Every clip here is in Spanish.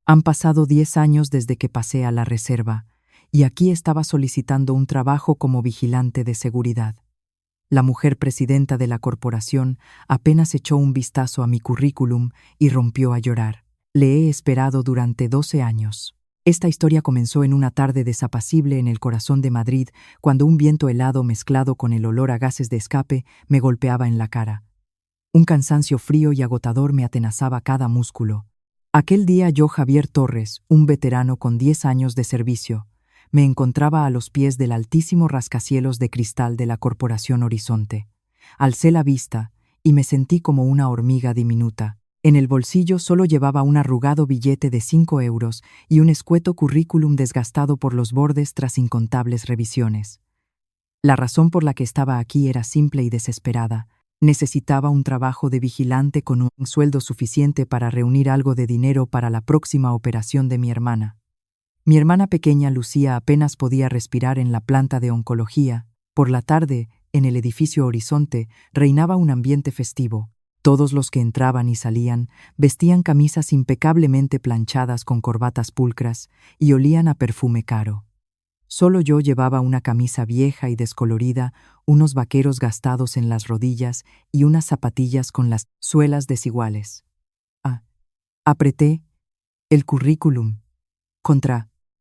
Han pasado 10 años desde que pasé a la reserva, y aquí estaba solicitando un trabajo como vigilante de seguridad. La mujer presidenta de la corporación apenas echó un vistazo a mi currículum y rompió a llorar. Le he esperado durante 12 años. Esta historia comenzó en una tarde desapacible en el corazón de Madrid, cuando un viento helado mezclado con el olor a gases de escape me golpeaba en la cara. Un cansancio frío y agotador me atenazaba cada músculo. Aquel día yo, Javier Torres, un veterano con 10 años de servicio, me encontraba a los pies del altísimo rascacielos de cristal de la Corporación Horizonte. Alcé la vista y me sentí como una hormiga diminuta. En el bolsillo solo llevaba un arrugado billete de 5 euros y un escueto currículum desgastado por los bordes tras incontables revisiones. La razón por la que estaba aquí era simple y desesperada. Necesitaba un trabajo de vigilante con un sueldo suficiente para reunir algo de dinero para la próxima operación de mi hermana. Mi hermana pequeña Lucía apenas podía respirar en la planta de oncología. Por la tarde, en el edificio Horizonte, reinaba un ambiente festivo. Todos los que entraban y salían vestían camisas impecablemente planchadas con corbatas pulcras y olían a perfume caro. Solo yo llevaba una camisa vieja y descolorida, unos vaqueros gastados en las rodillas y unas zapatillas con las suelas desiguales. Apreté el currículum.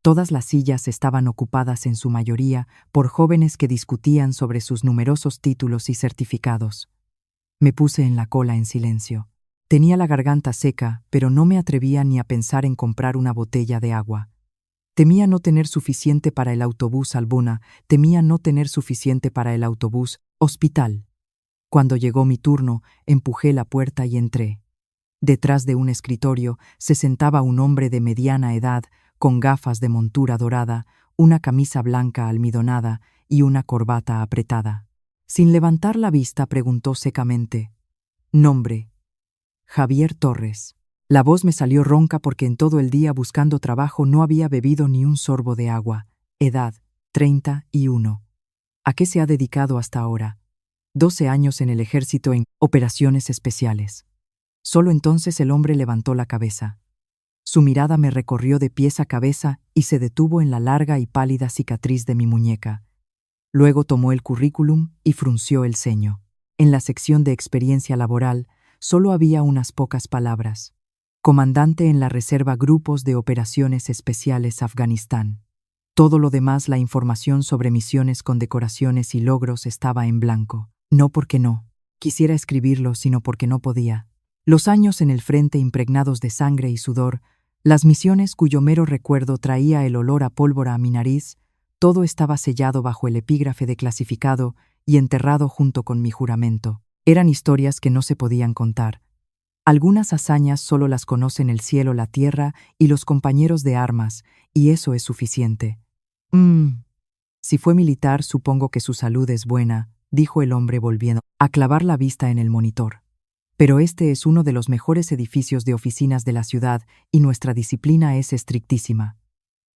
Todas las sillas estaban ocupadas en su mayoría por jóvenes que discutían sobre sus numerosos títulos y certificados. Me puse en la cola en silencio. Tenía la garganta seca, pero no me atrevía ni a pensar en comprar una botella de agua. Temía no tener suficiente para el autobús Albona, temía no tener suficiente para el autobús Hospital. Cuando llegó mi turno, empujé la puerta y entré. Detrás de un escritorio se sentaba un hombre de mediana edad, con gafas de montura dorada, una camisa blanca almidonada y una corbata apretada. Sin levantar la vista preguntó secamente: «Nombre: Javier Torres». La voz me salió ronca porque en todo el día buscando trabajo no había bebido ni un sorbo de agua. Edad: 31. ¿A qué se ha dedicado hasta ahora? 12 años en el ejército en operaciones especiales. Solo entonces el hombre levantó la cabeza. Su mirada me recorrió de pies a cabeza y se detuvo en la larga y pálida cicatriz de mi muñeca. Luego tomó el currículum y frunció el ceño. En la sección de experiencia laboral solo había unas pocas palabras: comandante en la reserva Grupos de Operaciones Especiales Afganistán. Todo lo demás, la información sobre misiones, condecoraciones y logros, estaba en blanco. No porque no quisiera escribirlo, sino porque no podía. Los años en el frente impregnados de sangre y sudor, las misiones cuyo mero recuerdo traía el olor a pólvora a mi nariz, todo estaba sellado bajo el epígrafe de clasificado y enterrado junto con mi juramento. Eran historias que no se podían contar. Algunas hazañas solo las conocen el cielo, la tierra y los compañeros de armas, y eso es suficiente. Si fue militar, supongo que su salud es buena, dijo el hombre volviendo a clavar la vista en el monitor. Pero este es uno de los mejores edificios de oficinas de la ciudad y nuestra disciplina es estrictísima.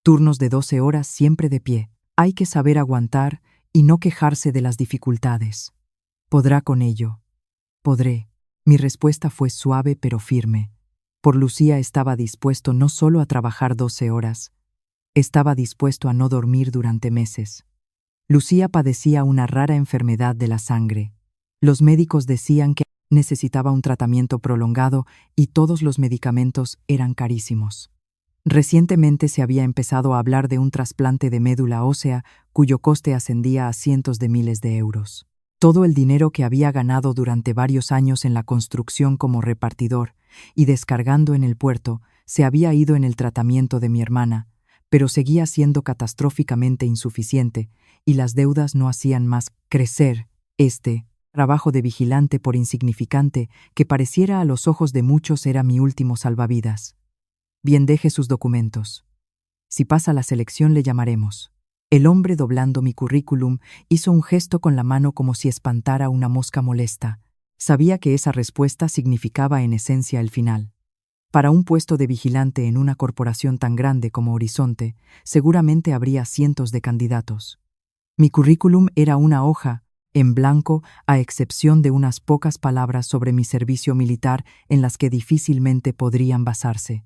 Turnos de 12 horas siempre de pie. Hay que saber aguantar y no quejarse de las dificultades. ¿Podrá con ello? Podré. Mi respuesta fue suave pero firme. Por Lucía estaba dispuesto no solo a trabajar 12 horas, estaba dispuesto a no dormir durante meses. Lucía padecía una rara enfermedad de la sangre. Los médicos decían que necesitaba un tratamiento prolongado y todos los medicamentos eran carísimos. Recientemente se había empezado a hablar de un trasplante de médula ósea cuyo coste ascendía a cientos de miles de euros. Todo el dinero que había ganado durante varios años en la construcción como repartidor y descargando en el puerto se había ido en el tratamiento de mi hermana, pero seguía siendo catastróficamente insuficiente y las deudas no hacían más crecer. Trabajo de vigilante, por insignificante que pareciera a los ojos de muchos, era mi último salvavidas. Bien, deje sus documentos. Si pasa la selección le llamaremos. El hombre, doblando mi currículum, hizo un gesto con la mano como si espantara una mosca molesta. Sabía que esa respuesta significaba en esencia el final. Para un puesto de vigilante en una corporación tan grande como Horizonte, seguramente habría cientos de candidatos. Mi currículum era una hoja en blanco, a excepción de unas pocas palabras sobre mi servicio militar en las que difícilmente podrían basarse.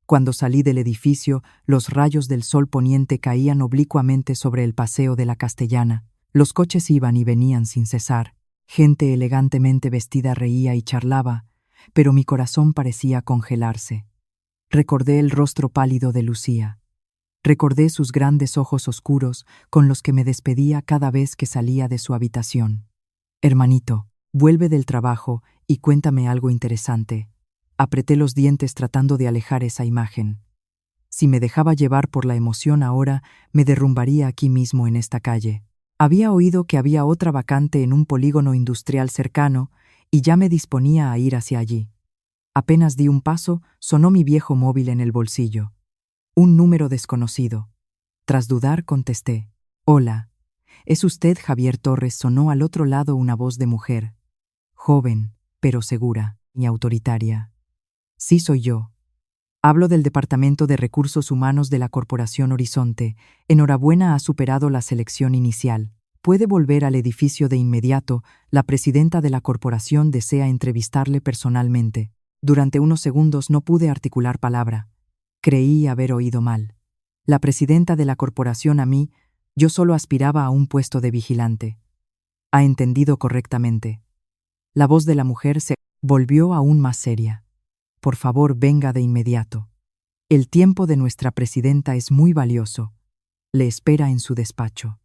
Cuando salí del edificio, los rayos del sol poniente caían oblicuamente sobre el paseo de la Castellana. Los coches iban y venían sin cesar. Gente elegantemente vestida reía y charlaba, pero mi corazón parecía congelarse. Recordé el rostro pálido de Lucía. Recordé sus grandes ojos oscuros con los que me despedía cada vez que salía de su habitación. «Hermanito, vuelve del trabajo y cuéntame algo interesante». Apreté los dientes tratando de alejar esa imagen. Si me dejaba llevar por la emoción ahora, me derrumbaría aquí mismo en esta calle. Había oído que había otra vacante en un polígono industrial cercano y ya me disponía a ir hacia allí. Apenas di un paso, sonó mi viejo móvil en el bolsillo. Un número desconocido. Tras dudar, contesté. «Hola. ¿Es usted Javier Torres?». Sonó al otro lado una voz de mujer. Joven, pero segura y autoritaria. «Sí, soy yo. Hablo del Departamento de Recursos Humanos de la Corporación Horizonte. Enhorabuena, ha superado la selección inicial. Puede volver al edificio de inmediato. La presidenta de la corporación desea entrevistarle personalmente». Durante unos segundos no pude articular palabra. Creí haber oído mal. La presidenta de la corporación a mí, yo solo aspiraba a un puesto de vigilante. Ha entendido correctamente. La voz de la mujer se volvió aún más seria. «Por favor, venga de inmediato. El tiempo de nuestra presidenta es muy valioso. Le espera en su despacho».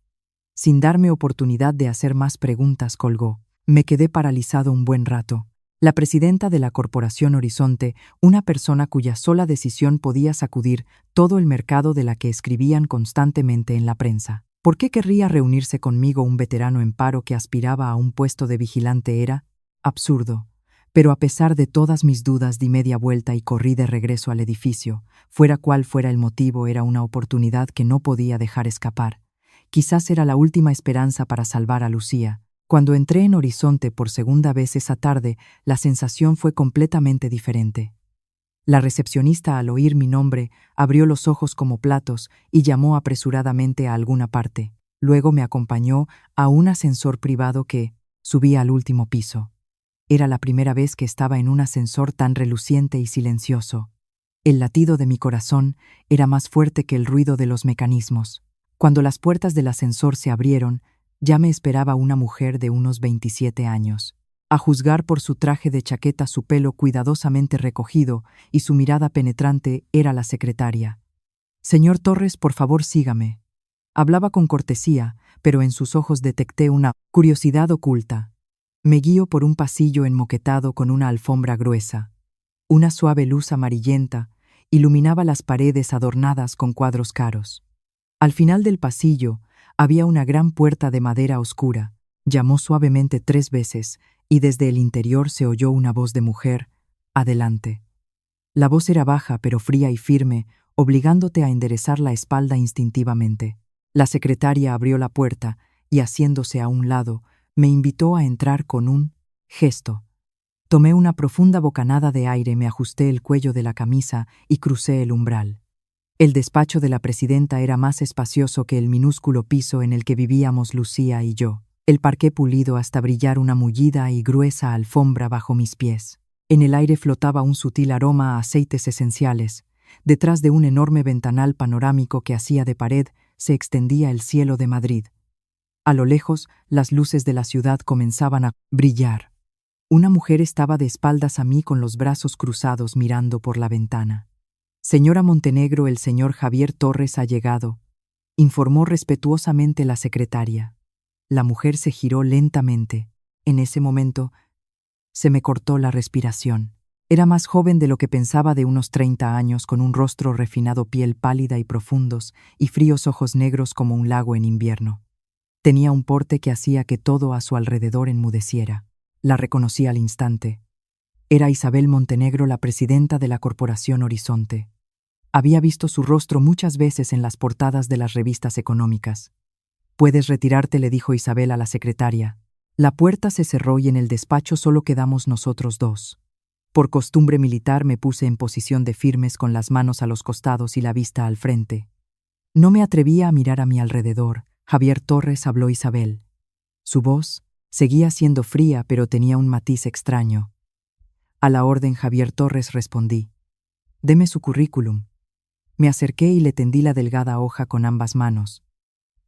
Sin darme oportunidad de hacer más preguntas, colgó. Me quedé paralizado un buen rato. La presidenta de la Corporación Horizonte, una persona cuya sola decisión podía sacudir todo el mercado de la que escribían constantemente en la prensa. ¿Por qué querría reunirse conmigo un veterano en paro que aspiraba a un puesto de vigilante? Era absurdo. Pero a pesar de todas mis dudas di media vuelta y corrí de regreso al edificio. Fuera cual fuera el motivo, era una oportunidad que no podía dejar escapar. Quizás era la última esperanza para salvar a Lucía. Cuando entré en Horizonte por segunda vez esa tarde, la sensación fue completamente diferente. La recepcionista, al oír mi nombre, abrió los ojos como platos y llamó apresuradamente a alguna parte. Luego me acompañó a un ascensor privado que subía al último piso. Era la primera vez que estaba en un ascensor tan reluciente y silencioso. El latido de mi corazón era más fuerte que el ruido de los mecanismos. Cuando las puertas del ascensor se abrieron, ya me esperaba una mujer de unos 27 años. A juzgar por su traje de chaqueta, su pelo cuidadosamente recogido y su mirada penetrante, era la secretaria. «Señor Torres, por favor, sígame». Hablaba con cortesía, pero en sus ojos detecté una curiosidad oculta. Me guió por un pasillo enmoquetado con una alfombra gruesa. Una suave luz amarillenta iluminaba las paredes adornadas con cuadros caros. Al final del pasillo había una gran puerta de madera oscura. Llamó suavemente 3 veces y desde el interior se oyó una voz de mujer. «Adelante». La voz era baja pero fría y firme, obligándote a enderezar la espalda instintivamente. La secretaria abrió la puerta y, haciéndose a un lado, me invitó a entrar con un gesto. Tomé una profunda bocanada de aire, me ajusté el cuello de la camisa y crucé el umbral. El despacho de la presidenta era más espacioso que el minúsculo piso en el que vivíamos Lucía y yo. El parqué pulido hasta brillar, una mullida y gruesa alfombra bajo mis pies. En el aire flotaba un sutil aroma a aceites esenciales. Detrás de un enorme ventanal panorámico que hacía de pared, se extendía el cielo de Madrid. A lo lejos, las luces de la ciudad comenzaban a brillar. Una mujer estaba de espaldas a mí con los brazos cruzados mirando por la ventana. «Señora Montenegro, el señor Javier Torres ha llegado», informó respetuosamente la secretaria. La mujer se giró lentamente. En ese momento, se me cortó la respiración. Era más joven de lo que pensaba, de unos 30 años, con un rostro refinado, piel pálida y profundos, y fríos ojos negros como un lago en invierno. Tenía un porte que hacía que todo a su alrededor enmudeciera. La reconocí al instante. Era Isabel Montenegro, la presidenta de la Corporación Horizonte. Había visto su rostro muchas veces en las portadas de las revistas económicas. «Puedes retirarte», le dijo Isabel a la secretaria. La puerta se cerró y en el despacho solo quedamos nosotros dos. Por costumbre militar me puse en posición de firmes, con las manos a los costados y la vista al frente. No me atrevía a mirar a mi alrededor. «Javier Torres», habló Isabel. Su voz seguía siendo fría, pero tenía un matiz extraño. «A la orden, Javier Torres», respondí. Deme su currículum. Me acerqué y le tendí la delgada hoja con ambas manos.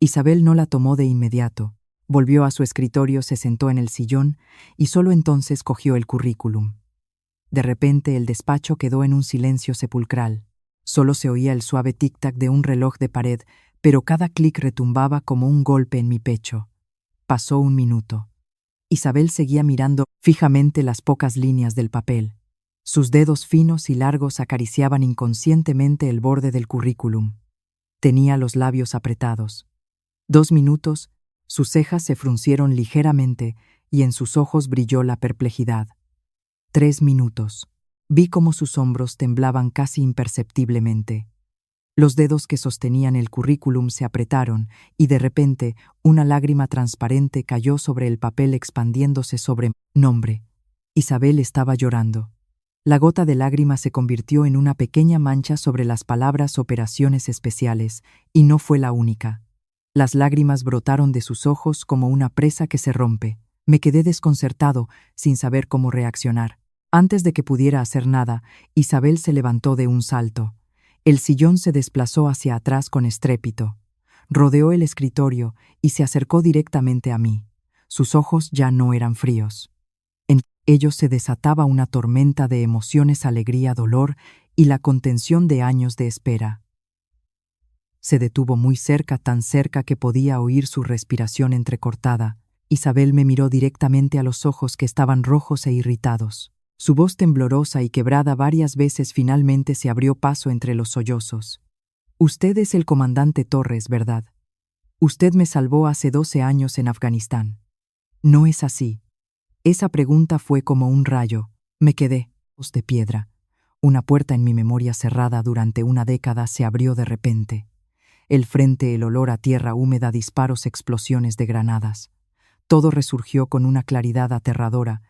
Isabel no la tomó de inmediato. Volvió a su escritorio, se sentó en el sillón y solo entonces cogió el currículum. De repente el despacho quedó en un silencio sepulcral. Solo se oía el suave tic-tac de un reloj de pared, pero cada clic retumbaba como un golpe en mi pecho. Pasó un minuto. Isabel seguía mirando fijamente las pocas líneas del papel. Sus dedos finos y largos acariciaban inconscientemente el borde del currículum. Tenía los labios apretados. 2 minutos, sus cejas se fruncieron ligeramente y en sus ojos brilló la perplejidad. 3 minutos. Vi cómo sus hombros temblaban casi imperceptiblemente. Los dedos que sostenían el currículum se apretaron y de repente una lágrima transparente cayó sobre el papel expandiéndose sobre nombre. Isabel estaba llorando. La gota de lágrima se convirtió en una pequeña mancha sobre las palabras operaciones especiales, y no fue la única. Las lágrimas brotaron de sus ojos como una presa que se rompe. Me quedé desconcertado, sin saber cómo reaccionar. Antes de que pudiera hacer nada, Isabel se levantó de un salto. El sillón se desplazó hacia atrás con estrépito. Rodeó el escritorio y se acercó directamente a mí. Sus ojos ya no eran fríos. En ellos se desataba una tormenta de emociones, alegría, dolor y la contención de años de espera. Se detuvo muy cerca, tan cerca que podía oír su respiración entrecortada. Isabel me miró directamente a los ojos que estaban rojos e irritados. Su voz temblorosa y quebrada varias veces finalmente se abrió paso entre los sollozos. Usted es el comandante Torres, ¿verdad? Usted me salvó hace 12 años en Afganistán. No es así. Esa pregunta fue como un rayo. Me quedé, ojos de piedra. Una puerta en mi memoria cerrada durante una década se abrió de repente. El frente, el olor a tierra húmeda, disparos, explosiones de granadas. Todo resurgió con una claridad aterradora.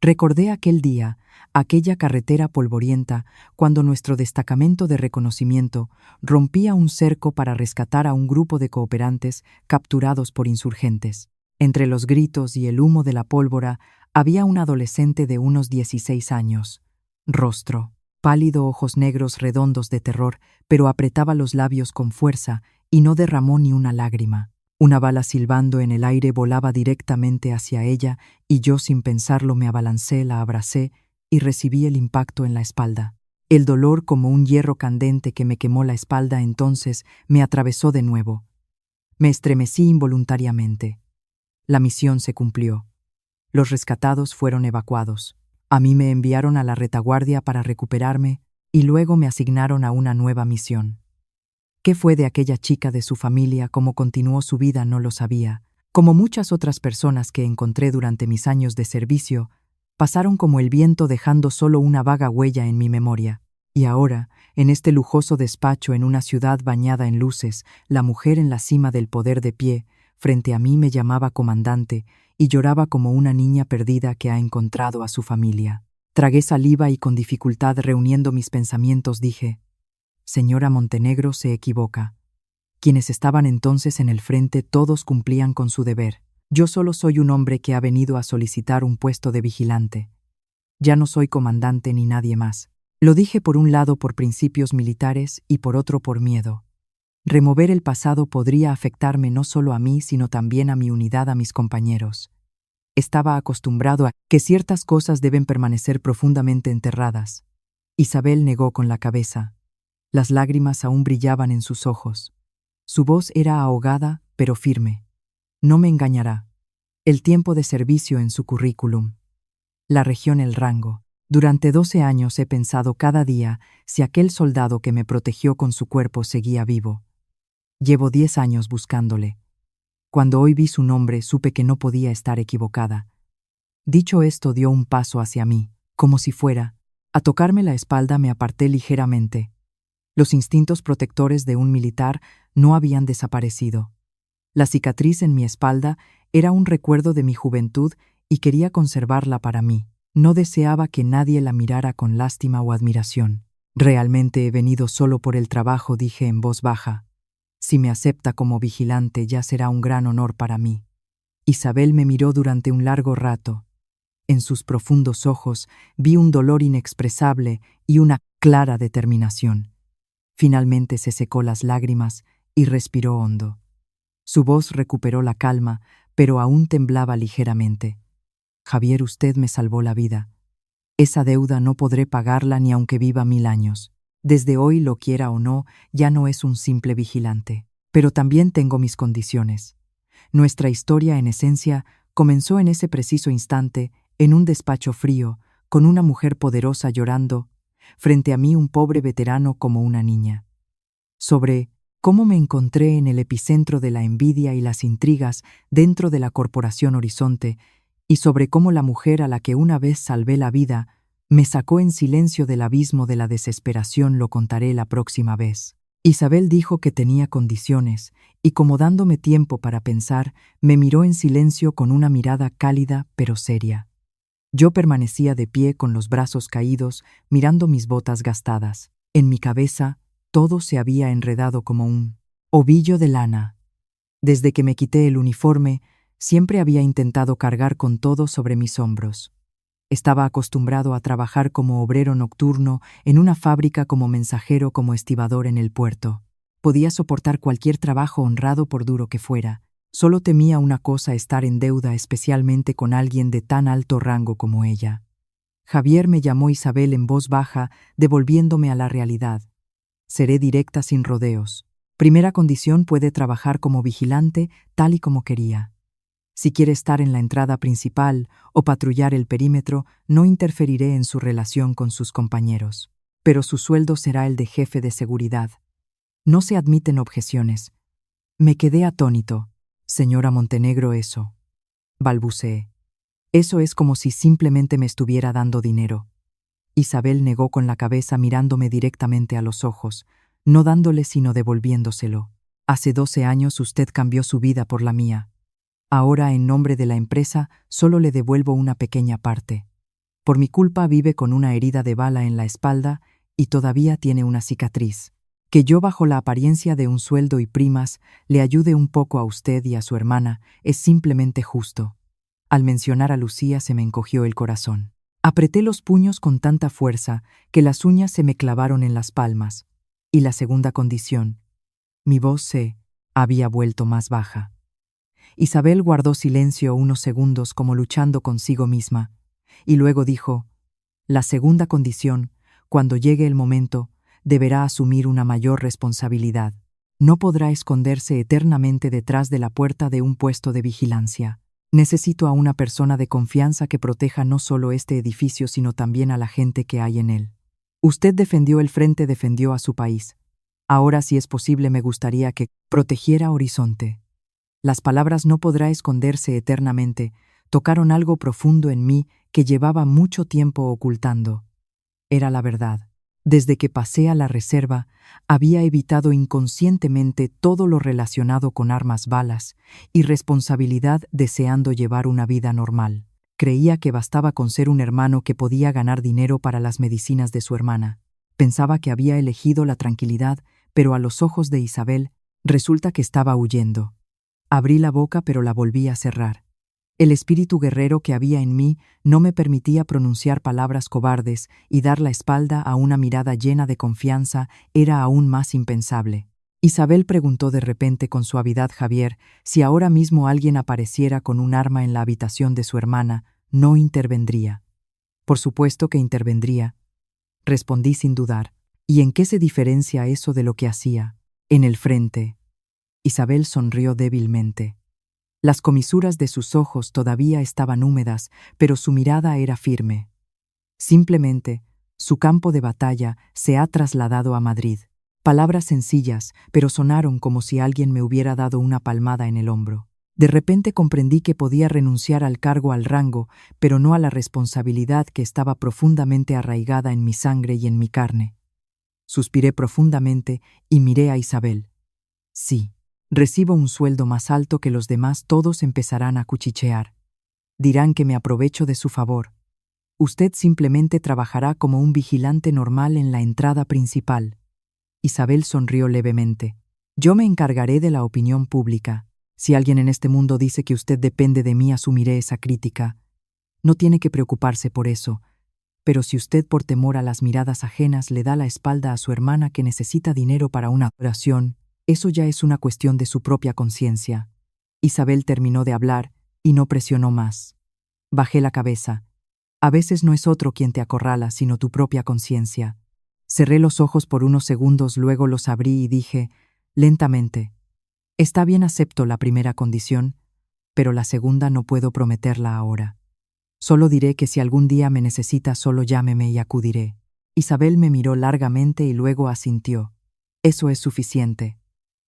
Recordé aquel día, aquella carretera polvorienta, cuando nuestro destacamento de reconocimiento rompía un cerco para rescatar a un grupo de cooperantes capturados por insurgentes. Entre los gritos y el humo de la pólvora había un adolescente de unos 16 años. Rostro pálido, ojos negros redondos de terror, pero apretaba los labios con fuerza y no derramó ni una lágrima. Una bala silbando en el aire volaba directamente hacia ella y yo sin pensarlo me abalancé, la abracé y recibí el impacto en la espalda. El dolor, como un hierro candente que me quemó la espalda entonces, me atravesó de nuevo. Me estremecí involuntariamente. La misión se cumplió. Los rescatados fueron evacuados. A mí me enviaron a la retaguardia para recuperarme y luego me asignaron a una nueva misión. ¿Qué fue de aquella chica, de su familia, cómo continuó su vida? No lo sabía. Como muchas otras personas que encontré durante mis años de servicio, pasaron como el viento dejando solo una vaga huella en mi memoria. Y ahora, en este lujoso despacho en una ciudad bañada en luces, la mujer en la cima del poder de pie, frente a mí me llamaba comandante y lloraba como una niña perdida que ha encontrado a su familia. Tragué saliva y con dificultad reuniendo mis pensamientos dije: Señora Montenegro se equivoca. Quienes estaban entonces en el frente todos cumplían con su deber. Yo solo soy un hombre que ha venido a solicitar un puesto de vigilante. Ya no soy comandante ni nadie más. Lo dije por un lado por principios militares y por otro por miedo. Remover el pasado podría afectarme no solo a mí, sino también a mi unidad, a mis compañeros. Estaba acostumbrado a que ciertas cosas deben permanecer profundamente enterradas. Isabel negó con la cabeza. Las lágrimas aún brillaban en sus ojos. Su voz era ahogada, pero firme. No me engañará. El tiempo de servicio en su currículum. La región, el rango. Durante 12 años he pensado cada día si aquel soldado que me protegió con su cuerpo seguía vivo. Llevo 10 años buscándole. Cuando hoy vi su nombre, supe que no podía estar equivocada. Dicho esto, dio un paso hacia mí, como si fuera a tocarme la espalda. Me aparté ligeramente. Los instintos protectores de un militar no habían desaparecido. La cicatriz en mi espalda era un recuerdo de mi juventud y quería conservarla para mí. No deseaba que nadie la mirara con lástima o admiración. Realmente he venido solo por el trabajo, dije en voz baja. Si me acepta como vigilante, ya será un gran honor para mí. Isabel me miró durante un largo rato. En sus profundos ojos vi un dolor inexpresable y una clara determinación. Finalmente se secó las lágrimas y respiró hondo. Su voz recuperó la calma, pero aún temblaba ligeramente. Javier, usted me salvó la vida. Esa deuda no podré pagarla ni aunque viva 1000 años. Desde hoy, lo quiera o no, ya no es un simple vigilante. Pero también tengo mis condiciones. Nuestra historia, en esencia, comenzó en ese preciso instante, en un despacho frío, con una mujer poderosa llorando, frente a mí un pobre veterano como una niña. Sobre cómo me encontré en el epicentro de la envidia y las intrigas dentro de la Corporación Horizonte, y sobre cómo la mujer a la que una vez salvé la vida me sacó en silencio del abismo de la desesperación, lo contaré la próxima vez. Isabel dijo que tenía condiciones, y como dándome tiempo para pensar, me miró en silencio con una mirada cálida pero seria. Yo permanecía de pie con los brazos caídos, mirando mis botas gastadas. En mi cabeza, todo se había enredado como un ovillo de lana. Desde que me quité el uniforme, siempre había intentado cargar con todo sobre mis hombros. Estaba acostumbrado a trabajar como obrero nocturno, en una fábrica, como mensajero, como estibador en el puerto. Podía soportar cualquier trabajo honrado por duro que fuera. Solo temía una cosa: estar en deuda, especialmente con alguien de tan alto rango como ella. Javier, me llamó Isabel en voz baja, devolviéndome a la realidad. Seré directa, sin rodeos. Primera condición: puede trabajar como vigilante, tal y como quería. Si quiere estar en la entrada principal o patrullar el perímetro, no interferiré en su relación con sus compañeros. Pero su sueldo será el de jefe de seguridad. No se admiten objeciones. Me quedé atónito. Señora Montenegro, eso. Balbuceé. Eso es como si simplemente me estuviera dando dinero. Isabel negó con la cabeza, mirándome directamente a los ojos, no dándole sino devolviéndoselo. Hace 12 años usted cambió su vida por la mía. Ahora, en nombre de la empresa, solo le devuelvo una pequeña parte. Por mi culpa vive con una herida de bala en la espalda y todavía tiene una cicatriz. Que yo, bajo la apariencia de un sueldo y primas, le ayude un poco a usted y a su hermana es simplemente justo. Al mencionar a Lucía se me encogió el corazón. Apreté los puños con tanta fuerza que las uñas se me clavaron en las palmas. Y la segunda condición. Mi voz se había vuelto más baja. Isabel guardó silencio unos segundos, como luchando consigo misma, y luego dijo: la segunda condición: cuando llegue el momento, deberá asumir una mayor responsabilidad. No podrá esconderse eternamente detrás de la puerta de un puesto de vigilancia. Necesito a una persona de confianza que proteja no solo este edificio, sino también a la gente que hay en él. Usted defendió el frente, defendió a su país. Ahora, si es posible, me gustaría que protegiera Horizonte. Las palabras "no podrá esconderse eternamente" tocaron algo profundo en mí que llevaba mucho tiempo ocultando. Era la verdad. Desde que pasé a la reserva, había evitado inconscientemente todo lo relacionado con armas, balas y responsabilidad, deseando llevar una vida normal. Creía que bastaba con ser un hermano que podía ganar dinero para las medicinas de su hermana. Pensaba que había elegido la tranquilidad, pero a los ojos de Isabel, resulta que estaba huyendo. Abrí la boca, pero la volví a cerrar. El espíritu guerrero que había en mí no me permitía pronunciar palabras cobardes, y dar la espalda a una mirada llena de confianza era aún más impensable. Isabel preguntó de repente con suavidad: Javier, si ahora mismo alguien apareciera con un arma en la habitación de su hermana, ¿no intervendría? Por supuesto que intervendría, respondí sin dudar. ¿Y en qué se diferencia eso de lo que hacía en el frente? Isabel sonrió débilmente. Las comisuras de sus ojos todavía estaban húmedas, pero su mirada era firme. Simplemente, su campo de batalla se ha trasladado a Madrid. Palabras sencillas, pero sonaron como si alguien me hubiera dado una palmada en el hombro. De repente comprendí que podía renunciar al cargo, al rango, pero no a la responsabilidad que estaba profundamente arraigada en mi sangre y en mi carne. Suspiré profundamente y miré a Isabel. Sí. Recibo un sueldo más alto que los demás, todos empezarán a cuchichear. Dirán que me aprovecho de su favor. Usted simplemente trabajará como un vigilante normal en la entrada principal. Isabel sonrió levemente. Yo me encargaré de la opinión pública. Si alguien en este mundo dice que usted depende de mí, asumiré esa crítica. No tiene que preocuparse por eso. pero si usted por temor a las miradas ajenas le da la espalda a su hermana que necesita dinero para una operación, eso ya es una cuestión de su propia conciencia. Isabel terminó de hablar y no presionó más. Bajé la cabeza. A veces no es otro quien te acorrala, sino tu propia conciencia. Cerré los ojos por unos segundos, luego los abrí y dije, lentamente, está bien, acepto la primera condición, pero la segunda no puedo prometerla ahora. Solo diré que si algún día me necesita, solo llámeme y acudiré. Isabel me miró largamente y luego asintió. Eso es suficiente.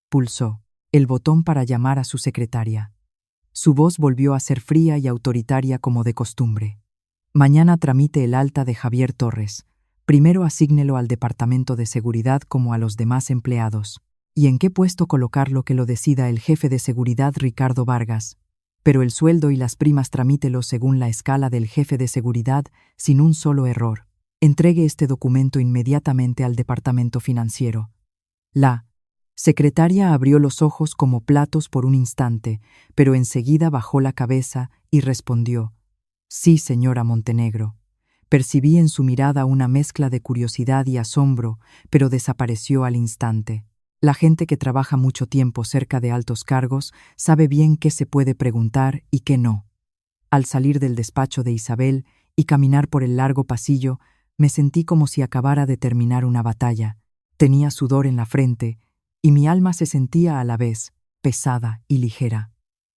Pulsó el botón para llamar a su secretaria. Su voz volvió a ser fría y autoritaria como de costumbre. Mañana tramite el alta de Javier Torres. Primero asígnelo al Departamento de Seguridad como a los demás empleados. ¿Y en qué puesto colocarlo que lo decida el jefe de seguridad Ricardo Vargas? Pero el sueldo y las primas tramítelo según la escala del jefe de seguridad, sin un solo error. Entregue este documento inmediatamente al departamento financiero. La secretaria abrió los ojos como platos por un instante, pero enseguida bajó la cabeza y respondió: sí, señora Montenegro. Percibí en su mirada una mezcla de curiosidad y asombro, pero desapareció al instante. La gente que trabaja mucho tiempo cerca de altos cargos sabe bien qué se puede preguntar y qué no. Al salir del despacho de Isabel y caminar por el largo pasillo, me sentí como si acabara de terminar una batalla. Tenía sudor en la frente y mi alma se sentía a la vez pesada y ligera.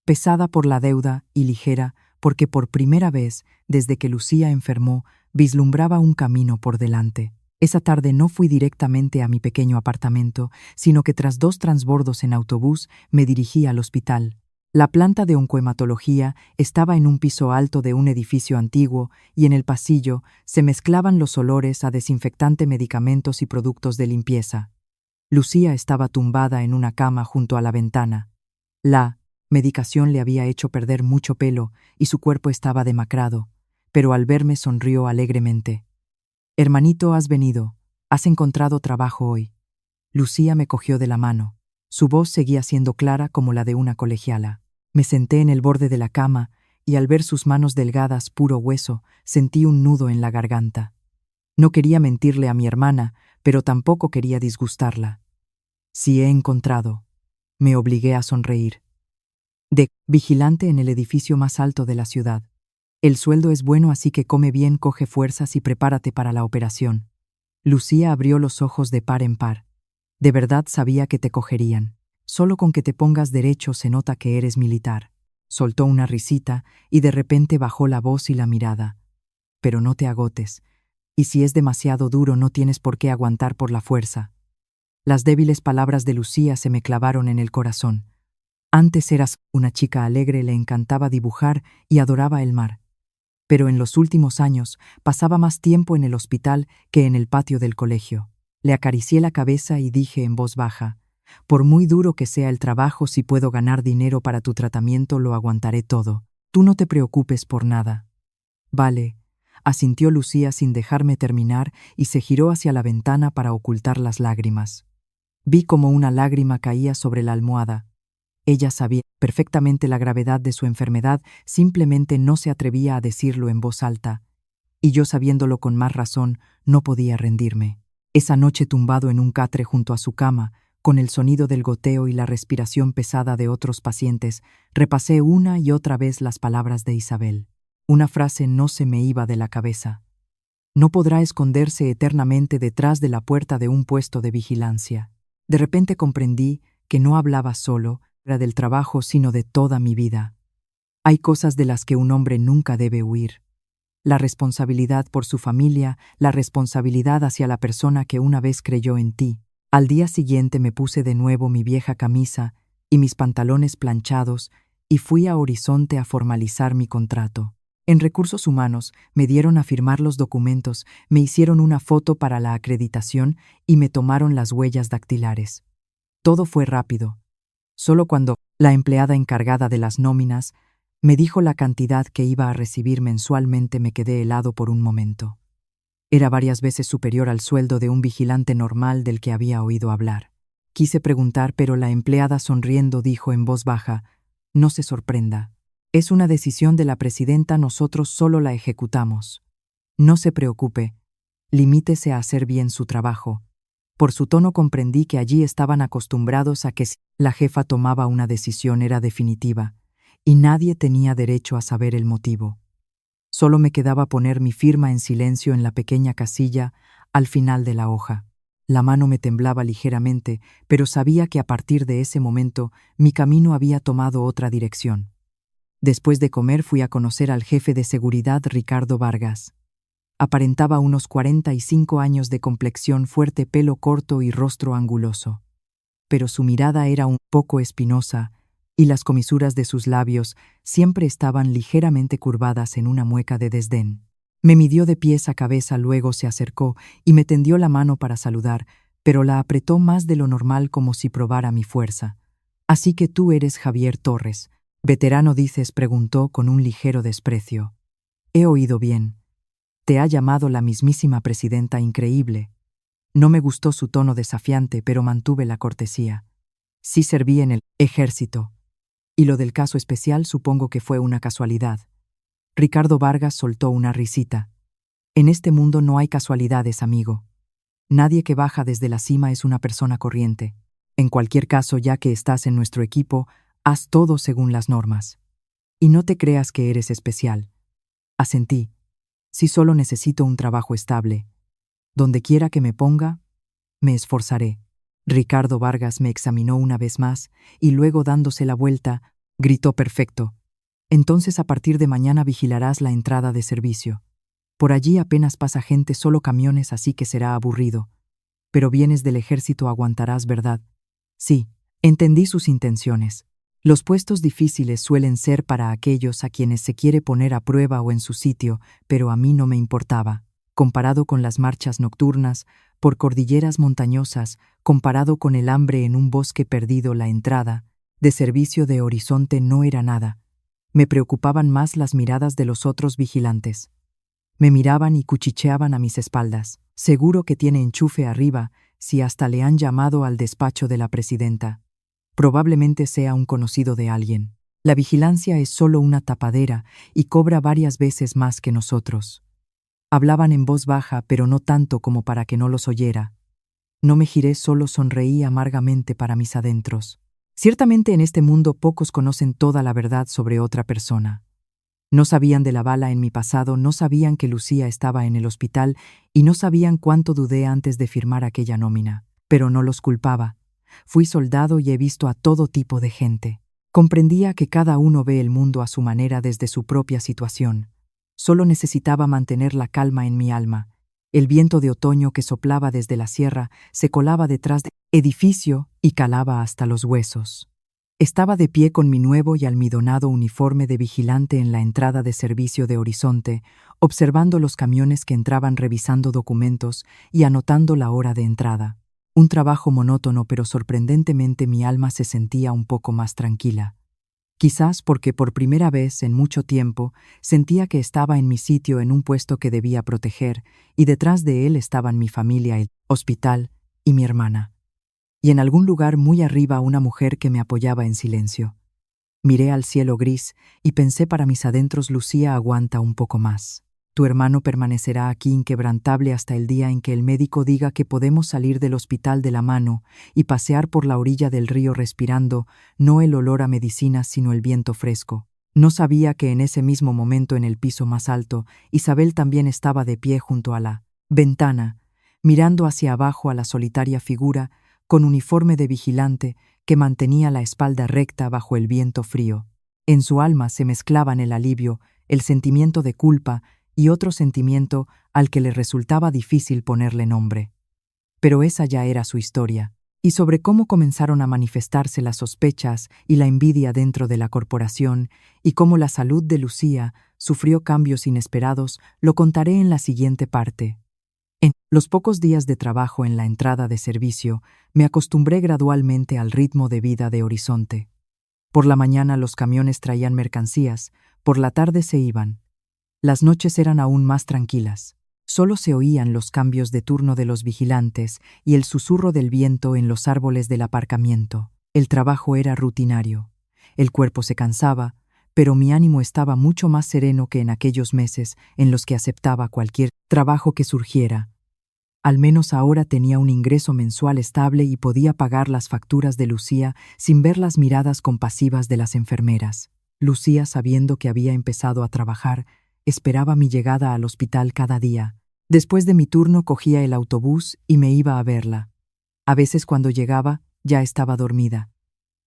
Pesada por la deuda y ligera porque por primera vez, desde que Lucía enfermó, vislumbraba un camino por delante. Esa tarde no fui directamente a mi pequeño apartamento, sino que tras 2 transbordos en autobús me dirigí al hospital. La planta de oncohematología estaba en un piso alto de un edificio antiguo y en el pasillo se mezclaban los olores a desinfectante, medicamentos y productos de limpieza. Lucía estaba tumbada en una cama junto a la ventana. La medicación le había hecho perder mucho pelo y su cuerpo estaba demacrado, pero al verme sonrió alegremente. «Hermanito, has venido. Has encontrado trabajo hoy». Lucía me cogió de la mano. Su voz seguía siendo clara como la de una colegiala. Me senté en el borde de la cama y al ver sus manos delgadas, puro hueso, sentí un nudo en la garganta. No quería mentirle a mi hermana, pero tampoco quería disgustarla. «Sí, he encontrado». Me obligué a sonreír. «De vigilante en el edificio más alto de la ciudad. El sueldo es bueno, así que come bien, coge fuerzas y prepárate para la operación». Lucía abrió los ojos de par en par. «De verdad sabía que te cogerían. Solo con que te pongas derecho se nota que eres militar». Soltó una risita y de repente bajó la voz y la mirada. «Pero no te agotes. Y si es demasiado duro, no tienes por qué aguantar por la fuerza». Las débiles palabras de Lucía se me clavaron en el corazón. Antes eras una chica alegre, le encantaba dibujar y adoraba el mar. Pero en los últimos años pasaba más tiempo en el hospital que en el patio del colegio. Le acaricié la cabeza y dije en voz baja: «Por muy duro que sea el trabajo, si puedo ganar dinero para tu tratamiento, lo aguantaré todo. Tú no te preocupes por nada». «Vale», asintió Lucía sin dejarme terminar y se giró hacia la ventana para ocultar las lágrimas. Vi como una lágrima caía sobre la almohada. Ella sabía perfectamente la gravedad de su enfermedad, simplemente no se atrevía a decirlo en voz alta. Y yo, sabiéndolo con más razón, no podía rendirme. Esa noche, tumbado en un catre junto a su cama, con el sonido del goteo y la respiración pesada de otros pacientes, repasé una y otra vez las palabras de Isabel. Una frase no se me iba de la cabeza. No podrá esconderse eternamente detrás de la puerta de un puesto de vigilancia. De repente comprendí que no hablaba solo del trabajo, sino de toda mi vida. Hay cosas de las que un hombre nunca debe huir. La responsabilidad por su familia, la responsabilidad hacia la persona que una vez creyó en ti. Al día siguiente me puse de nuevo mi vieja camisa y mis pantalones planchados y fui a Horizonte a formalizar mi contrato. En Recursos Humanos me dieron a firmar los documentos, me hicieron una foto para la acreditación y me tomaron las huellas dactilares. Todo fue rápido. Solo cuando la empleada encargada de las nóminas me dijo la cantidad que iba a recibir mensualmente, me quedé helado por un momento. Era varias veces superior al sueldo de un vigilante normal del que había oído hablar. Quise preguntar, pero la empleada, sonriendo, dijo en voz baja: «No se sorprenda. Es una decisión de la presidenta, nosotros solo la ejecutamos». No se preocupe. Limítese a hacer bien su trabajo. Por su tono comprendí que allí estaban acostumbrados a que si la jefa tomaba una decisión era definitiva, y nadie tenía derecho a saber el motivo. Solo me quedaba poner mi firma en silencio en la pequeña casilla al final de la hoja. La mano me temblaba ligeramente, pero sabía que a partir de ese momento mi camino había tomado otra dirección. Después de comer fui a conocer al jefe de seguridad, Ricardo Vargas. Aparentaba unos 45 años, de complexión fuerte, pelo corto y rostro anguloso. Pero su mirada era un poco espinosa, y las comisuras de sus labios siempre estaban ligeramente curvadas en una mueca de desdén. Me midió de pies a cabeza, luego se acercó y me tendió la mano para saludar, pero la apretó más de lo normal como si probara mi fuerza. «Así que tú eres Javier Torres, veterano dices», preguntó con un ligero desprecio. «He oído bien. Te ha llamado la mismísima presidenta. Increíble». No me gustó su tono desafiante, pero mantuve la cortesía. «Sí, serví en el ejército. Y lo del caso especial supongo que fue una casualidad». Ricardo Vargas soltó una risita. «En este mundo no hay casualidades, amigo. Nadie que baja desde la cima es una persona corriente. En cualquier caso, ya que estás en nuestro equipo, haz todo según las normas. Y no te creas que eres especial». Asentí. «Sí, solo necesito un trabajo estable. Donde quiera que me ponga, me esforzaré». Ricardo Vargas me examinó una vez más y luego, dándose la vuelta, gritó: «Perfecto. Entonces a partir de mañana vigilarás la entrada de servicio. Por allí apenas pasa gente, solo camiones, así que será aburrido. Pero vienes del ejército, aguantarás, ¿verdad?» Sí, entendí sus intenciones. Los puestos difíciles suelen ser para aquellos a quienes se quiere poner a prueba o en su sitio, pero a mí no me importaba. Comparado con las marchas nocturnas por cordilleras montañosas, comparado con el hambre en un bosque perdido, la entrada de servicio de Horizonte no era nada. Me preocupaban más las miradas de los otros vigilantes. Me miraban y cuchicheaban a mis espaldas. «Seguro que tiene enchufe arriba, si hasta le han llamado al despacho de la presidenta. Probablemente sea un conocido de alguien. La vigilancia es solo una tapadera y cobra varias veces más que nosotros». Hablaban en voz baja, pero no tanto como para que no los oyera. No me giré, solo sonreí amargamente para mis adentros. Ciertamente en este mundo pocos conocen toda la verdad sobre otra persona. No sabían de la bala en mi pasado, no sabían que Lucía estaba en el hospital y no sabían cuánto dudé antes de firmar aquella nómina. Pero no los culpaba. Fui soldado y he visto a todo tipo de gente. Comprendía que cada uno ve el mundo a su manera desde su propia situación. Solo necesitaba mantener la calma en mi alma. El viento de otoño que soplaba desde la sierra se colaba detrás del edificio y calaba hasta los huesos. Estaba de pie con mi nuevo y almidonado uniforme de vigilante en la entrada de servicio de Horizonte, observando los camiones que entraban, revisando documentos y anotando la hora de entrada. Un trabajo monótono, pero sorprendentemente mi alma se sentía un poco más tranquila. Quizás porque por primera vez en mucho tiempo sentía que estaba en mi sitio, en un puesto que debía proteger, y detrás de él estaban mi familia, el hospital y mi hermana. Y en algún lugar muy arriba una mujer que me apoyaba en silencio. Miré al cielo gris y pensé para mis adentros: Lucía, aguanta un poco más. Tu hermano permanecerá aquí inquebrantable hasta el día en que el médico diga que podemos salir del hospital de la mano y pasear por la orilla del río respirando no el olor a medicinas sino el viento fresco. No sabía que en ese mismo momento, en el piso más alto, Isabel también estaba de pie junto a la ventana, mirando hacia abajo a la solitaria figura con uniforme de vigilante que mantenía la espalda recta bajo el viento frío. En su alma se mezclaban el alivio, el sentimiento de culpa y otro sentimiento al que le resultaba difícil ponerle nombre. Pero esa ya era su historia, y sobre cómo comenzaron a manifestarse las sospechas y la envidia dentro de la corporación, y cómo la salud de Lucía sufrió cambios inesperados, lo contaré en la siguiente parte. En los pocos días de trabajo en la entrada de servicio, me acostumbré gradualmente al ritmo de vida de Horizonte. Por la mañana los camiones traían mercancías, por la tarde se iban. Las noches eran aún más tranquilas. Solo se oían los cambios de turno de los vigilantes y el susurro del viento en los árboles del aparcamiento. El trabajo era rutinario. El cuerpo se cansaba, pero mi ánimo estaba mucho más sereno que en aquellos meses en los que aceptaba cualquier trabajo que surgiera. Al menos ahora tenía un ingreso mensual estable y podía pagar las facturas de Lucía sin ver las miradas compasivas de las enfermeras. Lucía, sabiendo que había empezado a trabajar, esperaba mi llegada al hospital cada día. Después de mi turno cogía el autobús y me iba a verla. A veces cuando llegaba, ya estaba dormida.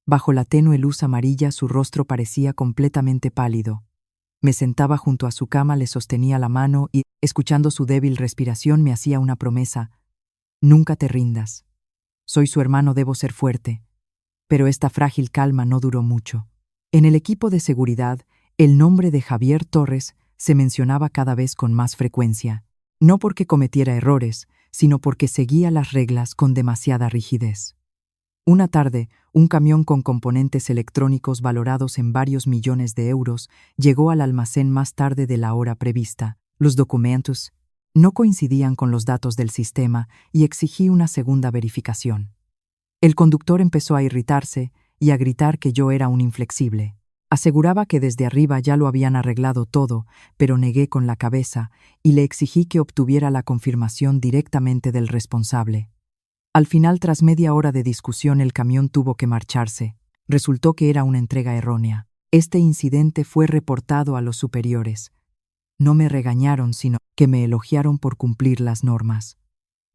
Bajo la tenue luz amarilla su rostro parecía completamente pálido. Me sentaba junto a su cama, le sostenía la mano y, escuchando su débil respiración, me hacía una promesa: «Nunca te rindas. Soy su hermano, debo ser fuerte». Pero esta frágil calma no duró mucho. En el equipo de seguridad, el nombre de Javier Torres se mencionaba cada vez con más frecuencia, no porque cometiera errores, sino porque seguía las reglas con demasiada rigidez. Una tarde, un camión con componentes electrónicos valorados en varios millones de euros llegó al almacén más tarde de la hora prevista. Los documentos no coincidían con los datos del sistema y exigí una segunda verificación. El conductor empezó a irritarse y a gritar que yo era un inflexible. Aseguraba que desde arriba ya lo habían arreglado todo, pero negué con la cabeza y le exigí que obtuviera la confirmación directamente del responsable. Al final, tras media hora de discusión, el camión tuvo que marcharse. Resultó que era una entrega errónea. Este incidente fue reportado a los superiores. No me regañaron, sino que me elogiaron por cumplir las normas.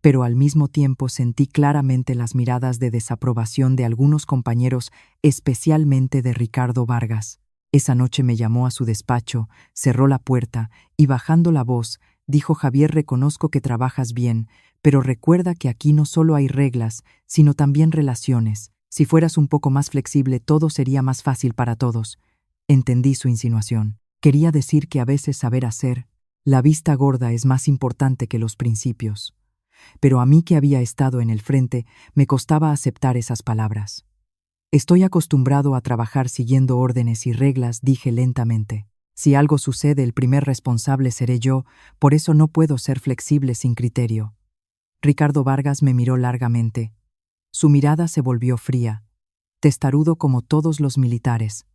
Pero al mismo tiempo sentí claramente las miradas de desaprobación de algunos compañeros, especialmente de Ricardo Vargas. Esa noche me llamó a su despacho, cerró la puerta y, bajando la voz, dijo: «Javier, reconozco que trabajas bien, pero recuerda que aquí no solo hay reglas, sino también relaciones. Si fueras un poco más flexible, todo sería más fácil para todos». Entendí su insinuación. Quería decir que a veces saber hacer la vista gorda es más importante que los principios. Pero a mí, que había estado en el frente, me costaba aceptar esas palabras. «Estoy acostumbrado a trabajar siguiendo órdenes y reglas», dije lentamente. «Si algo sucede, el primer responsable seré yo, por eso no puedo ser flexible sin criterio». Ricardo Vargas me miró largamente. Su mirada se volvió fría, testarudo como todos los militares.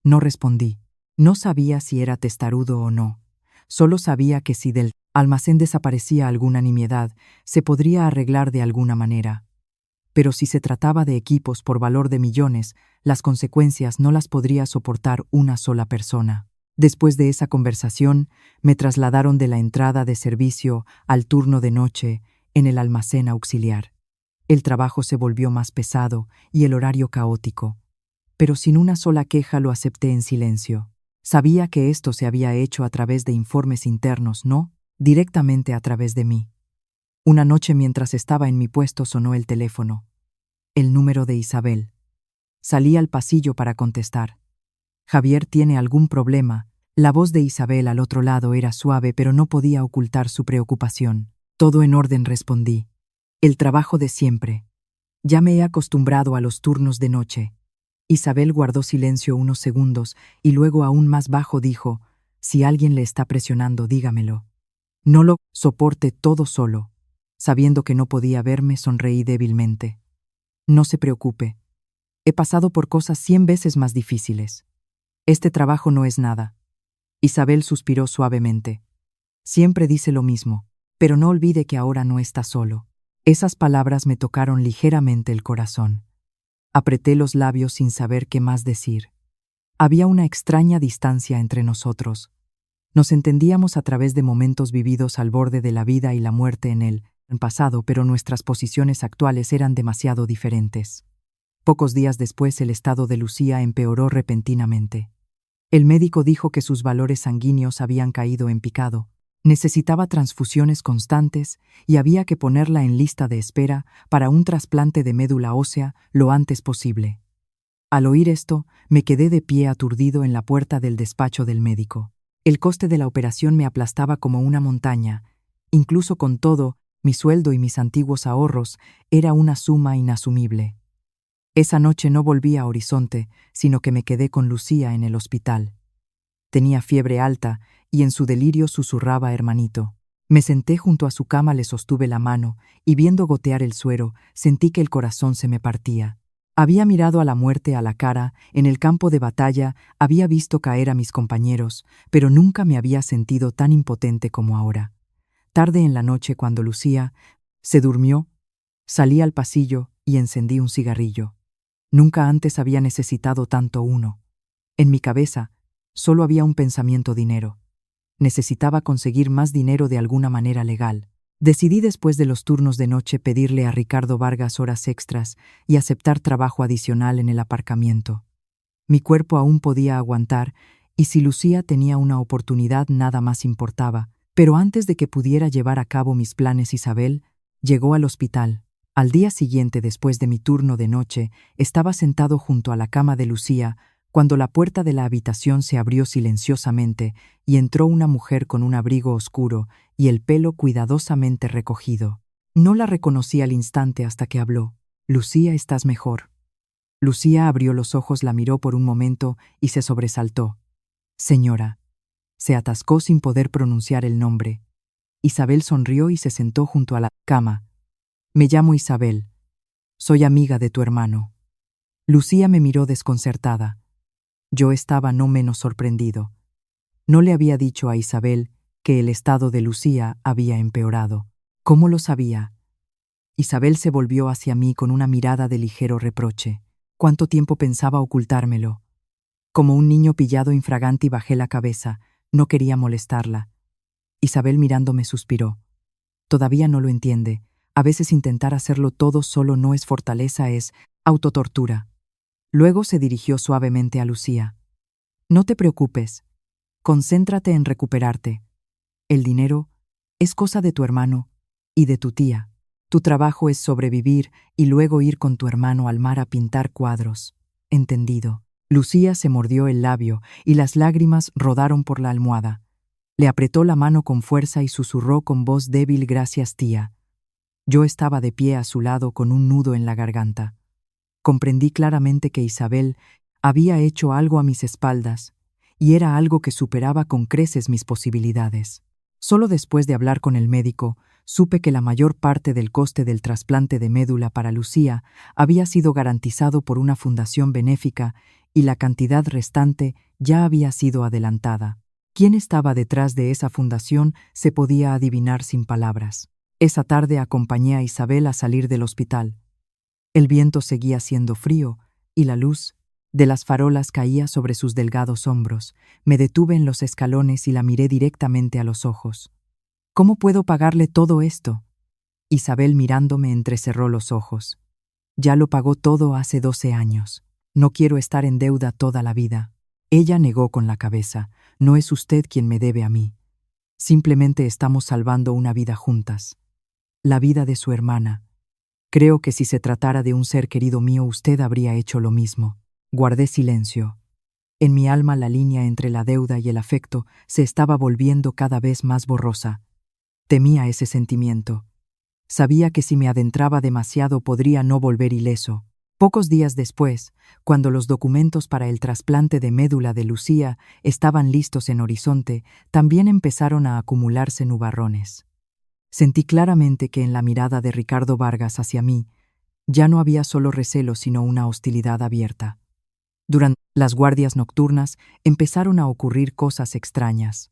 No respondí. No sabía si era testarudo o no. Solo sabía que si del almacén desaparecía alguna nimiedad, se podría arreglar de alguna manera. Pero si se trataba de equipos por valor de millones, las consecuencias no las podría soportar una sola persona. Después de esa conversación, me trasladaron de la entrada de servicio al turno de noche en el almacén auxiliar. El trabajo se volvió más pesado y el horario caótico, pero sin una sola queja lo acepté en silencio. Sabía que esto se había hecho a través de informes internos, no directamente a través de mí. Una noche, mientras estaba en mi puesto, sonó el teléfono. El número de Isabel. Salí al pasillo para contestar. «Javier tiene algún problema». La voz de Isabel al otro lado era suave, pero no podía ocultar su preocupación. «Todo en orden», respondí. «El trabajo de siempre. Ya me he acostumbrado a los turnos de noche». Isabel guardó silencio unos segundos y luego, aún más bajo, dijo: «Si alguien le está presionando, dígamelo. No lo soporte todo solo». Sabiendo que no podía verme, sonreí débilmente. «No se preocupe. He pasado por cosas 100 veces más difíciles. Este trabajo no es nada». Isabel suspiró suavemente. «Siempre dice lo mismo, pero no olvide que ahora no está solo». Esas palabras me tocaron ligeramente el corazón. Apreté los labios sin saber qué más decir. Había una extraña distancia entre nosotros. Nos entendíamos a través de momentos vividos al borde de la vida y la muerte en el pasado, pero nuestras posiciones actuales eran demasiado diferentes. Pocos días después, el estado de Lucía empeoró repentinamente. El médico dijo que sus valores sanguíneos habían caído en picado. Necesitaba transfusiones constantes y había que ponerla en lista de espera para un trasplante de médula ósea lo antes posible. Al oír esto, me quedé de pie aturdido en la puerta del despacho del médico. El coste de la operación me aplastaba como una montaña. Incluso con todo, mi sueldo y mis antiguos ahorros, era una suma inasumible. Esa noche no volví a Horizonte, sino que me quedé con Lucía en el hospital. Tenía fiebre alta y en su delirio susurraba «hermanito». Me senté junto a su cama, le sostuve la mano y, viendo gotear el suero, sentí que el corazón se me partía. Había mirado a la muerte a la cara, en el campo de batalla había visto caer a mis compañeros, pero nunca me había sentido tan impotente como ahora. Tarde en la noche, cuando Lucía se durmió, salí al pasillo y encendí un cigarrillo. Nunca antes había necesitado tanto uno. En mi cabeza solo había un pensamiento: dinero. Necesitaba conseguir más dinero de alguna manera legal. Decidí, después de los turnos de noche, pedirle a Ricardo Vargas horas extras y aceptar trabajo adicional en el aparcamiento. Mi cuerpo aún podía aguantar, y si Lucía tenía una oportunidad, nada más importaba. Pero antes de que pudiera llevar a cabo mis planes, Isabel llegó al hospital. Al día siguiente, después de mi turno de noche, estaba sentado junto a la cama de Lucía cuando la puerta de la habitación se abrió silenciosamente y entró una mujer con un abrigo oscuro y el pelo cuidadosamente recogido. No la reconocí al instante hasta que habló. «Lucía, ¿estás mejor?». Lucía abrió los ojos, la miró por un momento y se sobresaltó. «Señora». Se atascó sin poder pronunciar el nombre. Isabel sonrió y se sentó junto a la cama. «Me llamo Isabel. Soy amiga de tu hermano». Lucía me miró desconcertada. Yo estaba no menos sorprendido. No le había dicho a Isabel que el estado de Lucía había empeorado. ¿Cómo lo sabía? Isabel se volvió hacia mí con una mirada de ligero reproche. ¿Cuánto tiempo pensaba ocultármelo? Como un niño pillado infraganti bajé la cabeza. No quería molestarla. Isabel, mirándome, suspiró. «Todavía no lo entiende. A veces intentar hacerlo todo solo no es fortaleza, es autotortura». Luego se dirigió suavemente a Lucía. «No te preocupes. Concéntrate en recuperarte. El dinero es cosa de tu hermano y de tu tía. Tu trabajo es sobrevivir y luego ir con tu hermano al mar a pintar cuadros. ¿Entendido?». Lucía se mordió el labio y las lágrimas rodaron por la almohada. Le apretó la mano con fuerza y susurró con voz débil: «Gracias, tía». Yo estaba de pie a su lado con un nudo en la garganta. Comprendí claramente que Isabel había hecho algo a mis espaldas, y era algo que superaba con creces mis posibilidades. Solo después de hablar con el médico, supe que la mayor parte del coste del trasplante de médula para Lucía había sido garantizado por una fundación benéfica y la cantidad restante ya había sido adelantada. Quién estaba detrás de esa fundación se podía adivinar sin palabras. Esa tarde acompañé a Isabel a salir del hospital. El viento seguía siendo frío y la luz de las farolas caía sobre sus delgados hombros. Me detuve en los escalones y la miré directamente a los ojos. «¿Cómo puedo pagarle todo esto?». Isabel, mirándome, entrecerró los ojos. «Ya lo pagó todo hace 12 años. No quiero estar en deuda toda la vida». Ella negó con la cabeza. «No es usted quien me debe a mí. Simplemente estamos salvando una vida juntas. La vida de su hermana. Creo que si se tratara de un ser querido mío, usted habría hecho lo mismo». Guardé silencio. En mi alma la línea entre la deuda y el afecto se estaba volviendo cada vez más borrosa. Temía ese sentimiento. Sabía que si me adentraba demasiado podría no volver ileso. Pocos días después, cuando los documentos para el trasplante de médula de Lucía estaban listos en Horizonte, también empezaron a acumularse nubarrones. Sentí claramente que en la mirada de Ricardo Vargas hacia mí ya no había solo recelo, sino una hostilidad abierta. Durante las guardias nocturnas empezaron a ocurrir cosas extrañas.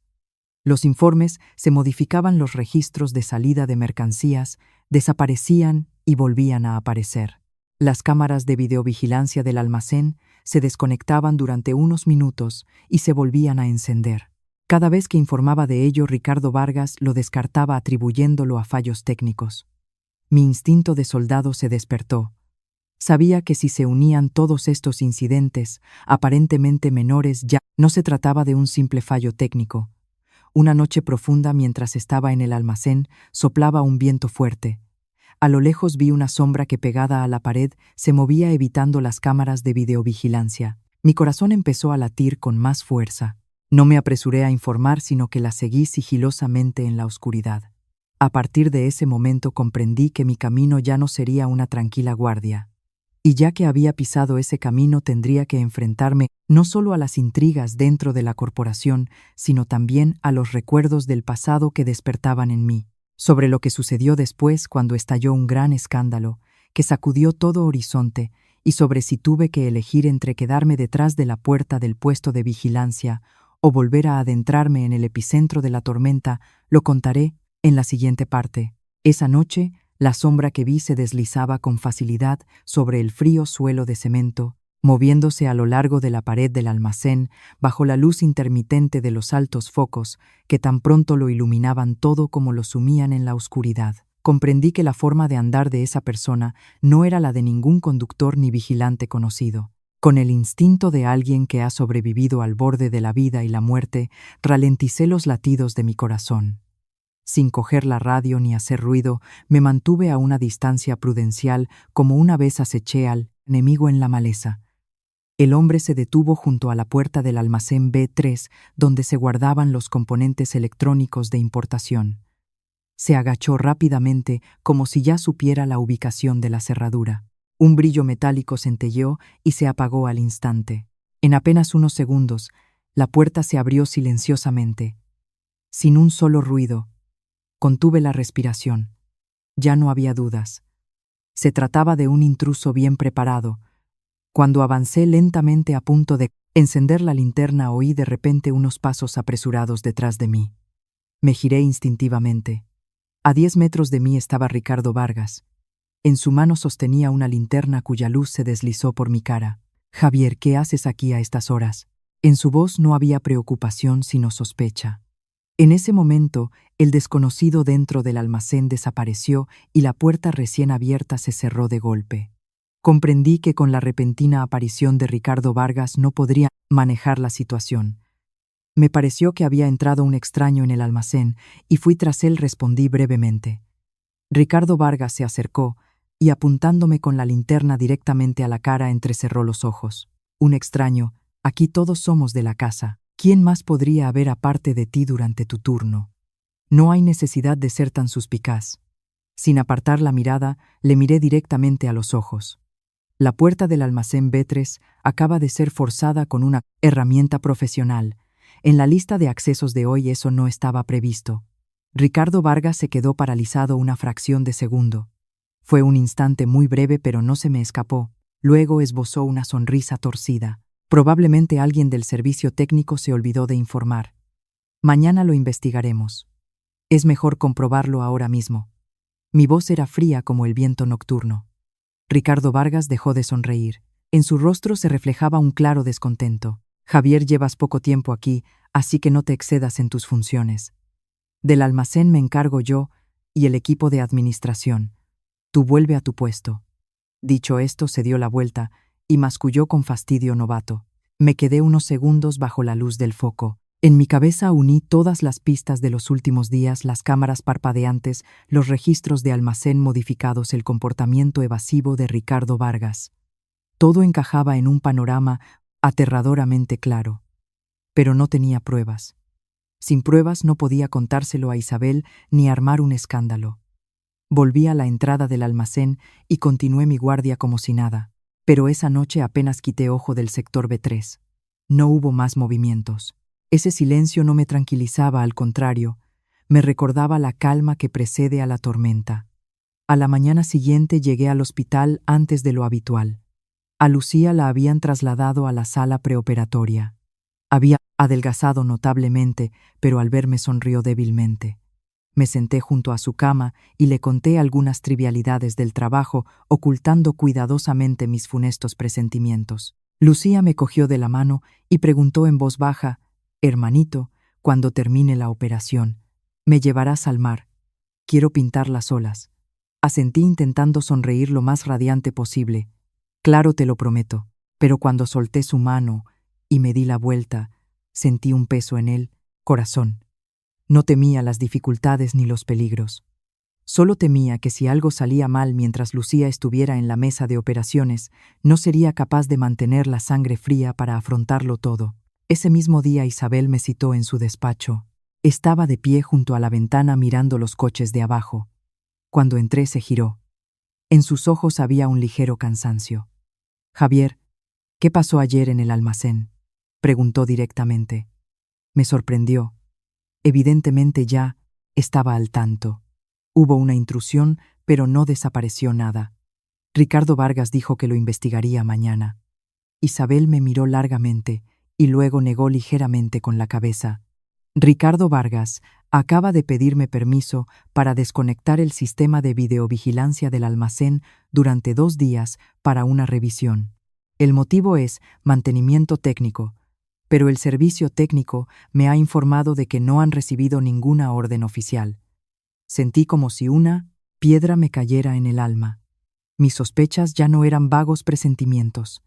Los informes se modificaban, los registros de salida de mercancías desaparecían y volvían a aparecer. Las cámaras de videovigilancia del almacén se desconectaban durante unos minutos y se volvían a encender. Cada vez que informaba de ello, Ricardo Vargas lo descartaba atribuyéndolo a fallos técnicos. Mi instinto de soldado se despertó. Sabía que si se unían todos estos incidentes, aparentemente menores, ya no se trataba de un simple fallo técnico. Una noche profunda, mientras estaba en el almacén, soplaba un viento fuerte. A lo lejos vi una sombra que, pegada a la pared, se movía evitando las cámaras de videovigilancia. Mi corazón empezó a latir con más fuerza. No me apresuré a informar, sino que la seguí sigilosamente en la oscuridad. A partir de ese momento comprendí que mi camino ya no sería una tranquila guardia. Y ya que había pisado ese camino, tendría que enfrentarme no solo a las intrigas dentro de la corporación, sino también a los recuerdos del pasado que despertaban en mí. Sobre lo que sucedió después, cuando estalló un gran escándalo que sacudió todo Horizonte y sobre si tuve que elegir entre quedarme detrás de la puerta del puesto de vigilancia o volver a adentrarme en el epicentro de la tormenta, lo contaré en la siguiente parte. Esa noche, la sombra que vi se deslizaba con facilidad sobre el frío suelo de cemento, moviéndose a lo largo de la pared del almacén bajo la luz intermitente de los altos focos que tan pronto lo iluminaban todo como lo sumían en la oscuridad. Comprendí que la forma de andar de esa persona no era la de ningún conductor ni vigilante conocido. Con el instinto de alguien que ha sobrevivido al borde de la vida y la muerte, ralenticé los latidos de mi corazón. Sin coger la radio ni hacer ruido, me mantuve a una distancia prudencial como una vez aceché al enemigo en la maleza. El hombre se detuvo junto a la puerta del almacén B3, donde se guardaban los componentes electrónicos de importación. Se agachó rápidamente, como si ya supiera la ubicación de la cerradura. Un brillo metálico centelleó y se apagó al instante. En apenas unos segundos, la puerta se abrió silenciosamente. Sin un solo ruido, contuve la respiración. Ya no había dudas. Se trataba de un intruso bien preparado. Cuando avancé lentamente a punto de encender la linterna, oí de repente unos pasos apresurados detrás de mí. Me giré instintivamente. A 10 metros de mí estaba Ricardo Vargas. En su mano sostenía una linterna cuya luz se deslizó por mi cara. «Javier, ¿qué haces aquí a estas horas?» En su voz no había preocupación sino sospecha. En ese momento, el desconocido dentro del almacén desapareció y la puerta recién abierta se cerró de golpe. Comprendí que con la repentina aparición de Ricardo Vargas no podría manejar la situación. Me pareció que había entrado un extraño en el almacén y fui tras él. Respondí brevemente. Ricardo Vargas se acercó y, apuntándome con la linterna directamente a la cara, entrecerró los ojos. «Un extraño, aquí todos somos de la casa. ¿Quién más podría haber aparte de ti durante tu turno? No hay necesidad de ser tan suspicaz». Sin apartar la mirada, le miré directamente a los ojos. La puerta del almacén B3 acaba de ser forzada con una herramienta profesional. En la lista de accesos de hoy eso no estaba previsto. Ricardo Vargas se quedó paralizado una fracción de segundo. Fue un instante muy breve, pero no se me escapó. Luego esbozó una sonrisa torcida. Probablemente alguien del servicio técnico se olvidó de informar. Mañana lo investigaremos. Es mejor comprobarlo ahora mismo. Mi voz era fría como el viento nocturno. Ricardo Vargas dejó de sonreír. En su rostro se reflejaba un claro descontento. «Javier, llevas poco tiempo aquí, así que no te excedas en tus funciones. Del almacén me encargo yo y el equipo de administración. Tú vuelve a tu puesto». Dicho esto, se dio la vuelta y masculló con fastidio novato. Me quedé unos segundos bajo la luz del foco. En mi cabeza uní todas las pistas de los últimos días, las cámaras parpadeantes, los registros de almacén modificados, el comportamiento evasivo de Ricardo Vargas. Todo encajaba en un panorama aterradoramente claro. Pero no tenía pruebas. Sin pruebas no podía contárselo a Isabel ni armar un escándalo. Volví a la entrada del almacén y continué mi guardia como si nada. Pero esa noche apenas quité ojo del sector B3. No hubo más movimientos. Ese silencio no me tranquilizaba, al contrario, me recordaba la calma que precede a la tormenta. A la mañana siguiente llegué al hospital antes de lo habitual. A Lucía la habían trasladado a la sala preoperatoria. Había adelgazado notablemente, pero al verme sonrió débilmente. Me senté junto a su cama y le conté algunas trivialidades del trabajo, ocultando cuidadosamente mis funestos presentimientos. Lucía me cogió de la mano y preguntó en voz baja: «Hermanito, cuando termine la operación, ¿me llevarás al mar? Quiero pintar las olas». Asentí intentando sonreír lo más radiante posible. «Claro, te lo prometo». Pero cuando solté su mano y me di la vuelta, sentí un peso en el corazón. No temía las dificultades ni los peligros. Solo temía que si algo salía mal mientras Lucía estuviera en la mesa de operaciones, no sería capaz de mantener la sangre fría para afrontarlo todo. Ese mismo día Isabel me citó en su despacho. Estaba de pie junto a la ventana mirando los coches de abajo. Cuando entré se giró. En sus ojos había un ligero cansancio. «Javier, ¿qué pasó ayer en el almacén?», preguntó directamente. Me sorprendió. Evidentemente ya estaba al tanto. Hubo una intrusión, pero no desapareció nada. Ricardo Vargas dijo que lo investigaría mañana. Isabel me miró largamente y luego negó ligeramente con la cabeza. Ricardo Vargas acaba de pedirme permiso para desconectar el sistema de videovigilancia del almacén durante 2 días para una revisión. El motivo es mantenimiento técnico, pero el servicio técnico me ha informado de que no han recibido ninguna orden oficial. Sentí como si una piedra me cayera en el alma. Mis sospechas ya no eran vagos presentimientos.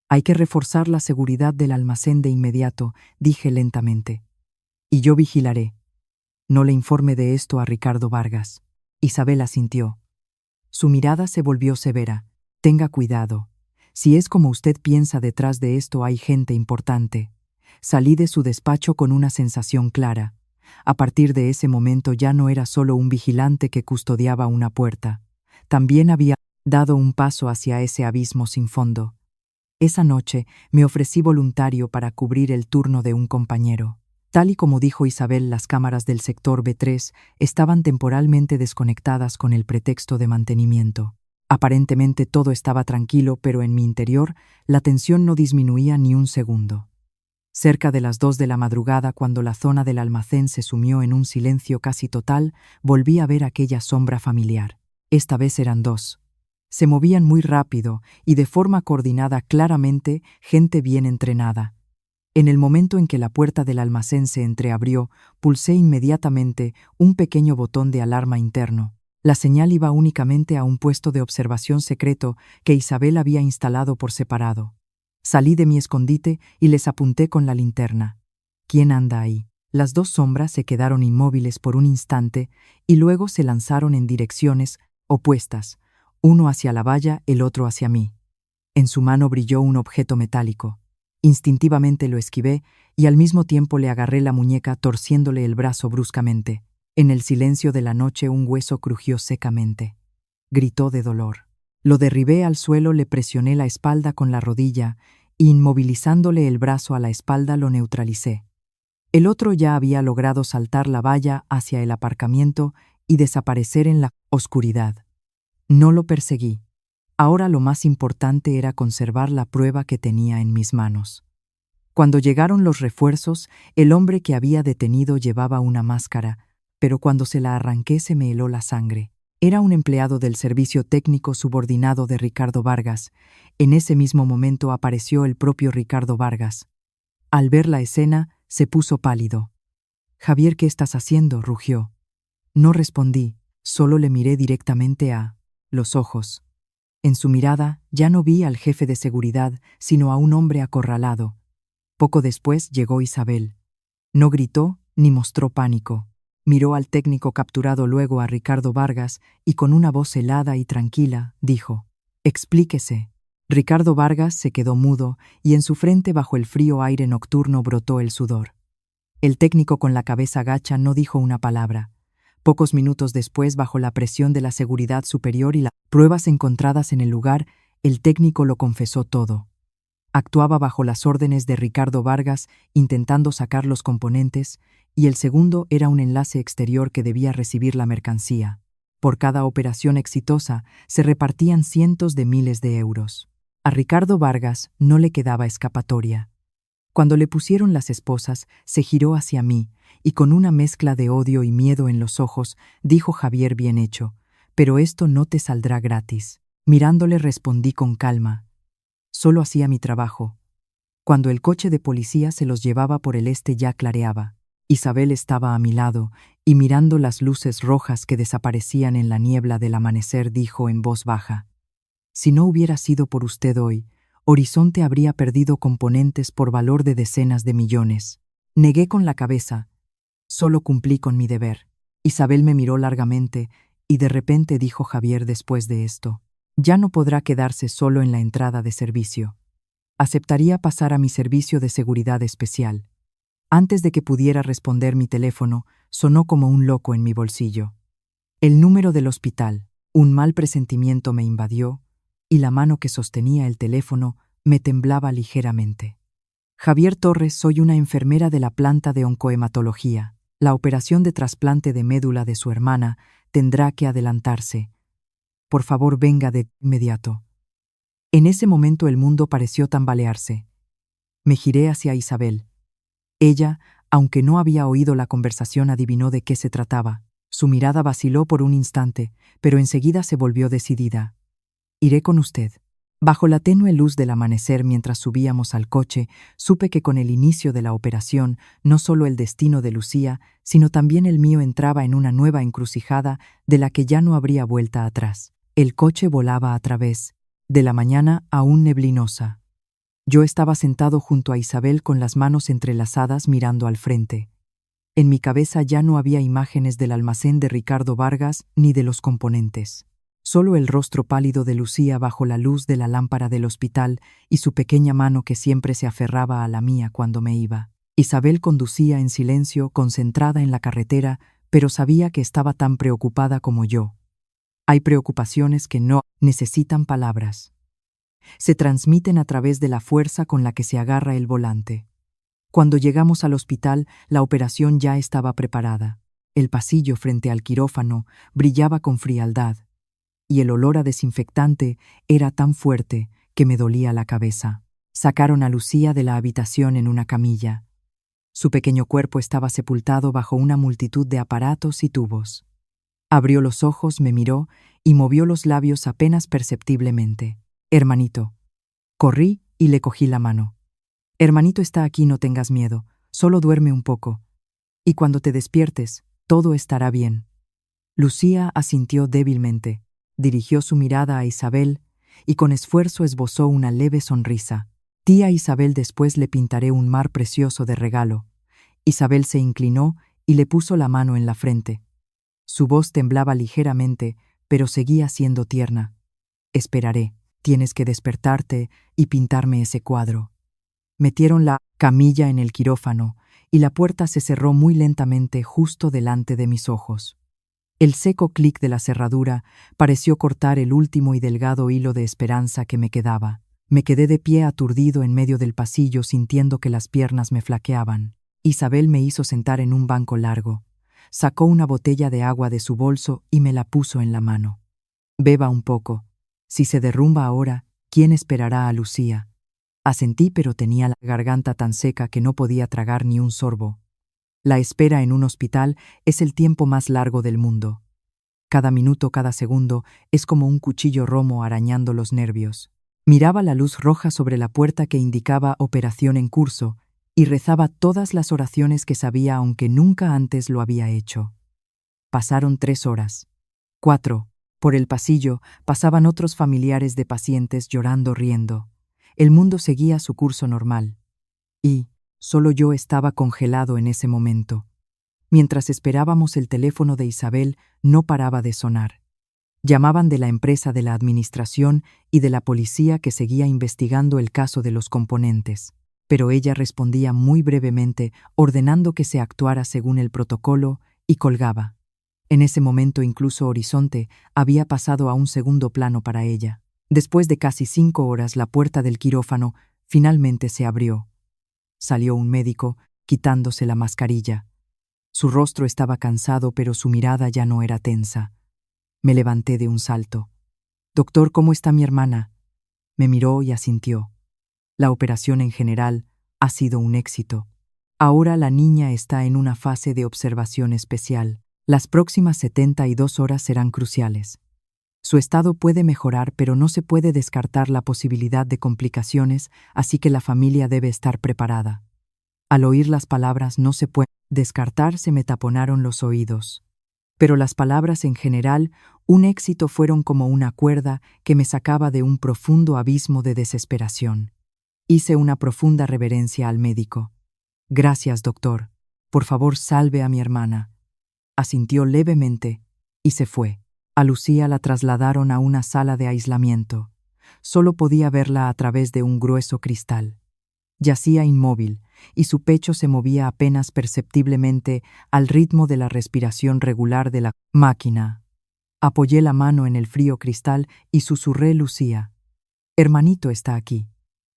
Hay que reforzar la seguridad del almacén de inmediato, dije lentamente. Y yo vigilaré. No le informe de esto a Ricardo Vargas. Isabel asintió. Su mirada se volvió severa. Tenga cuidado. Si es como usted piensa, detrás de esto hay gente importante. Salí de su despacho con una sensación clara. A partir de ese momento ya no era solo un vigilante que custodiaba una puerta. También había dado un paso hacia ese abismo sin fondo. Esa noche me ofrecí voluntario para cubrir el turno de un compañero. Tal y como dijo Isabel, las cámaras del sector B3 estaban temporalmente desconectadas con el pretexto de mantenimiento. Aparentemente todo estaba tranquilo, pero en mi interior la tensión no disminuía ni un segundo. Cerca de las 2 de la madrugada, cuando la zona del almacén se sumió en un silencio casi total, volví a ver aquella sombra familiar. Esta vez eran 2. Se movían muy rápido y de forma coordinada, claramente gente bien entrenada. En el momento en que la puerta del almacén se entreabrió, pulsé inmediatamente un pequeño botón de alarma interno. La señal iba únicamente a un puesto de observación secreto que Isabel había instalado por separado. Salí de mi escondite y les apunté con la linterna. ¿Quién anda ahí? Las 2 sombras se quedaron inmóviles por un instante y luego se lanzaron en direcciones opuestas, uno hacia la valla, el otro hacia mí. En su mano brilló un objeto metálico. Instintivamente lo esquivé y al mismo tiempo le agarré la muñeca, torciéndole el brazo bruscamente. En el silencio de la noche un hueso crujió secamente. Gritó de dolor. Lo derribé al suelo, le presioné la espalda con la rodilla y, inmovilizándole el brazo a la espalda, lo neutralicé. El otro ya había logrado saltar la valla hacia el aparcamiento y desaparecer en la oscuridad. No lo perseguí. Ahora lo más importante era conservar la prueba que tenía en mis manos. Cuando llegaron los refuerzos, el hombre que había detenido llevaba una máscara, pero cuando se la arranqué se me heló la sangre. Era un empleado del servicio técnico subordinado de Ricardo Vargas. En ese mismo momento apareció el propio Ricardo Vargas. Al ver la escena, se puso pálido. «Javier, ¿qué estás haciendo?», rugió. No respondí, solo le miré directamente a los ojos. En su mirada ya no vi al jefe de seguridad, sino a un hombre acorralado. Poco después llegó Isabel. No gritó ni mostró pánico. Miró al técnico capturado, luego a Ricardo Vargas, y con una voz helada y tranquila, dijo: «Explíquese». Ricardo Vargas se quedó mudo y en su frente, bajo el frío aire nocturno, brotó el sudor. El técnico, con la cabeza gacha, no dijo una palabra. Pocos minutos después, bajo la presión de la seguridad superior y las pruebas encontradas en el lugar, el técnico lo confesó todo. Actuaba bajo las órdenes de Ricardo Vargas, intentando sacar los componentes, y el segundo era un enlace exterior que debía recibir la mercancía. Por cada operación exitosa, se repartían cientos de miles de euros. A Ricardo Vargas no le quedaba escapatoria. Cuando le pusieron las esposas, se giró hacia mí, y con una mezcla de odio y miedo en los ojos, dijo: «Javier, bien hecho, pero esto no te saldrá gratis». Mirándole respondí con calma: «Solo hacía mi trabajo». Cuando el coche de policía se los llevaba por el este ya clareaba. Isabel estaba a mi lado, y mirando las luces rojas que desaparecían en la niebla del amanecer, dijo en voz baja: «Si no hubiera sido por usted hoy, Horizonte habría perdido componentes por valor de decenas de millones». Negué con la cabeza. Solo cumplí con mi deber. Isabel me miró largamente y de repente dijo: «Javier, después de esto, ya no podrá quedarse solo en la entrada de servicio. Aceptaría pasar a mi servicio de seguridad especial». Antes de que pudiera responder, mi teléfono sonó como un loco en mi bolsillo. El número del hospital. Un mal presentimiento me invadió y la mano que sostenía el teléfono me temblaba ligeramente. «Javier Torres, soy una enfermera de la planta de oncohematología. La operación de trasplante de médula de su hermana tendrá que adelantarse. por favor venga de inmediato. En ese momento el mundo pareció tambalearse. Me giré hacia Isabel. Ella, aunque no había oído la conversación, adivinó de qué se trataba. Su mirada vaciló por un instante, pero enseguida se volvió decidida. Iré con usted. Bajo la tenue luz del amanecer, mientras subíamos al coche, supe que con el inicio de la operación, no solo el destino de Lucía, sino también el mío entraba en una nueva encrucijada de la que ya no habría vuelta atrás. El coche volaba a través de la mañana aún neblinosa. Yo estaba sentado junto a Isabel con las manos entrelazadas mirando al frente. En mi cabeza ya no había imágenes del almacén de Ricardo Vargas ni de los componentes. Solo el rostro pálido de Lucía bajo la luz de la lámpara del hospital y su pequeña mano que siempre se aferraba a la mía cuando me iba. Isabel conducía en silencio, concentrada en la carretera, pero sabía que estaba tan preocupada como yo. Hay preocupaciones que no necesitan palabras. Se transmiten a través de la fuerza con la que se agarra el volante. Cuando llegamos al hospital, la operación ya estaba preparada. El pasillo frente al quirófano brillaba con frialdad, y el olor a desinfectante era tan fuerte que me dolía la cabeza. Sacaron a Lucía de la habitación en una camilla. Su pequeño cuerpo estaba sepultado bajo una multitud de aparatos y tubos. Abrió los ojos, me miró y movió los labios apenas perceptiblemente. «Hermanito». Corrí y le cogí la mano. «Hermanito está aquí, no tengas miedo, solo duerme un poco. Y cuando te despiertes, todo estará bien». Lucía asintió débilmente, dirigió su mirada a Isabel y con esfuerzo esbozó una leve sonrisa. «Tía Isabel, después le pintaré un mar precioso de regalo». Isabel se inclinó y le puso la mano en la frente. Su voz temblaba ligeramente, pero seguía siendo tierna. «Esperaré. Tienes que despertarte y pintarme ese cuadro». Metieron la camilla en el quirófano y la puerta se cerró muy lentamente justo delante de mis ojos. El seco clic de la cerradura pareció cortar el último y delgado hilo de esperanza que me quedaba. Me quedé de pie aturdido en medio del pasillo, sintiendo que las piernas me flaqueaban. Isabel me hizo sentar en un banco largo. Sacó una botella de agua de su bolso y me la puso en la mano. «Beba un poco. Si se derrumba ahora, ¿quién esperará a Lucía?». Asentí, pero tenía la garganta tan seca que no podía tragar ni un sorbo. La espera en un hospital es el tiempo más largo del mundo. Cada minuto, cada segundo, es como un cuchillo romo arañando los nervios. Miraba la luz roja sobre la puerta que indicaba operación en curso y rezaba todas las oraciones que sabía, aunque nunca antes lo había hecho. Pasaron 3 horas. 4. Por el pasillo pasaban otros familiares de pacientes llorando, riendo. El mundo seguía su curso normal. Y solo yo estaba congelado en ese momento. Mientras esperábamos, el teléfono de Isabel no paraba de sonar. Llamaban de la empresa, de la administración y de la policía que seguía investigando el caso de los componentes. Pero ella respondía muy brevemente, ordenando que se actuara según el protocolo, y colgaba. En ese momento incluso Horizonte había pasado a un segundo plano para ella. Después de casi 5 horas, la puerta del quirófano finalmente se abrió. Salió un médico, quitándose la mascarilla. Su rostro estaba cansado, pero su mirada ya no era tensa. Me levanté de un salto. «Doctor, ¿cómo está mi hermana?». Me miró y asintió. «La operación en general ha sido un éxito. Ahora la niña está en una fase de observación especial. Las próximas 72 horas serán cruciales. Su estado puede mejorar, pero no se puede descartar la posibilidad de complicaciones, así que la familia debe estar preparada». Al oír las palabras «no se puede descartar», se me taponaron los oídos. Pero las palabras en general, un éxito, fueron como una cuerda que me sacaba de un profundo abismo de desesperación. Hice una profunda reverencia al médico. «Gracias, doctor. Por favor, salve a mi hermana». Asintió levemente y se fue. A Lucía la trasladaron a una sala de aislamiento. Solo podía verla a través de un grueso cristal. Yacía inmóvil y su pecho se movía apenas perceptiblemente al ritmo de la respiración regular de la máquina. Apoyé la mano en el frío cristal y susurré: «Lucía, hermanito está aquí».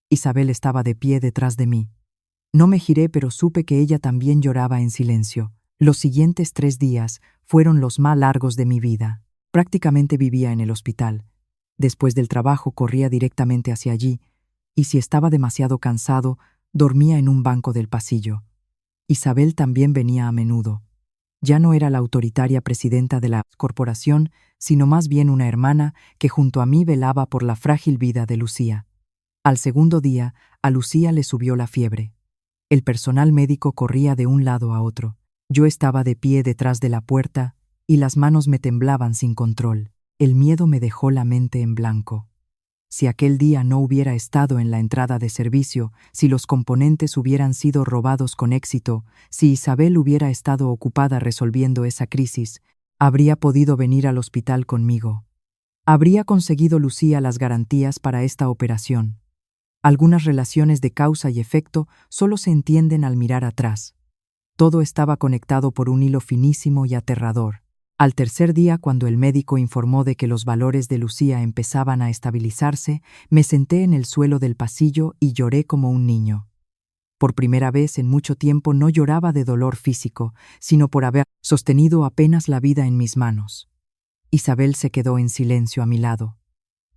Isabel estaba de pie detrás de mí. No me giré, pero supe que ella también lloraba en silencio. Los siguientes 3 días fueron los más largos de mi vida. Prácticamente vivía en el hospital. Después del trabajo corría directamente hacia allí, y si estaba demasiado cansado, dormía en un banco del pasillo. Isabel también venía a menudo. Ya no era la autoritaria presidenta de la corporación, sino más bien una hermana que junto a mí velaba por la frágil vida de Lucía. Al segundo día, a Lucía le subió la fiebre. El personal médico corría de un lado a otro. Yo estaba de pie detrás de la puerta y las manos me temblaban sin control. El miedo me dejó la mente en blanco. Si aquel día no hubiera estado en la entrada de servicio, si los componentes hubieran sido robados con éxito, si Isabel hubiera estado ocupada resolviendo esa crisis, habría podido venir al hospital conmigo. Habría conseguido Lucía las garantías para esta operación. Algunas relaciones de causa y efecto solo se entienden al mirar atrás. Todo estaba conectado por un hilo finísimo y aterrador. Al tercer día, cuando el médico informó de que los valores de Lucía empezaban a estabilizarse, me senté en el suelo del pasillo y lloré como un niño. Por primera vez en mucho tiempo no lloraba de dolor físico, sino por haber sostenido apenas la vida en mis manos. Isabel se quedó en silencio a mi lado.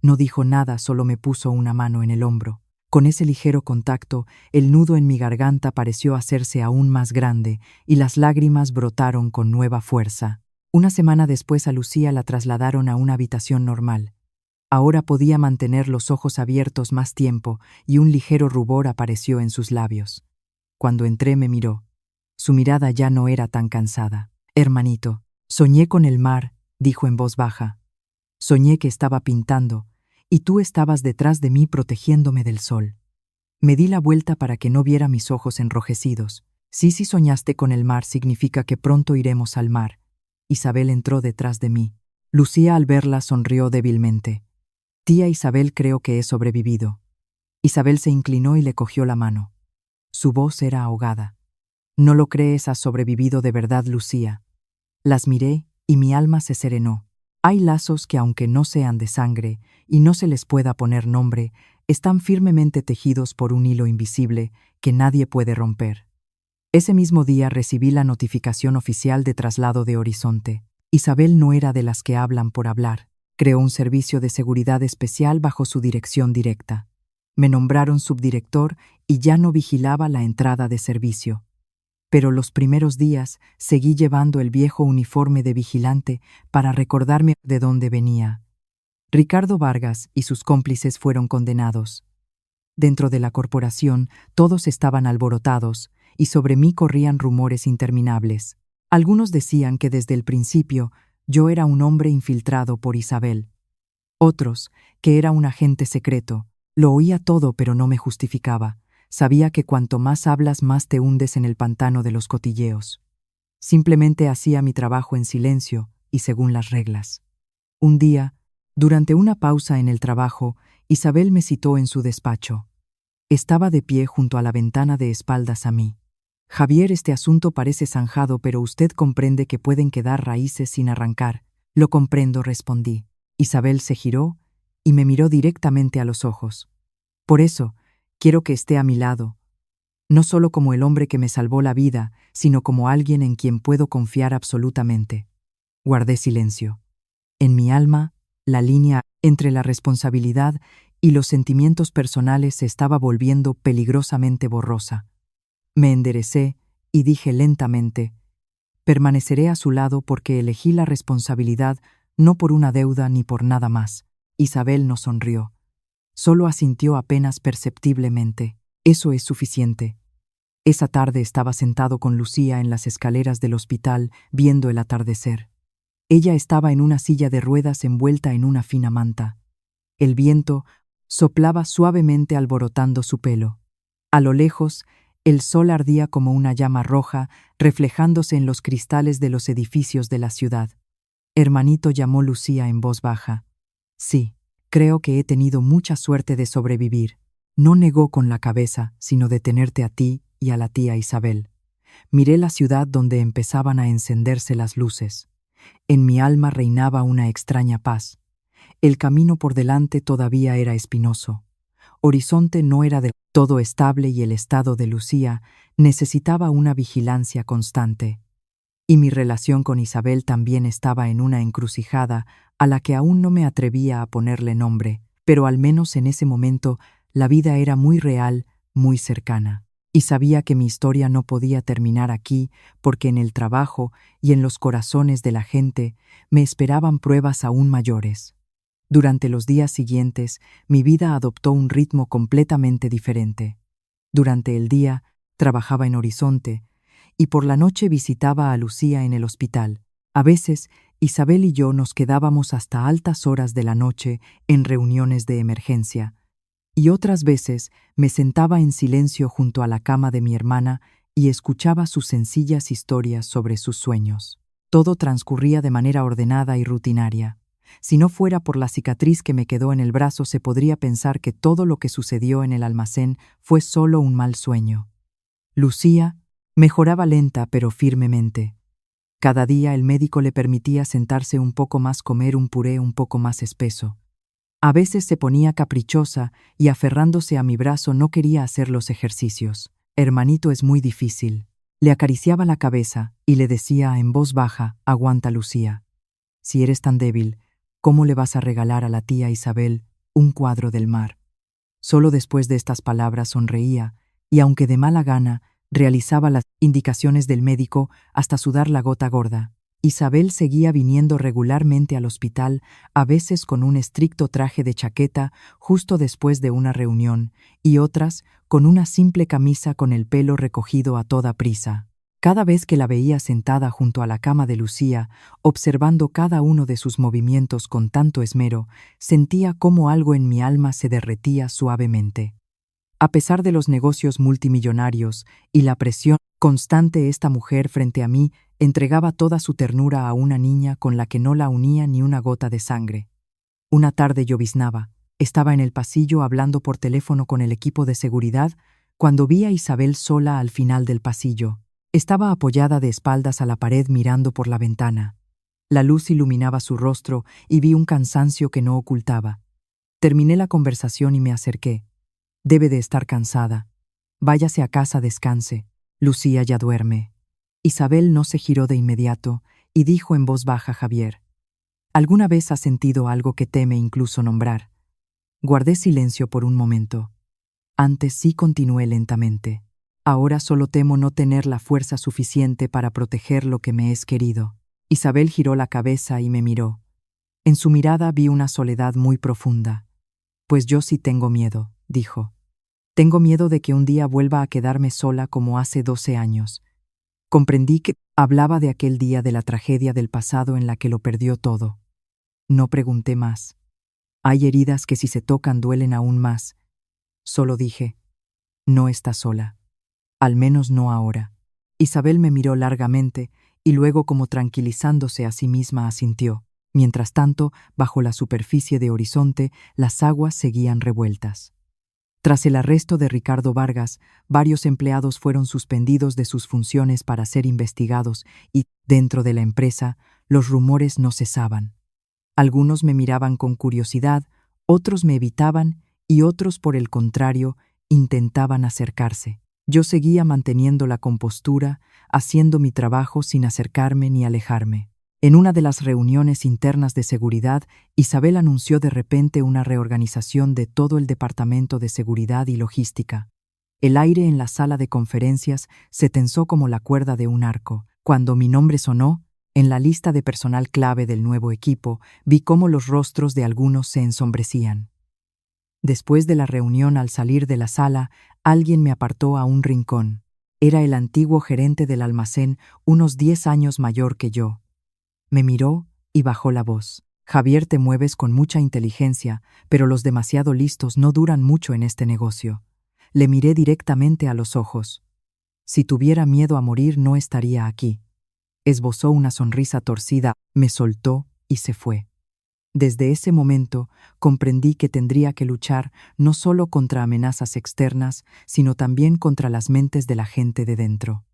No dijo nada, solo me puso una mano en el hombro. Con ese ligero contacto, el nudo en mi garganta pareció hacerse aún más grande y las lágrimas brotaron con nueva fuerza. Una semana después a Lucía la trasladaron a una habitación normal. Ahora podía mantener los ojos abiertos más tiempo y un ligero rubor apareció en sus labios. Cuando entré me miró. Su mirada ya no era tan cansada. «Hermanito, soñé con el mar», dijo en voz baja. «Soñé que estaba pintando, y tú estabas detrás de mí protegiéndome del sol». Me di la vuelta para que no viera mis ojos enrojecidos. «Sí, si soñaste con el mar, significa que pronto iremos al mar». Isabel entró detrás de mí. Lucía, al verla, sonrió débilmente. «Tía Isabel, creo que he sobrevivido». Isabel se inclinó y le cogió la mano. Su voz era ahogada. «¿No lo crees? ¿Has sobrevivido de verdad, Lucía?» Las miré y mi alma se serenó. Hay lazos que, aunque no sean de sangre y no se les pueda poner nombre, están firmemente tejidos por un hilo invisible que nadie puede romper. Ese mismo día recibí la notificación oficial de traslado de Horizonte. Isabel no era de las que hablan por hablar. Creó un servicio de seguridad especial bajo su dirección directa. Me nombraron subdirector y ya no vigilaba la entrada de servicio. Pero los primeros días seguí llevando el viejo uniforme de vigilante para recordarme de dónde venía. Ricardo Vargas y sus cómplices fueron condenados. Dentro de la corporación todos estaban alborotados y sobre mí corrían rumores interminables. Algunos decían que desde el principio yo era un hombre infiltrado por Isabel. Otros, que era un agente secreto. Lo oía todo, pero no me justificaba. Sabía que cuanto más hablas, más te hundes en el pantano de los cotilleos. Simplemente hacía mi trabajo en silencio y según las reglas. Un día, durante una pausa en el trabajo, Isabel me citó en su despacho. Estaba de pie junto a la ventana de espaldas a mí. «Javier, este asunto parece zanjado, pero usted comprende que pueden quedar raíces sin arrancar». «Lo comprendo», respondí. Isabel se giró y me miró directamente a los ojos. «Por eso, quiero que esté a mi lado, no solo como el hombre que me salvó la vida, sino como alguien en quien puedo confiar absolutamente». Guardé silencio. En mi alma, la línea entre la responsabilidad y los sentimientos personales se estaba volviendo peligrosamente borrosa. Me enderecé y dije lentamente: «Permaneceré a su lado porque elegí la responsabilidad, no por una deuda ni por nada más». Isabel no sonrió. Solo asintió apenas perceptiblemente. «Eso es suficiente». Esa tarde estaba sentado con Lucía en las escaleras del hospital viendo el atardecer. Ella estaba en una silla de ruedas envuelta en una fina manta. El viento soplaba suavemente alborotando su pelo. A lo lejos, el sol ardía como una llama roja, reflejándose en los cristales de los edificios de la ciudad. «Hermanito», llamó Lucía en voz baja. «Sí, creo que he tenido mucha suerte de sobrevivir». No negó con la cabeza, sino de tenerte a ti y a la tía Isabel. Miré la ciudad donde empezaban a encenderse las luces. En mi alma reinaba una extraña paz. El camino por delante todavía era espinoso. Horizonte no era del todo estable y el estado de Lucía necesitaba una vigilancia constante. Y mi relación con Isabel también estaba en una encrucijada a la que aún no me atrevía a ponerle nombre, pero al menos en ese momento la vida era muy real, muy cercana. Y sabía que mi historia no podía terminar aquí porque en el trabajo y en los corazones de la gente me esperaban pruebas aún mayores. Durante los días siguientes, mi vida adoptó un ritmo completamente diferente. Durante el día, trabajaba en Horizonte, y por la noche visitaba a Lucía en el hospital. A veces, Isabel y yo nos quedábamos hasta altas horas de la noche en reuniones de emergencia, y otras veces me sentaba en silencio junto a la cama de mi hermana y escuchaba sus sencillas historias sobre sus sueños. Todo transcurría de manera ordenada y rutinaria. Si no fuera por la cicatriz que me quedó en el brazo, se podría pensar que todo lo que sucedió en el almacén fue solo un mal sueño. Lucía mejoraba lenta pero firmemente. Cada día el médico le permitía sentarse un poco más, comer un puré un poco más espeso. A veces se ponía caprichosa y aferrándose a mi brazo no quería hacer los ejercicios. Hermanito, es muy difícil. Le acariciaba la cabeza y le decía en voz baja: aguanta, Lucía. Si eres tan débil, ¿cómo le vas a regalar a la tía Isabel un cuadro del mar? Solo después de estas palabras sonreía y, aunque de mala gana, realizaba las indicaciones del médico hasta sudar la gota gorda. Isabel seguía viniendo regularmente al hospital, a veces con un estricto traje de chaqueta justo después de una reunión, y otras con una simple camisa con el pelo recogido a toda prisa. Cada vez que la veía sentada junto a la cama de Lucía, observando cada uno de sus movimientos con tanto esmero, sentía cómo algo en mi alma se derretía suavemente. A pesar de los negocios multimillonarios y la presión constante, esta mujer frente a mí entregaba toda su ternura a una niña con la que no la unía ni una gota de sangre. Una tarde lloviznaba. Estaba en el pasillo hablando por teléfono con el equipo de seguridad cuando vi a Isabel sola al final del pasillo. Estaba apoyada de espaldas a la pared mirando por la ventana. La luz iluminaba su rostro y vi un cansancio que no ocultaba. Terminé la conversación y me acerqué. Debe de estar cansada. Váyase a casa, descanse. Lucía ya duerme. Isabel no se giró de inmediato y dijo en voz baja: Javier, ¿alguna vez has sentido algo que teme incluso nombrar? Guardé silencio por un momento. Antes sí, continué lentamente. Ahora solo temo no tener la fuerza suficiente para proteger lo que me es querido. Isabel giró la cabeza y me miró. En su mirada vi una soledad muy profunda. Pues yo sí tengo miedo, dijo. Tengo miedo de que un día vuelva a quedarme sola como hace 12 años. Comprendí que hablaba de aquel día, de la tragedia del pasado en la que lo perdió todo. No pregunté más. Hay heridas que si se tocan duelen aún más. Solo dije: no estás sola. Al menos no ahora. Isabel me miró largamente y luego, como tranquilizándose a sí misma, asintió. Mientras tanto, bajo la superficie de Horizonte, las aguas seguían revueltas. Tras el arresto de Ricardo Vargas, varios empleados fueron suspendidos de sus funciones para ser investigados y, dentro de la empresa, los rumores no cesaban. Algunos me miraban con curiosidad, otros me evitaban y otros, por el contrario, intentaban acercarse. Yo seguía manteniendo la compostura, haciendo mi trabajo sin acercarme ni alejarme. En una de las reuniones internas de seguridad, Isabel anunció de repente una reorganización de todo el departamento de seguridad y logística. El aire en la sala de conferencias se tensó como la cuerda de un arco. Cuando mi nombre sonó, en la lista de personal clave del nuevo equipo, vi cómo los rostros de algunos se ensombrecían. Después de la reunión, al salir de la sala, alguien me apartó a un rincón. Era el antiguo gerente del almacén, unos 10 años mayor que yo. Me miró y bajó la voz. Javier, te mueves con mucha inteligencia, pero los demasiado listos no duran mucho en este negocio. Le miré directamente a los ojos. Si tuviera miedo a morir, no estaría aquí. Esbozó una sonrisa torcida, me soltó y se fue. Desde ese momento comprendí que tendría que luchar no solo contra amenazas externas, sino también contra las mentes de la gente de dentro.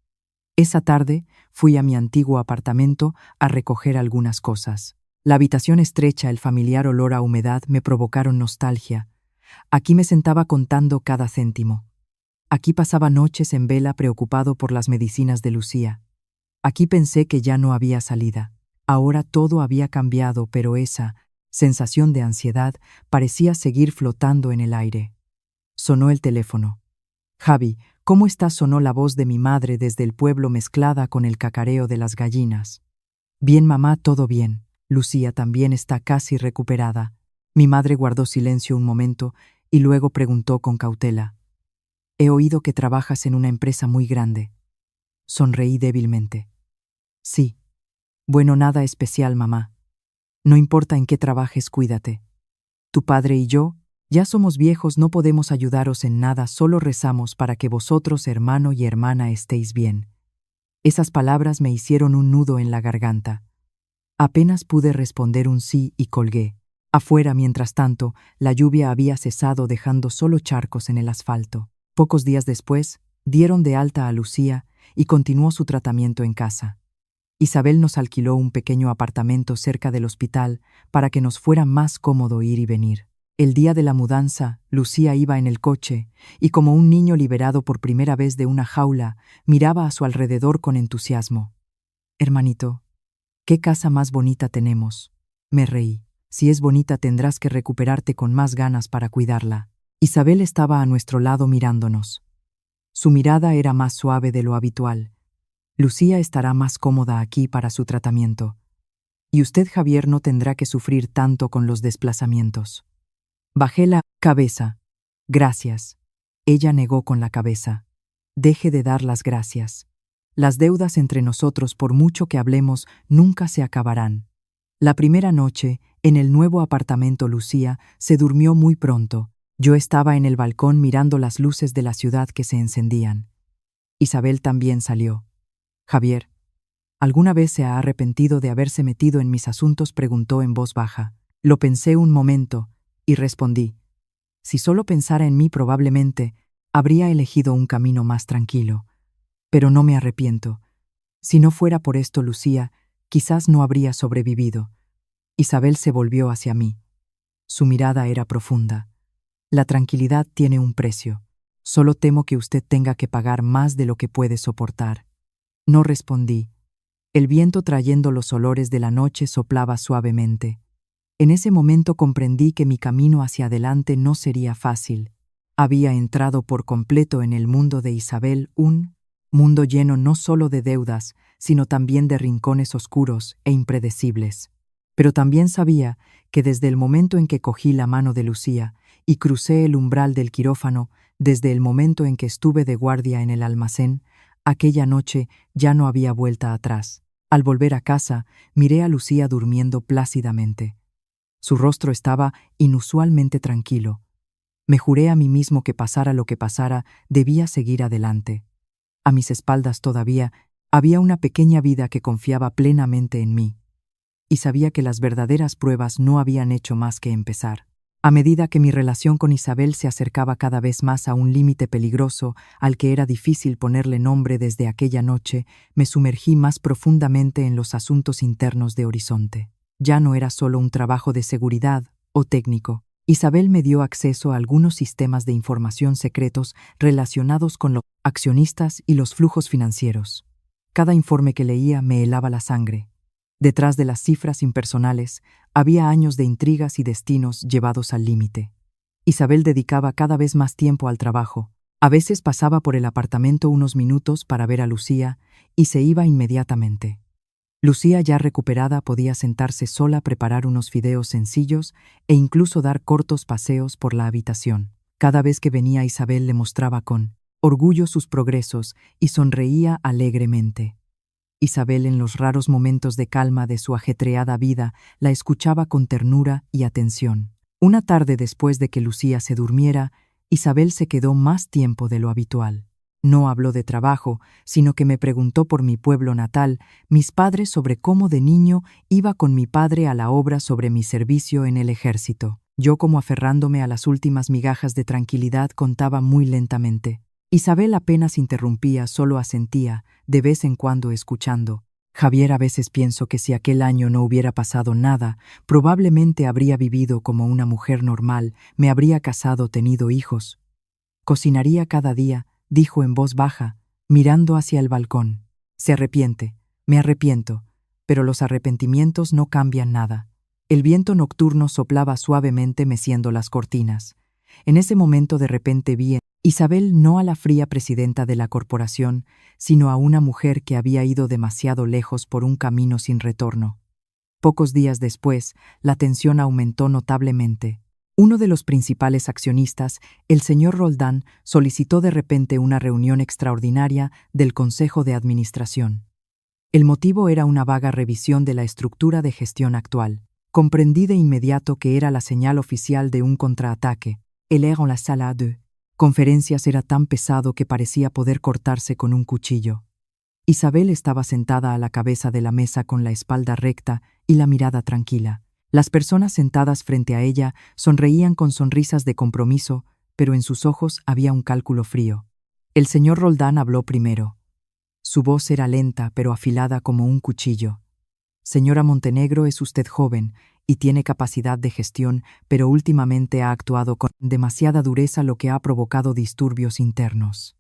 Esa tarde fui a mi antiguo apartamento a recoger algunas cosas. La habitación estrecha, el familiar olor a humedad me provocaron nostalgia. Aquí me sentaba contando cada céntimo. Aquí pasaba noches en vela preocupado por las medicinas de Lucía. Aquí pensé que ya no había salida. Ahora todo había cambiado, pero esa sensación de ansiedad parecía seguir flotando en el aire. Sonó el teléfono. «Javi, ¿cómo estás?», sonó la voz de mi madre desde el pueblo mezclada con el cacareo de las gallinas. «Bien, mamá, todo bien. Lucía también está casi recuperada». Mi madre guardó silencio un momento y luego preguntó con cautela: «He oído que trabajas en una empresa muy grande». Sonreí débilmente. «Sí. Bueno, nada especial, mamá. No importa en qué trabajes, cuídate. Tu padre y yo ya somos viejos, no podemos ayudaros en nada, solo rezamos para que vosotros, hermano y hermana, estéis bien». Esas palabras me hicieron un nudo en la garganta. Apenas pude responder un sí y colgué. Afuera, mientras tanto, la lluvia había cesado, dejando solo charcos en el asfalto. Pocos días después, dieron de alta a Lucía y continuó su tratamiento en casa. Isabel nos alquiló un pequeño apartamento cerca del hospital para que nos fuera más cómodo ir y venir. El día de la mudanza, Lucía iba en el coche y, como un niño liberado por primera vez de una jaula, miraba a su alrededor con entusiasmo. «Hermanito, ¿qué casa más bonita tenemos?», me reí. «Si es bonita, tendrás que recuperarte con más ganas para cuidarla». Isabel estaba a nuestro lado mirándonos. Su mirada era más suave de lo habitual. «Lucía estará más cómoda aquí para su tratamiento. Y usted, Javier, no tendrá que sufrir tanto con los desplazamientos». Bajé la cabeza. «Gracias». Ella negó con la cabeza. «Deje de dar las gracias. Las deudas entre nosotros, por mucho que hablemos, nunca se acabarán». La primera noche, en el nuevo apartamento, Lucía se durmió muy pronto. Yo estaba en el balcón mirando las luces de la ciudad que se encendían. Isabel también salió. «Javier, ¿alguna vez se ha arrepentido de haberse metido en mis asuntos?», preguntó en voz baja. Lo pensé un momento y respondí: «Si solo pensara en mí, probablemente habría elegido un camino más tranquilo. Pero no me arrepiento. Si no fuera por esto, Lucía, quizás no habría sobrevivido». Isabel se volvió hacia mí. Su mirada era profunda. «La tranquilidad tiene un precio. Solo temo que usted tenga que pagar más de lo que puede soportar». No respondí. El viento, trayendo los olores de la noche, soplaba suavemente. En ese momento comprendí que mi camino hacia adelante no sería fácil. Había entrado por completo en el mundo de Isabel, un mundo lleno no solo de deudas, sino también de rincones oscuros e impredecibles. Pero también sabía que desde el momento en que cogí la mano de Lucía y crucé el umbral del quirófano, desde el momento en que estuve de guardia en el almacén, aquella noche ya no había vuelta atrás. Al volver a casa, miré a Lucía durmiendo plácidamente. Su rostro estaba inusualmente tranquilo. Me juré a mí mismo que pasara lo que pasara, debía seguir adelante. A mis espaldas todavía había una pequeña vida que confiaba plenamente en mí. Y sabía que las verdaderas pruebas no habían hecho más que empezar. A medida que mi relación con Isabel se acercaba cada vez más a un límite peligroso al que era difícil ponerle nombre, desde aquella noche me sumergí más profundamente en los asuntos internos de Horizonte. Ya no era solo un trabajo de seguridad o técnico. Isabel me dio acceso a algunos sistemas de información secretos relacionados con los accionistas y los flujos financieros. Cada informe que leía me helaba la sangre. Detrás de las cifras impersonales había años de intrigas y destinos llevados al límite. Isabel dedicaba cada vez más tiempo al trabajo. A veces pasaba por el apartamento unos minutos para ver a Lucía y se iba inmediatamente. Lucía, ya recuperada, podía sentarse sola, preparar unos fideos sencillos e incluso dar cortos paseos por la habitación. Cada vez que venía, Isabel le mostraba con orgullo sus progresos y sonreía alegremente. Isabel, en los raros momentos de calma de su ajetreada vida, la escuchaba con ternura y atención. Una tarde, después de que Lucía se durmiera, Isabel se quedó más tiempo de lo habitual. No habló de trabajo, sino que me preguntó por mi pueblo natal, mis padres, sobre cómo de niño iba con mi padre a la obra, sobre mi servicio en el ejército. Yo, como aferrándome a las últimas migajas de tranquilidad, contaba muy lentamente. Isabel apenas interrumpía, solo asentía, de vez en cuando escuchando. «Javier, a veces pienso que si aquel año no hubiera pasado nada, probablemente habría vivido como una mujer normal, me habría casado, tenido hijos. Cocinaría cada día», dijo en voz baja, mirando hacia el balcón. «¿Se arrepiente?». Me arrepiento, pero los arrepentimientos no cambian nada. El viento nocturno soplaba suavemente meciendo las cortinas. En ese momento de repente vi a Isabel no a la fría presidenta de la corporación, sino a una mujer que había ido demasiado lejos por un camino sin retorno. Pocos días después, la tensión aumentó notablemente. Uno de los principales accionistas, el señor Roldán, solicitó de repente una reunión extraordinaria del Consejo de Administración. El motivo era una vaga revisión de la estructura de gestión actual. Comprendí de inmediato que era la señal oficial de un contraataque. El air en la sala à deux. Conferencias era tan pesado que parecía poder cortarse con un cuchillo. Isabel estaba sentada a la cabeza de la mesa con la espalda recta y la mirada tranquila. Las personas sentadas frente a ella sonreían con sonrisas de compromiso, pero en sus ojos había un cálculo frío. El señor Roldán habló primero. Su voz era lenta pero afilada como un cuchillo. Señora Montenegro, es usted joven y tiene capacidad de gestión, pero últimamente ha actuado con demasiada dureza, lo que ha provocado disturbios internos.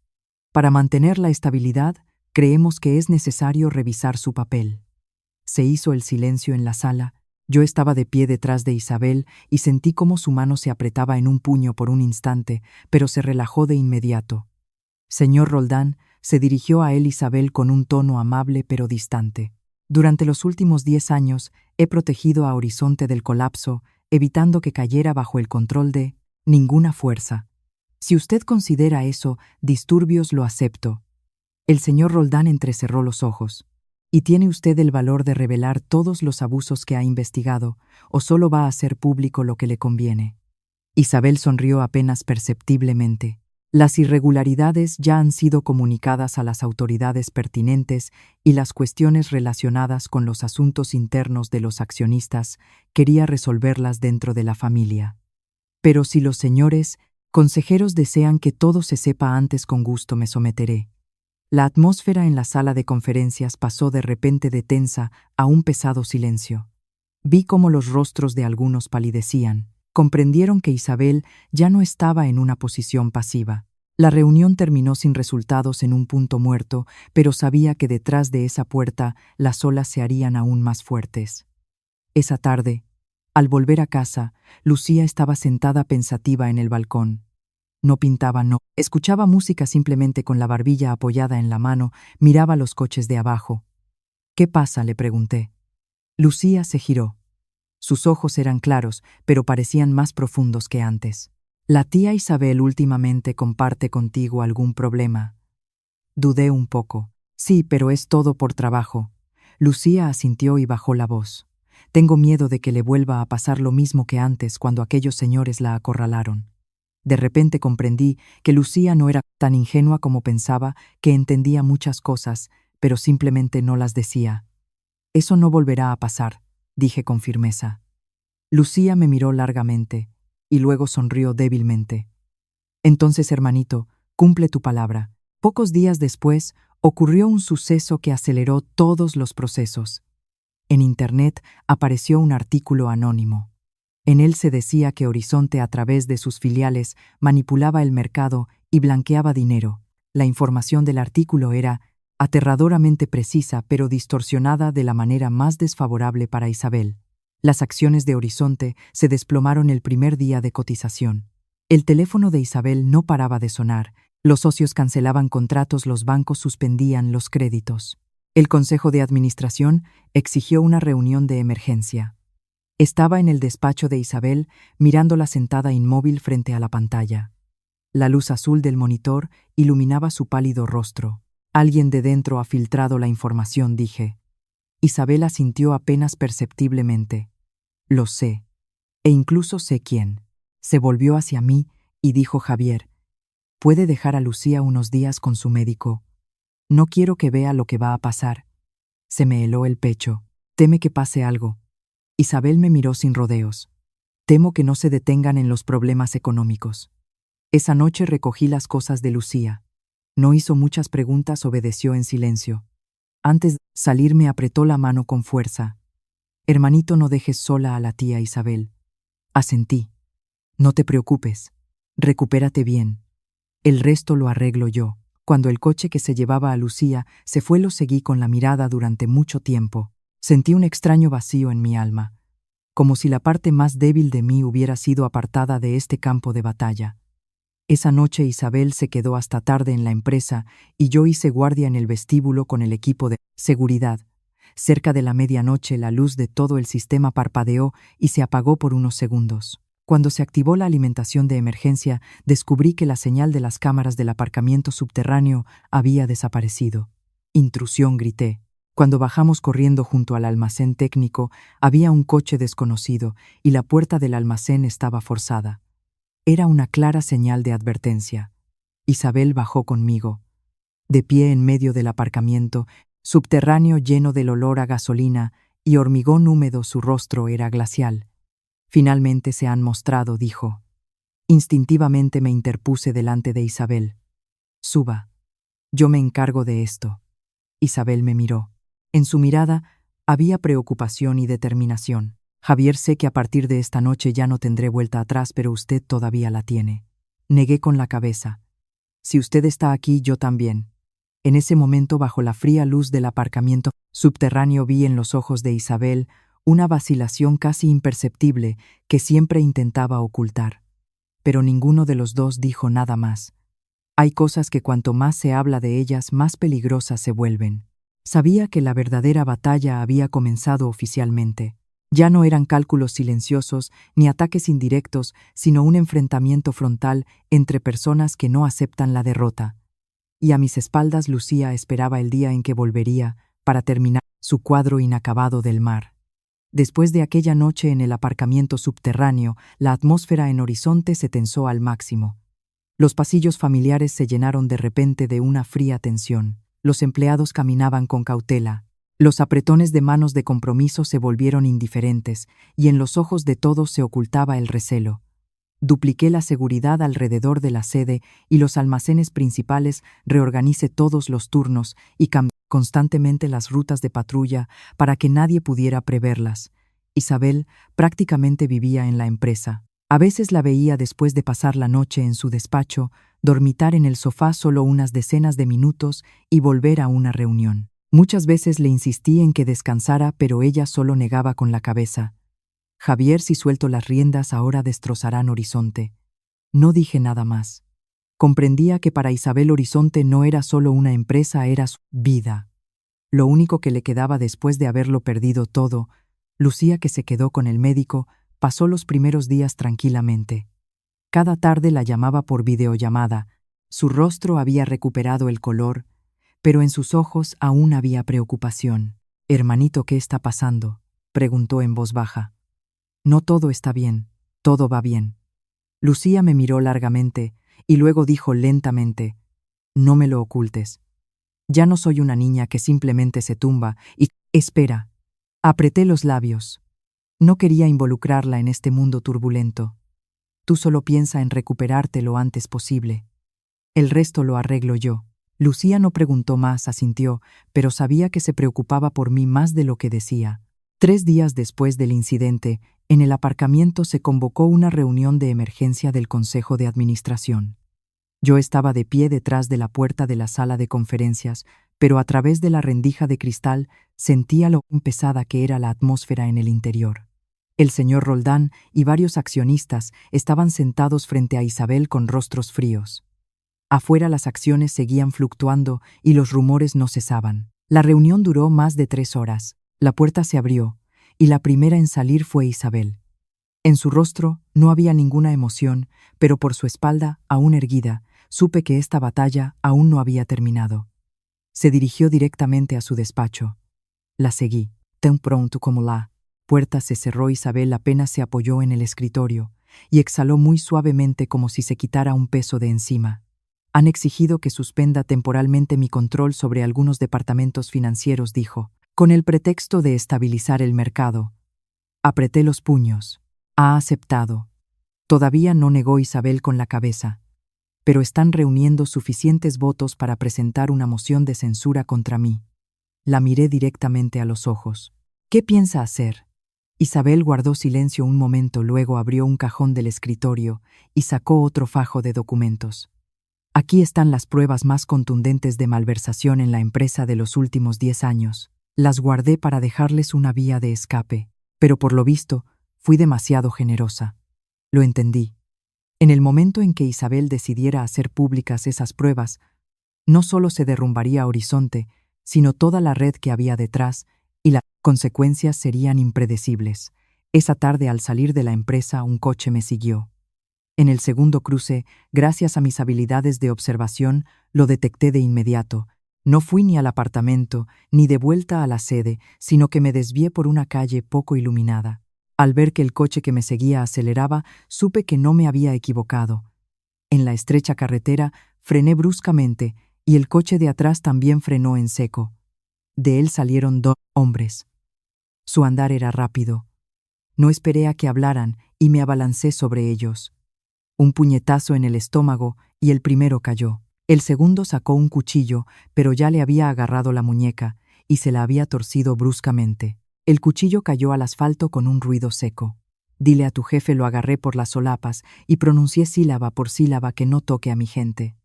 Para mantener la estabilidad, creemos que es necesario revisar su papel. Se hizo el silencio en la sala. Yo estaba de pie detrás de Isabel y sentí cómo su mano se apretaba en un puño por un instante, pero se relajó de inmediato. Señor Roldán, se dirigió a él Isabel con un tono amable pero distante. Durante los últimos 10 años he protegido a Horizonte del colapso, evitando que cayera bajo el control de ninguna fuerza. Si usted considera eso disturbios, lo acepto. El señor Roldán entrecerró los ojos. ¿Y tiene usted el valor de revelar todos los abusos que ha investigado, o solo va a hacer público lo que le conviene? Isabel sonrió apenas perceptiblemente. Las irregularidades ya han sido comunicadas a las autoridades pertinentes y las cuestiones relacionadas con los asuntos internos de los accionistas quería resolverlas dentro de la familia. Pero si los señores consejeros desean que todo se sepa antes, con gusto me someteré. La atmósfera en la sala de conferencias pasó de repente de tensa a un pesado silencio. Vi cómo los rostros de algunos palidecían. Comprendieron que Isabel ya no estaba en una posición pasiva. La reunión terminó sin resultados, en un punto muerto, pero sabía que detrás de esa puerta las olas se harían aún más fuertes. Esa tarde, al volver a casa, Lucía estaba sentada pensativa en el balcón. No pintaba, no escuchaba música, simplemente con la barbilla apoyada en la mano, miraba los coches de abajo. ¿Qué pasa?, le pregunté. Lucía se giró. Sus ojos eran claros, pero parecían más profundos que antes. ¿La tía Isabel últimamente comparte contigo algún problema? Dudé un poco. Sí, pero es todo por trabajo. Lucía asintió y bajó la voz. Tengo miedo de que le vuelva a pasar lo mismo que antes, cuando aquellos señores la acorralaron. De repente comprendí que Lucía no era tan ingenua como pensaba, que entendía muchas cosas, pero simplemente no las decía. Eso no volverá a pasar, dije con firmeza. Lucía me miró largamente y luego sonrió débilmente. Entonces, hermanito, cumple tu palabra. Pocos días después, ocurrió un suceso que aceleró todos los procesos. En Internet apareció un artículo anónimo. En él se decía que Horizonte, a través de sus filiales, manipulaba el mercado y blanqueaba dinero. La información del artículo era aterradoramente precisa, pero distorsionada de la manera más desfavorable para Isabel. Las acciones de Horizonte se desplomaron el primer día de cotización. El teléfono de Isabel no paraba de sonar, los socios cancelaban contratos, los bancos suspendían los créditos. El Consejo de Administración exigió una reunión de emergencia. Estaba en el despacho de Isabel, mirándola sentada inmóvil frente a la pantalla. La luz azul del monitor iluminaba su pálido rostro. Alguien de dentro ha filtrado la información, dije. Isabel asintió apenas perceptiblemente. Lo sé. E incluso sé quién. Se volvió hacia mí y dijo: Javier, ¿puede dejar a Lucía unos días con su médico? No quiero que vea lo que va a pasar. Se me heló el pecho. Teme que pase algo. Isabel me miró sin rodeos. Temo que no se detengan en los problemas económicos. Esa noche recogí las cosas de Lucía. No hizo muchas preguntas, obedeció en silencio. Antes de salir me apretó la mano con fuerza. Hermanito, no dejes sola a la tía Isabel. Asentí. No te preocupes. Recupérate bien. El resto lo arreglo yo. Cuando el coche que se llevaba a Lucía se fue, lo seguí con la mirada durante mucho tiempo. Sentí un extraño vacío en mi alma, como si la parte más débil de mí hubiera sido apartada de este campo de batalla. Esa noche Isabel se quedó hasta tarde en la empresa y yo hice guardia en el vestíbulo con el equipo de seguridad. Cerca de la medianoche la luz de todo el sistema parpadeó y se apagó por unos segundos. Cuando se activó la alimentación de emergencia, descubrí que la señal de las cámaras del aparcamiento subterráneo había desaparecido. «Intrusión», grité. Cuando bajamos corriendo junto al almacén técnico, había un coche desconocido y la puerta del almacén estaba forzada. Era una clara señal de advertencia. Isabel bajó conmigo. De pie en medio del aparcamiento, subterráneo lleno del olor a gasolina y hormigón húmedo, su rostro era glacial. «Finalmente se han mostrado», dijo. Instintivamente me interpuse delante de Isabel. «Suba. Yo me encargo de esto». Isabel me miró. En su mirada había preocupación y determinación. «Javier, sé que a partir de esta noche ya no tendré vuelta atrás, pero usted todavía la tiene». Negué con la cabeza. «Si usted está aquí, yo también». En ese momento, bajo la fría luz del aparcamiento subterráneo, vi en los ojos de Isabel una vacilación casi imperceptible que siempre intentaba ocultar. Pero ninguno de los dos dijo nada más. Hay cosas que cuanto más se habla de ellas, más peligrosas se vuelven. Sabía que la verdadera batalla había comenzado oficialmente. Ya no eran cálculos silenciosos ni ataques indirectos, sino un enfrentamiento frontal entre personas que no aceptan la derrota. Y a mis espaldas Lucía esperaba el día en que volvería para terminar su cuadro inacabado del mar. Después de aquella noche en el aparcamiento subterráneo, la atmósfera en Horizonte se tensó al máximo. Los pasillos familiares se llenaron de repente de una fría tensión. Los empleados caminaban con cautela. Los apretones de manos de compromiso se volvieron indiferentes, y en los ojos de todos se ocultaba el recelo. Dupliqué la seguridad alrededor de la sede y los almacenes principales, reorganicé todos los turnos y cambié constantemente las rutas de patrulla para que nadie pudiera preverlas. Isabel prácticamente vivía en la empresa. A veces la veía después de pasar la noche en su despacho, dormitar en el sofá solo unas decenas de minutos y volver a una reunión. Muchas veces le insistí en que descansara, pero ella solo negaba con la cabeza. «Javier, si suelto las riendas ahora destrozarán Horizonte». No dije nada más. Comprendía que para Isabel Horizonte no era solo una empresa, era su vida. Lo único que le quedaba después de haberlo perdido todo. Lucía, que se quedó con el médico, pasó los primeros días tranquilamente. Cada tarde la llamaba por videollamada. Su rostro había recuperado el color, pero en sus ojos aún había preocupación. «Hermanito, ¿qué está pasando?», preguntó en voz baja. «No todo está bien, todo va bien». Lucía me miró largamente y luego dijo lentamente: «No me lo ocultes. Ya no soy una niña que simplemente se tumba y...». «Espera». Apreté los labios. No quería involucrarla en este mundo turbulento. «Tú solo piensa en recuperarte lo antes posible. El resto lo arreglo yo». Lucía no preguntó más, asintió, pero sabía que se preocupaba por mí más de lo que decía. 3 días después del incidente, en el aparcamiento se convocó una reunión de emergencia del Consejo de Administración. Yo estaba de pie detrás de la puerta de la sala de conferencias, pero a través de la rendija de cristal sentía lo pesada que era la atmósfera en el interior. El señor Roldán y varios accionistas estaban sentados frente a Isabel con rostros fríos. Afuera las acciones seguían fluctuando y los rumores no cesaban. La reunión duró más de 3 horas. La puerta se abrió, y la primera en salir fue Isabel. En su rostro no había ninguna emoción, pero por su espalda, aún erguida, supe que esta batalla aún no había terminado. Se dirigió directamente a su despacho. La seguí. Tan pronto como la puerta se cerró, Isabel apenas se apoyó en el escritorio y exhaló muy suavemente, como si se quitara un peso de encima. «Han exigido que suspenda temporalmente mi control sobre algunos departamentos financieros», dijo, «con el pretexto de estabilizar el mercado». Apreté los puños. «Ha aceptado». Todavía no, negó Isabel con la cabeza. «Pero están reuniendo suficientes votos para presentar una moción de censura contra mí». La miré directamente a los ojos. «¿Qué piensa hacer?». Isabel guardó silencio un momento, luego abrió un cajón del escritorio y sacó otro fajo de documentos. Aquí están las pruebas más contundentes de malversación en la empresa de los últimos 10 años. Las guardé para dejarles una vía de escape, pero por lo visto, fui demasiado generosa. Lo entendí. En el momento en que Isabel decidiera hacer públicas esas pruebas, no solo se derrumbaría Horizonte, sino toda la red que había detrás, y las consecuencias serían impredecibles. Esa tarde, al salir de la empresa, un coche me siguió. En el segundo cruce, gracias a mis habilidades de observación, lo detecté de inmediato. No fui ni al apartamento, ni de vuelta a la sede, sino que me desvié por una calle poco iluminada. Al ver que el coche que me seguía aceleraba, supe que no me había equivocado. En la estrecha carretera, frené bruscamente, y el coche de atrás también frenó en seco. De él salieron 2 hombres. Su andar era rápido. No esperé a que hablaran y me abalancé sobre ellos. Un puñetazo en el estómago y el primero cayó. El segundo sacó un cuchillo, pero ya le había agarrado la muñeca y se la había torcido bruscamente. El cuchillo cayó al asfalto con un ruido seco. Dile a tu jefe, lo agarré por las solapas y pronuncié sílaba por sílaba que no toque a mi gente.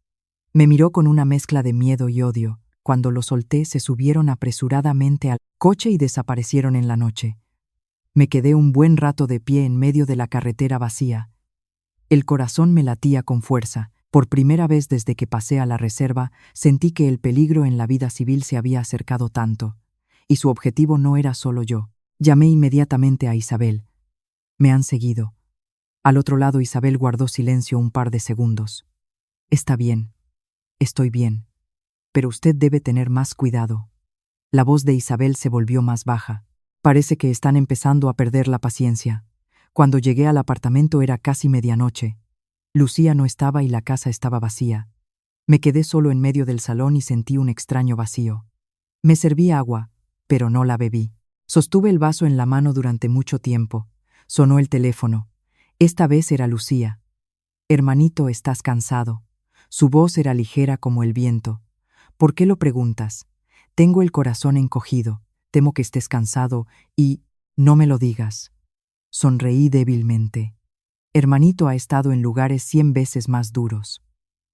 Me miró con una mezcla de miedo y odio. Cuando lo solté, se subieron apresuradamente al coche y desaparecieron en la noche. Me quedé un buen rato de pie en medio de la carretera vacía. El corazón me latía con fuerza. Por primera vez desde que pasé a la reserva, sentí que el peligro en la vida civil se había acercado tanto. Y su objetivo no era solo yo. Llamé inmediatamente a Isabel. Me han seguido. Al otro lado, Isabel guardó silencio un par de segundos. Está bien. Estoy bien. Pero usted debe tener más cuidado. La voz de Isabel se volvió más baja. Parece que están empezando a perder la paciencia. Cuando llegué al apartamento era casi medianoche. Lucía no estaba y la casa estaba vacía. Me quedé solo en medio del salón y sentí un extraño vacío. Me serví agua, pero no la bebí. Sostuve el vaso en la mano durante mucho tiempo. Sonó el teléfono. Esta vez era Lucía. Hermanito, ¿estás cansado? Su voz era ligera como el viento. ¿Por qué lo preguntas? Tengo el corazón encogido. Temo que estés cansado y... no me lo digas. Sonreí débilmente. Hermanito ha estado en lugares 100 veces más duros.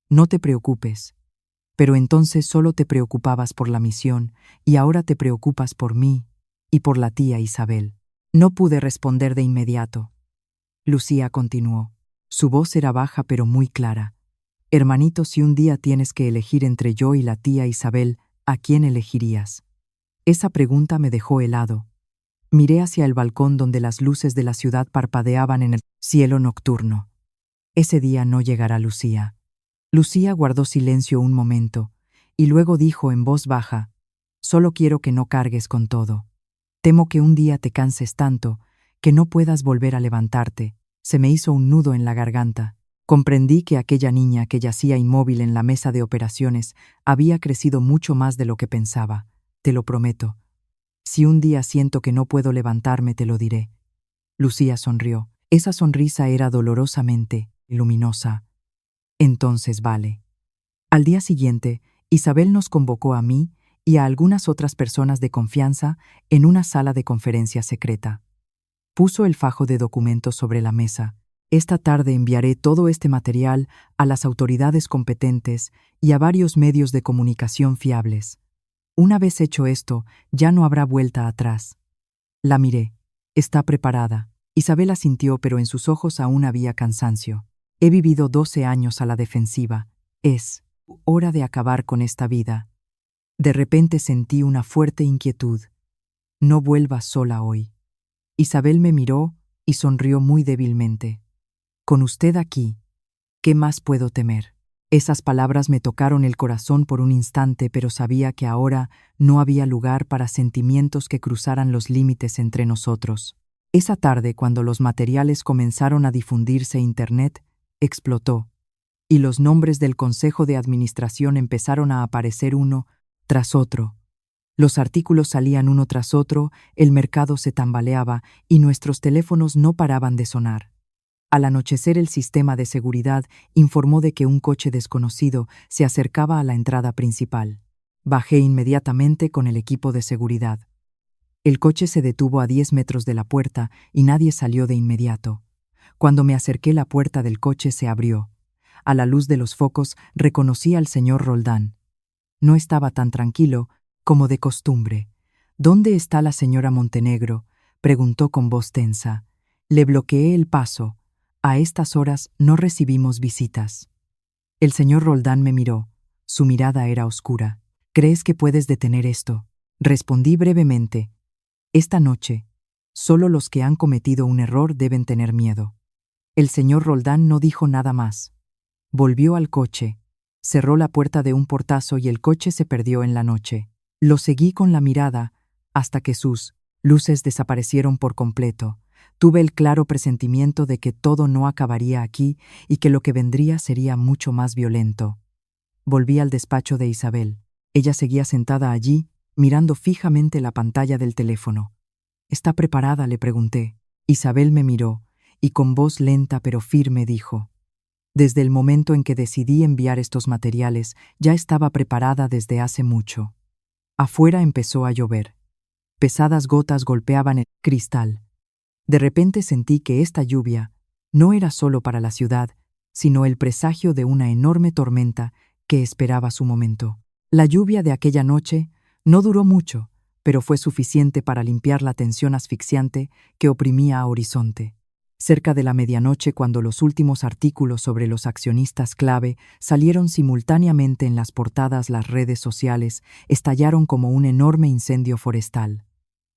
No te preocupes. Pero entonces solo te preocupabas por la misión y ahora te preocupas por mí y por la tía Isabel. No pude responder de inmediato. Lucía continuó. Su voz era baja pero muy clara. Hermanito, si un día tienes que elegir entre yo y la tía Isabel, ¿a quién elegirías? Esa pregunta me dejó helado. Miré hacia el balcón donde las luces de la ciudad parpadeaban en el cielo nocturno. Ese día no llegará Lucía. Lucía guardó silencio un momento, y luego dijo en voz baja, solo quiero que no cargues con todo. Temo que un día te canses tanto, que no puedas volver a levantarte. Se me hizo un nudo en la garganta. Comprendí que aquella niña que yacía inmóvil en la mesa de operaciones había crecido mucho más de lo que pensaba. Te lo prometo. Si un día siento que no puedo levantarme, te lo diré. Lucía sonrió. Esa sonrisa era dolorosamente luminosa. Entonces vale. Al día siguiente, Isabel nos convocó a mí y a algunas otras personas de confianza en una sala de conferencia secreta. Puso el fajo de documentos sobre la mesa. Esta tarde enviaré todo este material a las autoridades competentes y a varios medios de comunicación fiables. Una vez hecho esto, ya no habrá vuelta atrás. La miré. Está preparada. Isabel asintió, pero en sus ojos aún había cansancio. He vivido 12 años a la defensiva. Es hora de acabar con esta vida. De repente sentí una fuerte inquietud. No vuelvas sola hoy. Isabel me miró y sonrió muy débilmente. Con usted aquí, ¿qué más puedo temer? Esas palabras me tocaron el corazón por un instante, pero sabía que ahora no había lugar para sentimientos que cruzaran los límites entre nosotros. Esa tarde, cuando los materiales comenzaron a difundirse en Internet, explotó, y los nombres del Consejo de Administración empezaron a aparecer uno tras otro. Los artículos salían uno tras otro, el mercado se tambaleaba y nuestros teléfonos no paraban de sonar. Al anochecer, el sistema de seguridad informó de que un coche desconocido se acercaba a la entrada principal. Bajé inmediatamente con el equipo de seguridad. El coche se detuvo a 10 metros de la puerta y nadie salió de inmediato. Cuando me acerqué, la puerta del coche se abrió. A la luz de los focos reconocí al señor Roldán. No estaba tan tranquilo como de costumbre. ¿Dónde está la señora Montenegro?, preguntó con voz tensa. Le bloqueé el paso. A estas horas no recibimos visitas. El señor Roldán me miró. Su mirada era oscura. ¿Crees que puedes detener esto? Respondí brevemente. Esta noche, solo los que han cometido un error deben tener miedo. El señor Roldán no dijo nada más. Volvió al coche, cerró la puerta de un portazo y el coche se perdió en la noche. Lo seguí con la mirada hasta que sus luces desaparecieron por completo. Tuve el claro presentimiento de que todo no acabaría aquí y que lo que vendría sería mucho más violento. Volví al despacho de Isabel. Ella seguía sentada allí, mirando fijamente la pantalla del teléfono. ¿Está preparada?, le pregunté. Isabel me miró y con voz lenta pero firme dijo: desde el momento en que decidí enviar estos materiales, ya estaba preparada desde hace mucho. Afuera empezó a llover. Pesadas gotas golpeaban el cristal. De repente sentí que esta lluvia no era solo para la ciudad, sino el presagio de una enorme tormenta que esperaba su momento. La lluvia de aquella noche no duró mucho, pero fue suficiente para limpiar la tensión asfixiante que oprimía a Horizonte. Cerca de la medianoche, cuando los últimos artículos sobre los accionistas clave salieron simultáneamente en las portadas, las redes sociales estallaron como un enorme incendio forestal.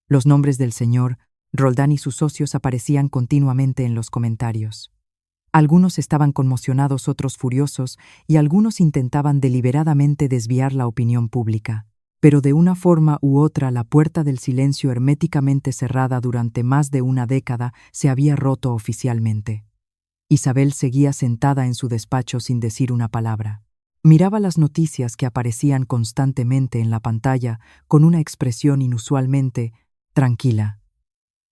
Los nombres del señor Roldán y sus socios aparecían continuamente en los comentarios. Algunos estaban conmocionados, otros furiosos, y algunos intentaban deliberadamente desviar la opinión pública. Pero de una forma u otra la puerta del silencio herméticamente cerrada durante más de una década se había roto oficialmente. Isabel seguía sentada en su despacho sin decir una palabra. Miraba las noticias que aparecían constantemente en la pantalla con una expresión inusualmente tranquila.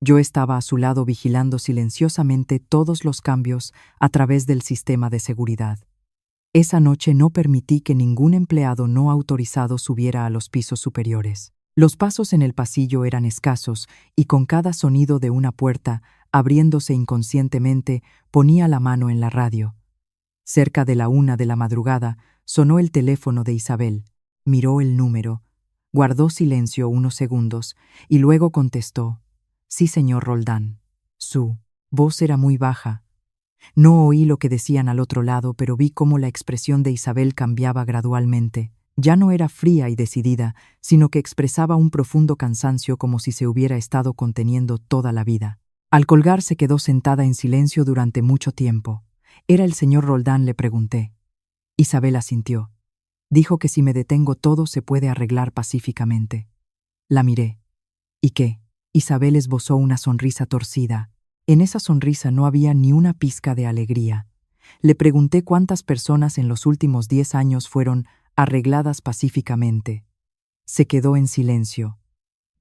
Yo estaba a su lado vigilando silenciosamente todos los cambios a través del sistema de seguridad. Esa noche no permití que ningún empleado no autorizado subiera a los pisos superiores. Los pasos en el pasillo eran escasos y con cada sonido de una puerta abriéndose inconscientemente ponía la mano en la radio. Cerca de la 1 de la madrugada sonó el teléfono de Isabel. Miró el número, guardó silencio unos segundos y luego contestó: «Sí, señor Roldán». Su voz era muy baja. No oí lo que decían al otro lado, pero vi cómo la expresión de Isabel cambiaba gradualmente. Ya no era fría y decidida, sino que expresaba un profundo cansancio, como si se hubiera estado conteniendo toda la vida. Al colgar se quedó sentada en silencio durante mucho tiempo. ¿Era el señor Roldán?, le pregunté. Isabel asintió. Dijo que si me detengo todo se puede arreglar pacíficamente. La miré. ¿Y qué? Isabel esbozó una sonrisa torcida. En esa sonrisa no había ni una pizca de alegría. Le pregunté cuántas personas en los últimos 10 años fueron arregladas pacíficamente. Se quedó en silencio.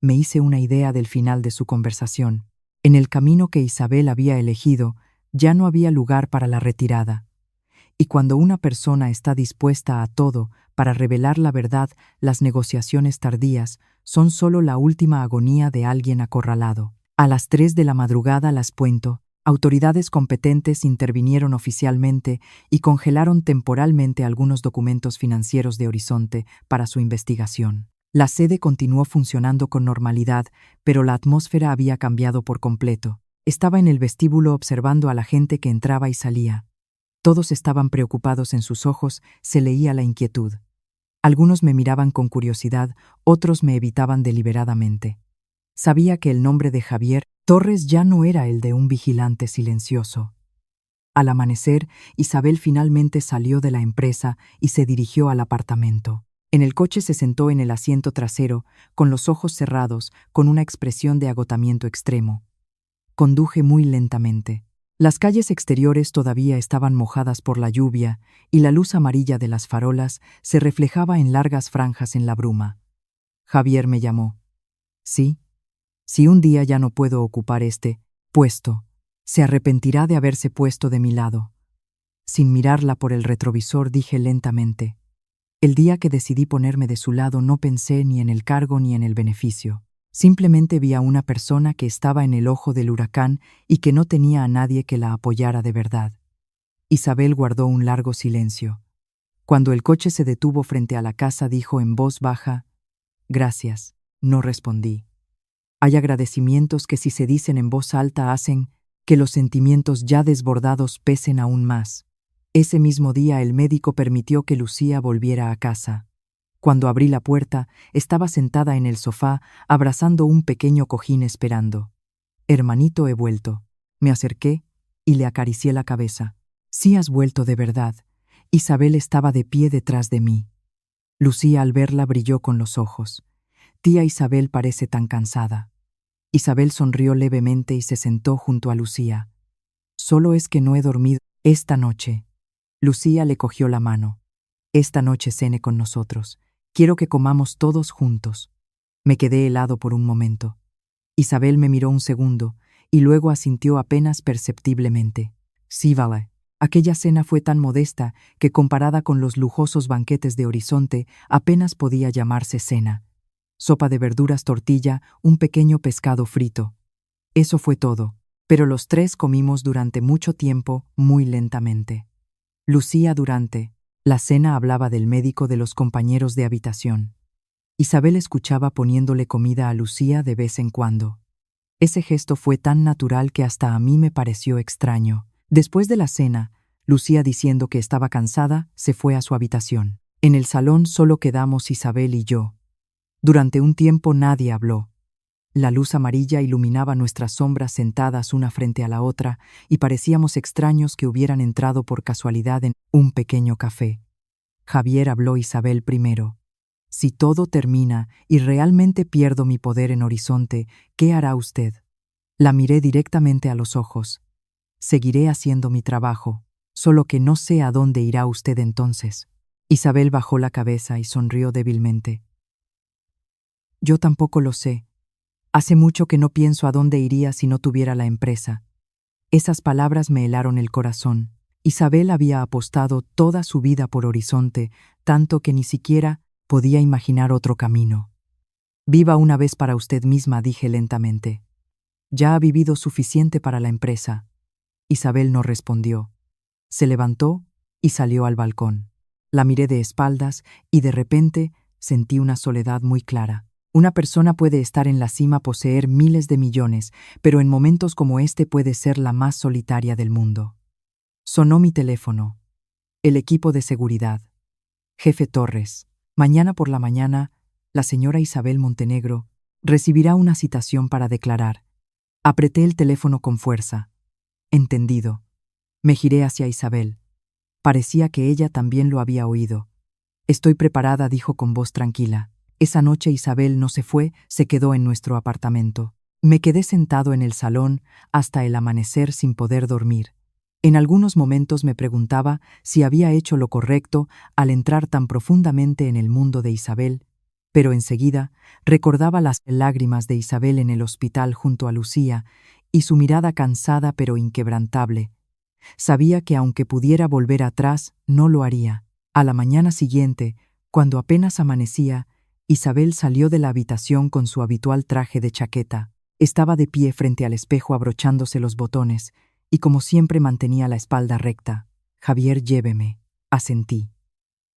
Me hice una idea del final de su conversación. En el camino que Isabel había elegido, ya no había lugar para la retirada. Y cuando una persona está dispuesta a todo para revelar la verdad, las negociaciones tardías son solo la última agonía de alguien acorralado. A las 3 de la madrugada, las Puento, autoridades competentes intervinieron oficialmente y congelaron temporalmente algunos documentos financieros de Horizonte para su investigación. La sede continuó funcionando con normalidad, pero la atmósfera había cambiado por completo. Estaba en el vestíbulo observando a la gente que entraba y salía. Todos estaban preocupados, en sus ojos se leía la inquietud. Algunos me miraban con curiosidad, otros me evitaban deliberadamente. Sabía que el nombre de Javier Torres ya no era el de un vigilante silencioso. Al amanecer, Isabel finalmente salió de la empresa y se dirigió al apartamento. En el coche se sentó en el asiento trasero, con los ojos cerrados, con una expresión de agotamiento extremo. Conduje muy lentamente. Las calles exteriores todavía estaban mojadas por la lluvia y la luz amarilla de las farolas se reflejaba en largas franjas en la bruma. Javier me llamó. Sí. Si un día ya no puedo ocupar este puesto, se arrepentirá de haberse puesto de mi lado. Sin mirarla por el retrovisor dije lentamente: el día que decidí ponerme de su lado no pensé ni en el cargo ni en el beneficio. Simplemente vi a una persona que estaba en el ojo del huracán y que no tenía a nadie que la apoyara de verdad. Isabel guardó un largo silencio. Cuando el coche se detuvo frente a la casa, dijo en voz baja: «Gracias». No respondí. Hay agradecimientos que, si se dicen en voz alta, hacen que los sentimientos ya desbordados pesen aún más. Ese mismo día el médico permitió que Lucía volviera a casa. Cuando abrí la puerta, estaba sentada en el sofá, abrazando un pequeño cojín esperando. «Hermanito, he vuelto». Me acerqué y le acaricié la cabeza. «Sí, has vuelto de verdad». Isabel estaba de pie detrás de mí. Lucía, al verla, brilló con los ojos. «Tía Isabel parece tan cansada». Isabel sonrió levemente y se sentó junto a Lucía. «Solo es que no he dormido esta noche». Lucía le cogió la mano. «Esta noche cene con nosotros. Quiero que comamos todos juntos». Me quedé helado por un momento. Isabel me miró un segundo y luego asintió apenas perceptiblemente. «Sí, vale». Aquella cena fue tan modesta que, comparada con los lujosos banquetes de Horizonte, apenas podía llamarse cena. Sopa de verduras, tortilla, un pequeño pescado frito. Eso fue todo, pero los tres comimos durante mucho tiempo, muy lentamente. Lucía, durante la cena, hablaba del médico, de los compañeros de habitación. Isabel escuchaba poniéndole comida a Lucía de vez en cuando. Ese gesto fue tan natural que hasta a mí me pareció extraño. Después de la cena, Lucía, diciendo que estaba cansada, se fue a su habitación. En el salón solo quedamos Isabel y yo. Durante un tiempo nadie habló. La luz amarilla iluminaba nuestras sombras sentadas una frente a la otra y parecíamos extraños que hubieran entrado por casualidad en un pequeño café. Javier habló. «Isabel, primero. Si todo termina y realmente pierdo mi poder en Horizonte, ¿qué hará usted?». La miré directamente a los ojos. «Seguiré haciendo mi trabajo, solo que no sé a dónde irá usted entonces». Isabel bajó la cabeza y sonrió débilmente. «Yo tampoco lo sé. Hace mucho que no pienso a dónde iría si no tuviera la empresa». Esas palabras me helaron el corazón. Isabel había apostado toda su vida por Horizonte, tanto que ni siquiera podía imaginar otro camino. «Viva una vez para usted misma», dije lentamente. «Ya ha vivido suficiente para la empresa». Isabel no respondió. Se levantó y salió al balcón. La miré de espaldas y de repente sentí una soledad muy clara. Una persona puede estar en la cima, poseer miles de millones, pero en momentos como este puede ser la más solitaria del mundo. Sonó mi teléfono. El equipo de seguridad. «Jefe Torres, mañana por la mañana, la señora Isabel Montenegro recibirá una citación para declarar». Apreté el teléfono con fuerza. «Entendido». Me giré hacia Isabel. Parecía que ella también lo había oído. «Estoy preparada», dijo con voz tranquila. Esa noche Isabel no se fue, se quedó en nuestro apartamento. Me quedé sentado en el salón hasta el amanecer sin poder dormir. En algunos momentos me preguntaba si había hecho lo correcto al entrar tan profundamente en el mundo de Isabel, pero enseguida recordaba las lágrimas de Isabel en el hospital junto a Lucía y su mirada cansada pero inquebrantable. Sabía que aunque pudiera volver atrás, no lo haría. A la mañana siguiente, cuando apenas amanecía, Isabel salió de la habitación con su habitual traje de chaqueta. Estaba de pie frente al espejo abrochándose los botones y, como siempre, mantenía la espalda recta. «Javier, lléveme», asentí.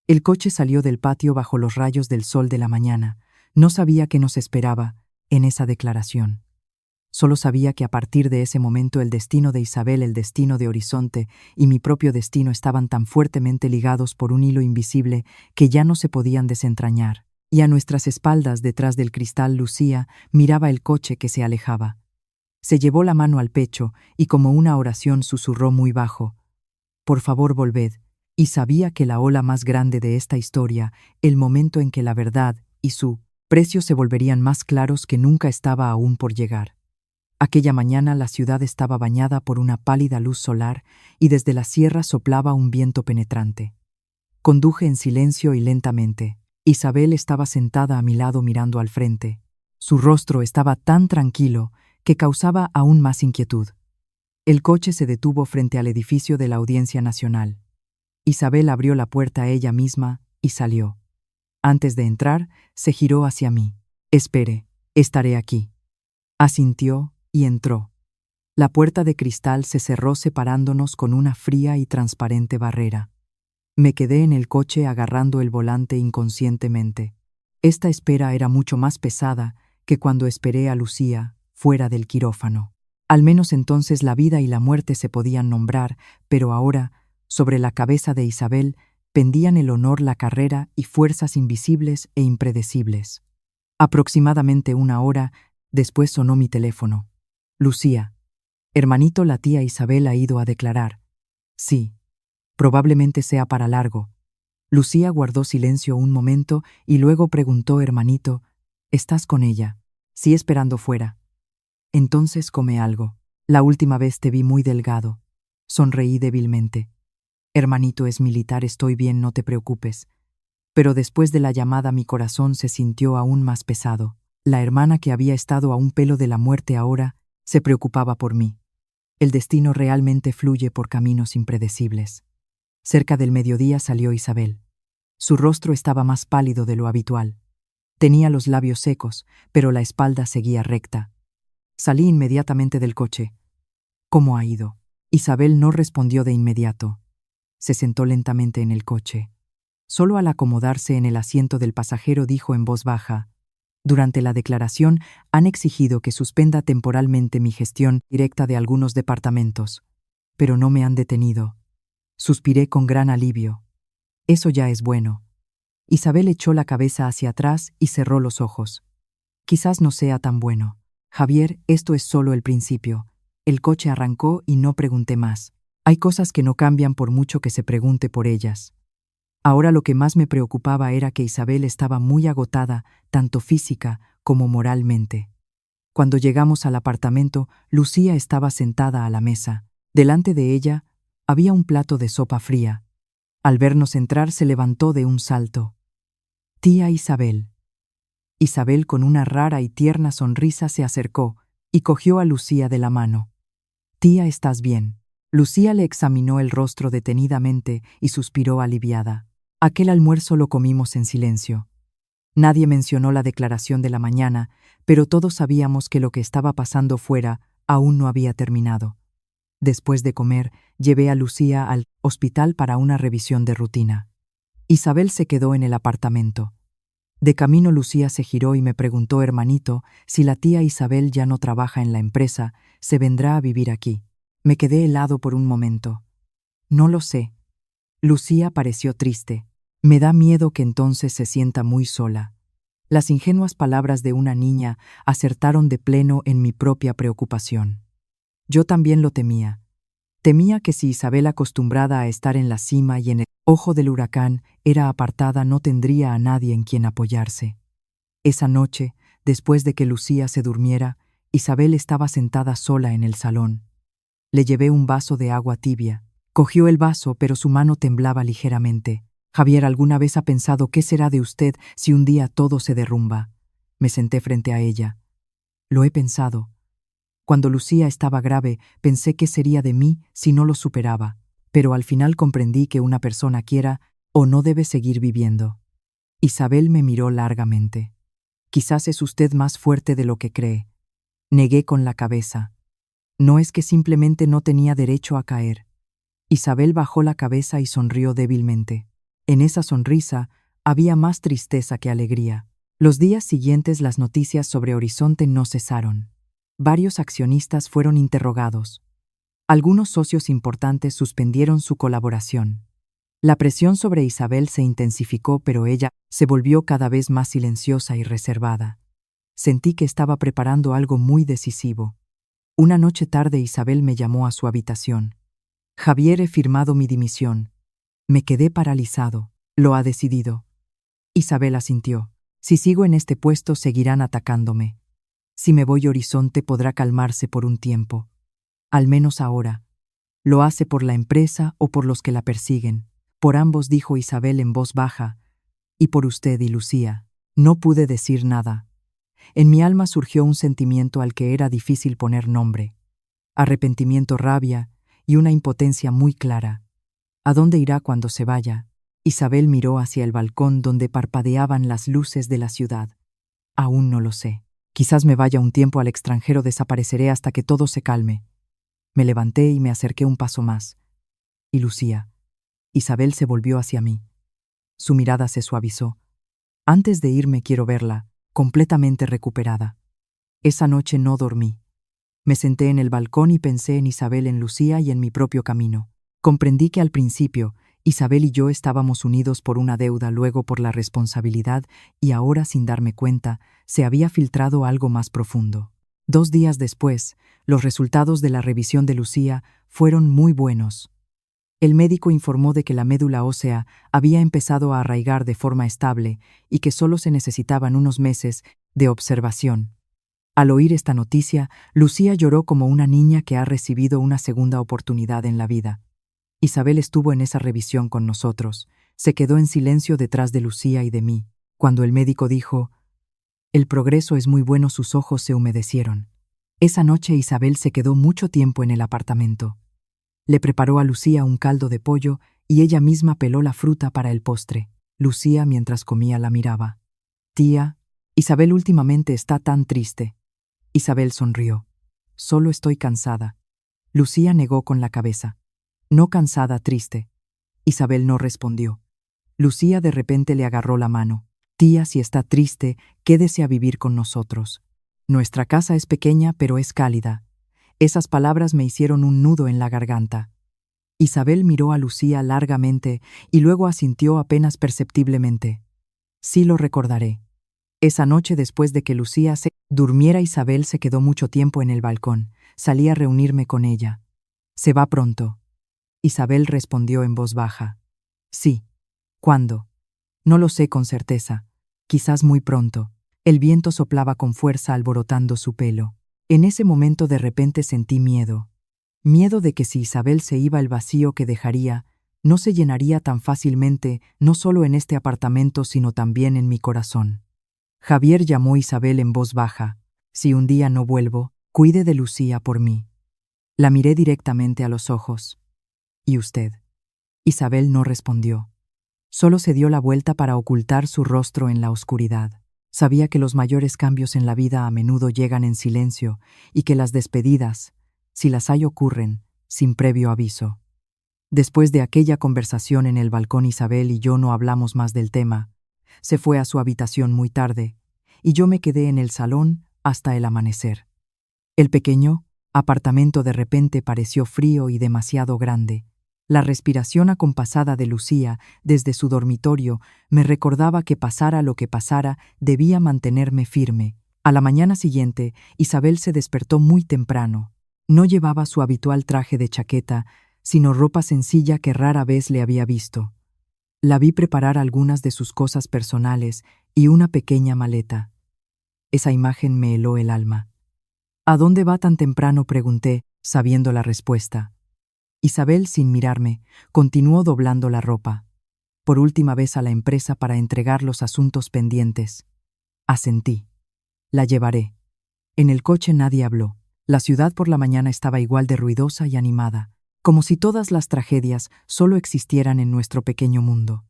El coche salió del patio bajo los rayos del sol de la mañana. No sabía qué nos esperaba en esa declaración. Solo sabía que a partir de ese momento el destino de Isabel, el destino de Horizonte y mi propio destino estaban tan fuertemente ligados por un hilo invisible que ya no se podían desentrañar. Y a nuestras espaldas, detrás del cristal, Lucía miraba el coche que se alejaba. Se llevó la mano al pecho y, como una oración, susurró muy bajo: «Por favor, volved». Y sabía que la ola más grande de esta historia, el momento en que la verdad y su precio se volverían más claros que nunca, estaba aún por llegar. Aquella mañana la ciudad estaba bañada por una pálida luz solar y desde la sierra soplaba un viento penetrante. Conduje en silencio y lentamente. Isabel estaba sentada a mi lado mirando al frente. Su rostro estaba tan tranquilo que causaba aún más inquietud. El coche se detuvo frente al edificio de la Audiencia Nacional. Isabel abrió la puerta ella misma y salió. Antes de entrar, se giró hacia mí. «Espere, estaré aquí». Asintió y entró. La puerta de cristal se cerró separándonos con una fría y transparente barrera. Me quedé en el coche agarrando el volante inconscientemente. Esta espera era mucho más pesada que cuando esperé a Lucía fuera del quirófano. Al menos entonces la vida y la muerte se podían nombrar, pero ahora, sobre la cabeza de Isabel, pendían el honor, la carrera y fuerzas invisibles e impredecibles. Aproximadamente 1 hora después sonó mi teléfono. Lucía. Hermanito, la tía Isabel ha ido a declarar. Sí. Probablemente sea para largo. Lucía guardó silencio un momento y luego preguntó: hermanito, ¿estás con ella? Sí, esperando fuera. Entonces come algo. La última vez te vi muy delgado. Sonreí débilmente. Hermanito, es militar, estoy bien, no te preocupes. Pero después de la llamada mi corazón se sintió aún más pesado. La hermana que había estado a un pelo de la muerte ahora se preocupaba por mí. El destino realmente fluye por caminos impredecibles. Cerca del mediodía salió Isabel. Su rostro estaba más pálido de lo habitual. Tenía los labios secos, pero la espalda seguía recta. Salí inmediatamente del coche. ¿Cómo ha ido? Isabel no respondió de inmediato. Se sentó lentamente en el coche. Solo al acomodarse en el asiento del pasajero dijo en voz baja: durante la declaración han exigido que suspenda temporalmente mi gestión directa de algunos departamentos, pero no me han detenido. Suspiré con gran alivio. Eso ya es bueno. Isabel echó la cabeza hacia atrás y cerró los ojos. Quizás no sea tan bueno. Javier, esto es solo el principio. El coche arrancó y no pregunté más. Hay cosas que no cambian por mucho que se pregunte por ellas. Ahora lo que más me preocupaba era que Isabel estaba muy agotada, tanto física como moralmente. Cuando llegamos al apartamento, Lucía estaba sentada a la mesa. Delante de ella había un plato de sopa fría. Al vernos entrar se levantó de un salto. Tía Isabel. Isabel, con una rara y tierna sonrisa, se acercó y cogió a Lucía de la mano. Tía, ¿estás bien? Lucía le examinó el rostro detenidamente y suspiró aliviada. Aquel almuerzo lo comimos en silencio. Nadie mencionó la declaración de la mañana, pero todos sabíamos que lo que estaba pasando fuera aún no había terminado. Después de comer, llevé a Lucía al hospital para una revisión de rutina. Isabel se quedó en el apartamento. De camino Lucía se giró y me preguntó: hermanito, si la tía Isabel ya no trabaja en la empresa, ¿se vendrá a vivir aquí? Me quedé helado por un momento. No lo sé. Lucía pareció triste. Me da miedo que entonces se sienta muy sola. Las ingenuas palabras de una niña acertaron de pleno en mi propia preocupación. Yo también lo temía. Temía que si Isabel, acostumbrada a estar en la cima y en el ojo del huracán, era apartada, no tendría a nadie en quien apoyarse. Esa noche, después de que Lucía se durmiera, Isabel estaba sentada sola en el salón. Le llevé un vaso de agua tibia. Cogió el vaso, pero su mano temblaba ligeramente. Javier, ¿alguna vez ha pensado qué será de usted si un día todo se derrumba? Me senté frente a ella. Lo he pensado. Cuando Lucía estaba grave, pensé qué sería de mí si no lo superaba, pero al final comprendí que una persona quiera o no debe seguir viviendo. Isabel me miró largamente. Quizás es usted más fuerte de lo que cree. Negué con la cabeza. No, es que simplemente no tenía derecho a caer. Isabel bajó la cabeza y sonrió débilmente. En esa sonrisa había más tristeza que alegría. Los días siguientes las noticias sobre Horizonte no cesaron. Varios accionistas fueron interrogados. Algunos socios importantes suspendieron su colaboración. La presión sobre Isabel se intensificó, pero ella se volvió cada vez más silenciosa y reservada. Sentí que estaba preparando algo muy decisivo. Una noche tarde Isabel me llamó a su habitación. Javier, he firmado mi dimisión. Me quedé paralizado. ¿Lo ha decidido? Isabel asintió. Si sigo en este puesto seguirán atacándome. Si me voy a Horizonte podrá calmarse por un tiempo. Al menos ahora. ¿Lo hace por la empresa o por los que la persiguen? Por ambos, dijo Isabel en voz baja. Y por usted y Lucía. No pude decir nada. En mi alma surgió un sentimiento al que era difícil poner nombre. Arrepentimiento, rabia y una impotencia muy clara. ¿A dónde irá cuando se vaya? Isabel miró hacia el balcón donde parpadeaban las luces de la ciudad. Aún no lo sé. Quizás me vaya un tiempo al extranjero, desapareceré hasta que todo se calme. Me levanté y me acerqué un paso más. Y Lucía. Isabel se volvió hacia mí. Su mirada se suavizó. Antes de irme quiero verla, completamente recuperada. Esa noche no dormí. Me senté en el balcón y pensé en Isabel, en Lucía y en mi propio camino. Comprendí que al principio, Isabel y yo estábamos unidos por una deuda, luego por la responsabilidad, y ahora, sin darme cuenta, se había filtrado algo más profundo. 2 días después, los resultados de la revisión de Lucía fueron muy buenos. El médico informó de que la médula ósea había empezado a arraigar de forma estable y que solo se necesitaban unos meses de observación. Al oír esta noticia, Lucía lloró como una niña que ha recibido una segunda oportunidad en la vida. Isabel estuvo en esa revisión con nosotros. Se quedó en silencio detrás de Lucía y de mí. Cuando el médico dijo: «El progreso es muy bueno», sus ojos se humedecieron. Esa noche Isabel se quedó mucho tiempo en el apartamento. Le preparó a Lucía un caldo de pollo y ella misma peló la fruta para el postre. Lucía, mientras comía, la miraba. «Tía, Isabel últimamente está tan triste». Isabel sonrió. «Solo estoy cansada». Lucía negó con la cabeza. «No cansada, triste». Isabel no respondió. Lucía de repente le agarró la mano. «Tía, si está triste, quédese a vivir con nosotros. Nuestra casa es pequeña, pero es cálida». Esas palabras me hicieron un nudo en la garganta. Isabel miró a Lucía largamente y luego asintió apenas perceptiblemente. «Sí, lo recordaré». Esa noche, después de que Lucía se durmiera, Isabel se quedó mucho tiempo en el balcón. Salí a reunirme con ella. «¿Se va pronto?». Isabel respondió en voz baja. «Sí». «¿Cuándo?». «No lo sé con certeza. Quizás muy pronto». El viento soplaba con fuerza, alborotando su pelo. En ese momento de repente sentí miedo. Miedo de que si Isabel se iba, el vacío que dejaría no se llenaría tan fácilmente, no solo en este apartamento, sino también en mi corazón. Javier, llamó Isabel en voz baja. «Si un día no vuelvo, cuide de Lucía por mí». La miré directamente a los ojos. «¿Y usted?». Isabel no respondió. Solo se dio la vuelta para ocultar su rostro en la oscuridad. Sabía que los mayores cambios en la vida a menudo llegan en silencio y que las despedidas, si las hay, ocurren sin previo aviso. Después de aquella conversación en el balcón, Isabel y yo no hablamos más del tema. Se fue a su habitación muy tarde y yo me quedé en el salón hasta el amanecer. El pequeño apartamento de repente pareció frío y demasiado grande. La respiración acompasada de Lucía desde su dormitorio me recordaba que, pasara lo que pasara, debía mantenerme firme. A la mañana siguiente, Isabel se despertó muy temprano. No llevaba su habitual traje de chaqueta, sino ropa sencilla que rara vez le había visto. La vi preparar algunas de sus cosas personales y una pequeña maleta. Esa imagen me heló el alma. «¿A dónde va tan temprano?», pregunté, sabiendo la respuesta. Isabel, sin mirarme, continuó doblando la ropa. «Por última vez a la empresa para entregar los asuntos pendientes». Asentí. «La llevaré». En el coche nadie habló. La ciudad por la mañana estaba igual de ruidosa y animada, como si todas las tragedias solo existieran en nuestro pequeño mundo.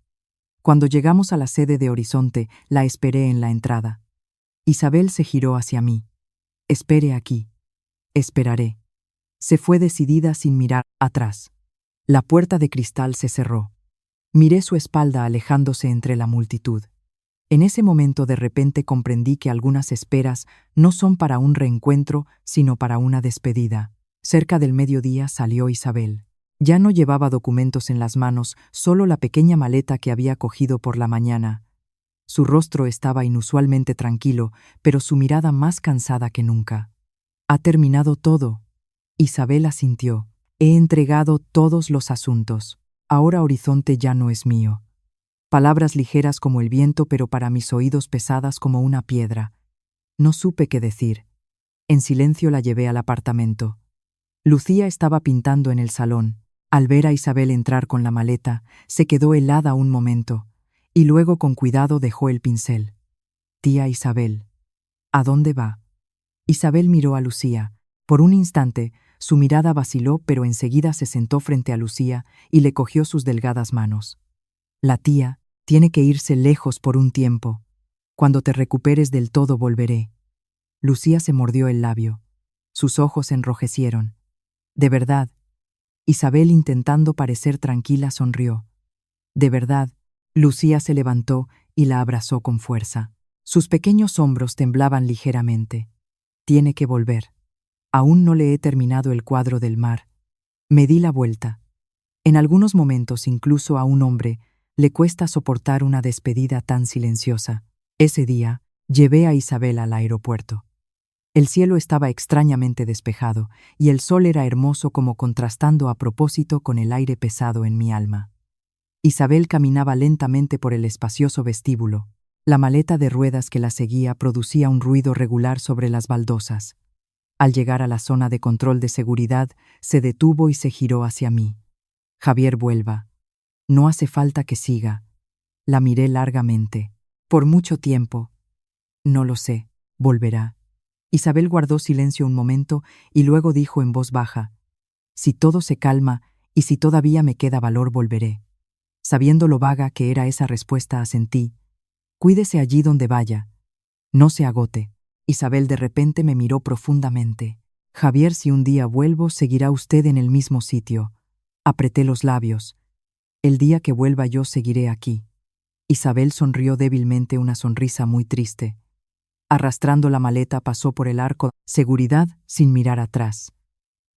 Cuando llegamos a la sede de Horizonte, la esperé en la entrada. Isabel se giró hacia mí. «Espere aquí». «Esperaré». Se fue decidida, sin mirar atrás. La puerta de cristal se cerró. Miré su espalda alejándose entre la multitud. En ese momento de repente comprendí que algunas esperas no son para un reencuentro, sino para una despedida. Cerca del mediodía salió Isabel. Ya no llevaba documentos en las manos, solo la pequeña maleta que había cogido por la mañana. Su rostro estaba inusualmente tranquilo, pero su mirada más cansada que nunca. «¿Ha terminado todo?». Isabel asintió. «He entregado todos los asuntos. Ahora Horizonte ya no es mío». Palabras ligeras como el viento, pero para mis oídos pesadas como una piedra. No supe qué decir. En silencio la llevé al apartamento. Lucía estaba pintando en el salón. Al ver a Isabel entrar con la maleta, se quedó helada un momento, y luego con cuidado dejó el pincel. «Tía Isabel, ¿a dónde va?». Isabel miró a Lucía. Por un instante, su mirada vaciló, pero enseguida se sentó frente a Lucía y le cogió sus delgadas manos. «La tía tiene que irse lejos por un tiempo. Cuando te recuperes del todo volveré». Lucía se mordió el labio. Sus ojos enrojecieron. De verdad. Isabel, intentando parecer tranquila, sonrió. De verdad. Lucía se levantó y la abrazó con fuerza. Sus pequeños hombros temblaban ligeramente. Tiene que volver. Aún no le he terminado el cuadro del mar. Me di la vuelta. En algunos momentos, incluso a un hombre, le cuesta soportar una despedida tan silenciosa. Ese día, llevé a Isabel al aeropuerto. El cielo estaba extrañamente despejado, y el sol era hermoso, como contrastando a propósito con el aire pesado en mi alma. Isabel caminaba lentamente por el espacioso vestíbulo. La maleta de ruedas que la seguía producía un ruido regular sobre las baldosas. Al llegar a la zona de control de seguridad, se detuvo y se giró hacia mí. Javier, vuelva. No hace falta que siga. La miré largamente. Por mucho tiempo. No lo sé. Volverá. Isabel guardó silencio un momento y luego dijo en voz baja: si todo se calma y si todavía me queda valor, volveré. Sabiendo lo vaga que era esa respuesta, asentí. Cuídese allí donde vaya. No se agote. Isabel de repente me miró profundamente. Javier, si un día vuelvo, seguirá usted en el mismo sitio. Apreté los labios. El día que vuelva yo seguiré aquí. Isabel sonrió débilmente, una sonrisa muy triste. Arrastrando la maleta, pasó por el arco de seguridad sin mirar atrás.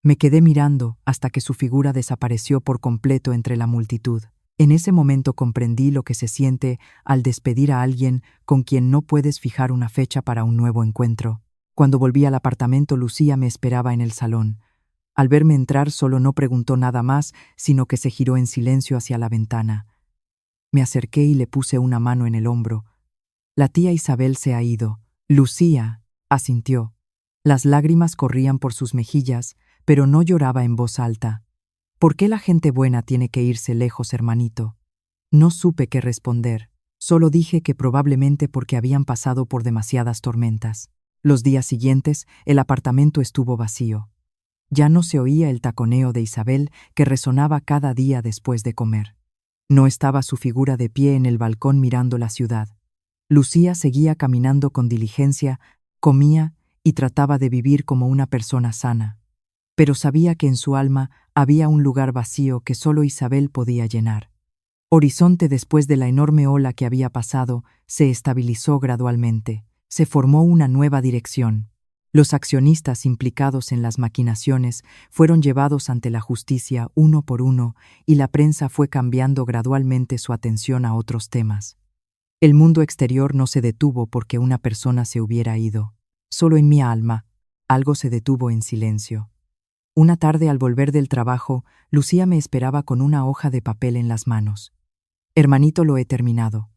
Me quedé mirando hasta que su figura desapareció por completo entre la multitud. En ese momento comprendí lo que se siente al despedir a alguien con quien no puedes fijar una fecha para un nuevo encuentro. Cuando volví al apartamento, Lucía me esperaba en el salón. Al verme entrar, solo no preguntó nada más, sino que se giró en silencio hacia la ventana. Me acerqué y le puse una mano en el hombro. La tía Isabel se ha ido. Lucía, asintió. Las lágrimas corrían por sus mejillas, pero no lloraba en voz alta. ¿Por qué la gente buena tiene que irse lejos, hermanito? No supe qué responder. Solo dije que probablemente porque habían pasado por demasiadas tormentas. Los días siguientes, el apartamento estuvo vacío. Ya no se oía el taconeo de Isabel, que resonaba cada día después de comer. No estaba su figura de pie en el balcón mirando la ciudad. Lucía seguía caminando con diligencia, comía y trataba de vivir como una persona sana. Pero sabía que en su alma había un lugar vacío que solo Isabel podía llenar. Horizonte, después de la enorme ola que había pasado, se estabilizó gradualmente. Se formó una nueva dirección. Los accionistas implicados en las maquinaciones fueron llevados ante la justicia uno por uno, y la prensa fue cambiando gradualmente su atención a otros temas. El mundo exterior no se detuvo porque una persona se hubiera ido. Solo en mi alma, algo se detuvo en silencio. Una tarde, al volver del trabajo, Lucía me esperaba con una hoja de papel en las manos. Hermanito, lo he terminado.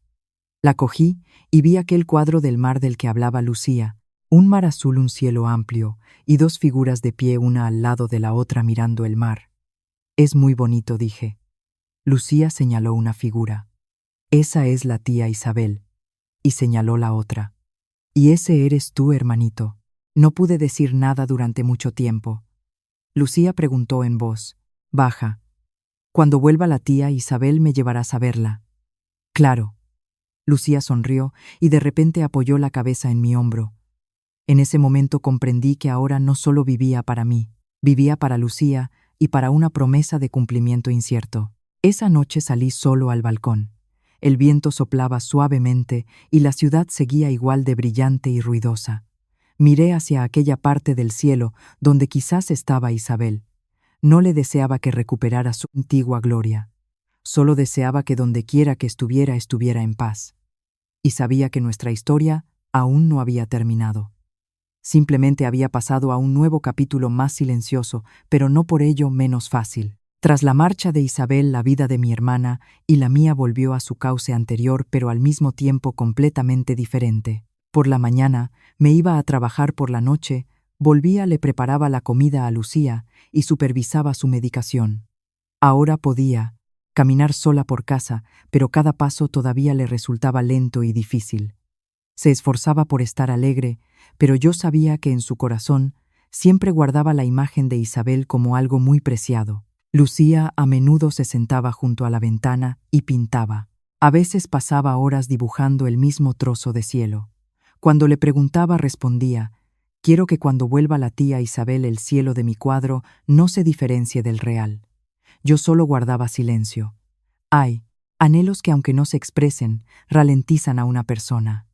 La cogí y vi aquel cuadro del mar del que hablaba Lucía, un mar azul, un cielo amplio y dos figuras de pie una al lado de la otra mirando el mar. Es muy bonito, dije. Lucía señaló una figura. Esa es la tía Isabel. Y señaló la otra. Y ese eres tú, hermanito. No pude decir nada durante mucho tiempo. Lucía preguntó en voz baja: cuando vuelva la tía Isabel, ¿me llevarás a verla? Claro. Lucía sonrió y de repente apoyó la cabeza en mi hombro. En ese momento comprendí que ahora no solo vivía para mí, vivía para Lucía y para una promesa de cumplimiento incierto. Esa noche salí solo al balcón. El viento soplaba suavemente y la ciudad seguía igual de brillante y ruidosa. Miré hacia aquella parte del cielo donde quizás estaba Isabel. No le deseaba que recuperara su antigua gloria. Solo deseaba que dondequiera que estuviera, estuviera en paz. Y sabía que nuestra historia aún no había terminado. Simplemente había pasado a un nuevo capítulo más silencioso, pero no por ello menos fácil. Tras la marcha de Isabel, la vida de mi hermana y la mía volvió a su cauce anterior, pero al mismo tiempo completamente diferente. Por la mañana me iba a trabajar, por la noche volvía, le preparaba la comida a Lucía y supervisaba su medicación. Ahora podía caminar sola por casa, pero cada paso todavía le resultaba lento y difícil. Se esforzaba por estar alegre, pero yo sabía que en su corazón siempre guardaba la imagen de Isabel como algo muy preciado. Lucía a menudo se sentaba junto a la ventana y pintaba. A veces pasaba horas dibujando el mismo trozo de cielo. Cuando le preguntaba, respondía: Quiero que cuando vuelva la tía Isabel el cielo de mi cuadro no se diferencie del real. Yo solo guardaba silencio. Hay anhelos que aunque no se expresen, ralentizan a una persona.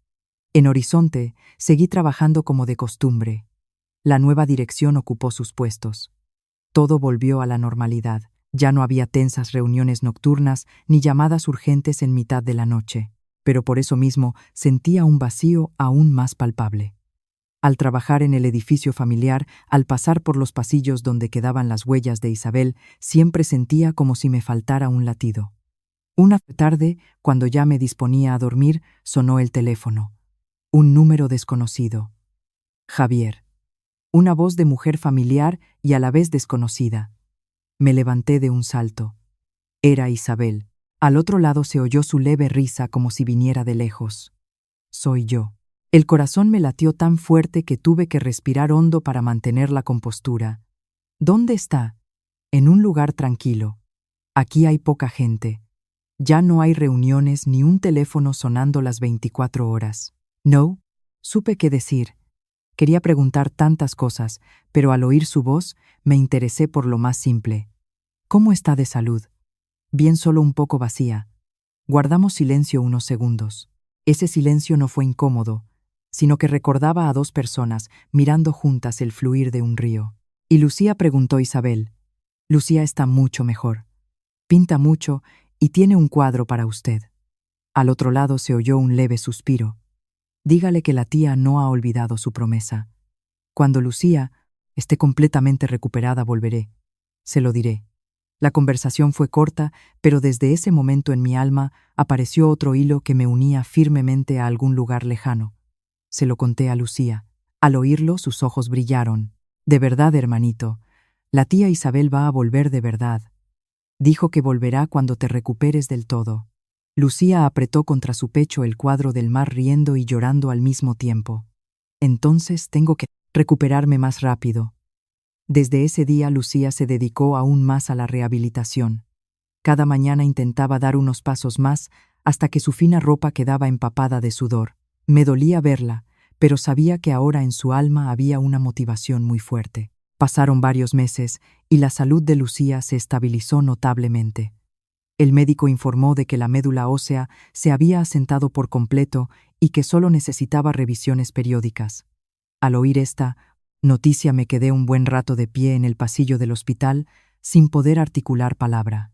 En Horizonte seguí trabajando como de costumbre. La nueva dirección ocupó sus puestos. Todo volvió a la normalidad. Ya no había tensas reuniones nocturnas ni llamadas urgentes en mitad de la noche, pero por eso mismo sentía un vacío aún más palpable. Al trabajar en el edificio familiar, al pasar por los pasillos donde quedaban las huellas de Isabel, siempre sentía como si me faltara un latido. Una tarde, cuando ya me disponía a dormir, sonó el teléfono. Un número desconocido. Javier. Una voz de mujer familiar y a la vez desconocida. Me levanté de un salto. Era Isabel. Al otro lado se oyó su leve risa como si viniera de lejos. Soy yo. El corazón me latió tan fuerte que tuve que respirar hondo para mantener la compostura. ¿Dónde está? En un lugar tranquilo. Aquí hay poca gente. Ya no hay reuniones ni un teléfono sonando las 24 horas. No, supe qué decir. Quería preguntar tantas cosas, pero al oír su voz me interesé por lo más simple. ¿Cómo está de salud? Bien, solo un poco vacía. Guardamos silencio unos segundos. Ese silencio no fue incómodo, sino que recordaba a dos personas mirando juntas el fluir de un río. Y Lucía, preguntó Isabel. Lucía está mucho mejor. Pinta mucho y tiene un cuadro para usted. Al otro lado se oyó un leve suspiro. Dígale que la tía no ha olvidado su promesa. Cuando Lucía esté completamente recuperada volveré. Se lo diré. La conversación fue corta, pero desde ese momento en mi alma apareció otro hilo que me unía firmemente a algún lugar lejano. Se lo conté a Lucía. Al oírlo, sus ojos brillaron. De verdad, hermanito, la tía Isabel va a volver de verdad. Dijo que volverá cuando te recuperes del todo. Lucía apretó contra su pecho el cuadro del mar riendo y llorando al mismo tiempo. Entonces tengo que recuperarme más rápido. Desde ese día Lucía se dedicó aún más a la rehabilitación. Cada mañana intentaba dar unos pasos más hasta que su fina ropa quedaba empapada de sudor. Me dolía verla, pero sabía que ahora en su alma había una motivación muy fuerte. Pasaron varios meses y la salud de Lucía se estabilizó notablemente. El médico informó de que la médula ósea se había asentado por completo y que solo necesitaba revisiones periódicas. Al oír esta noticia me quedé un buen rato de pie en el pasillo del hospital sin poder articular palabra.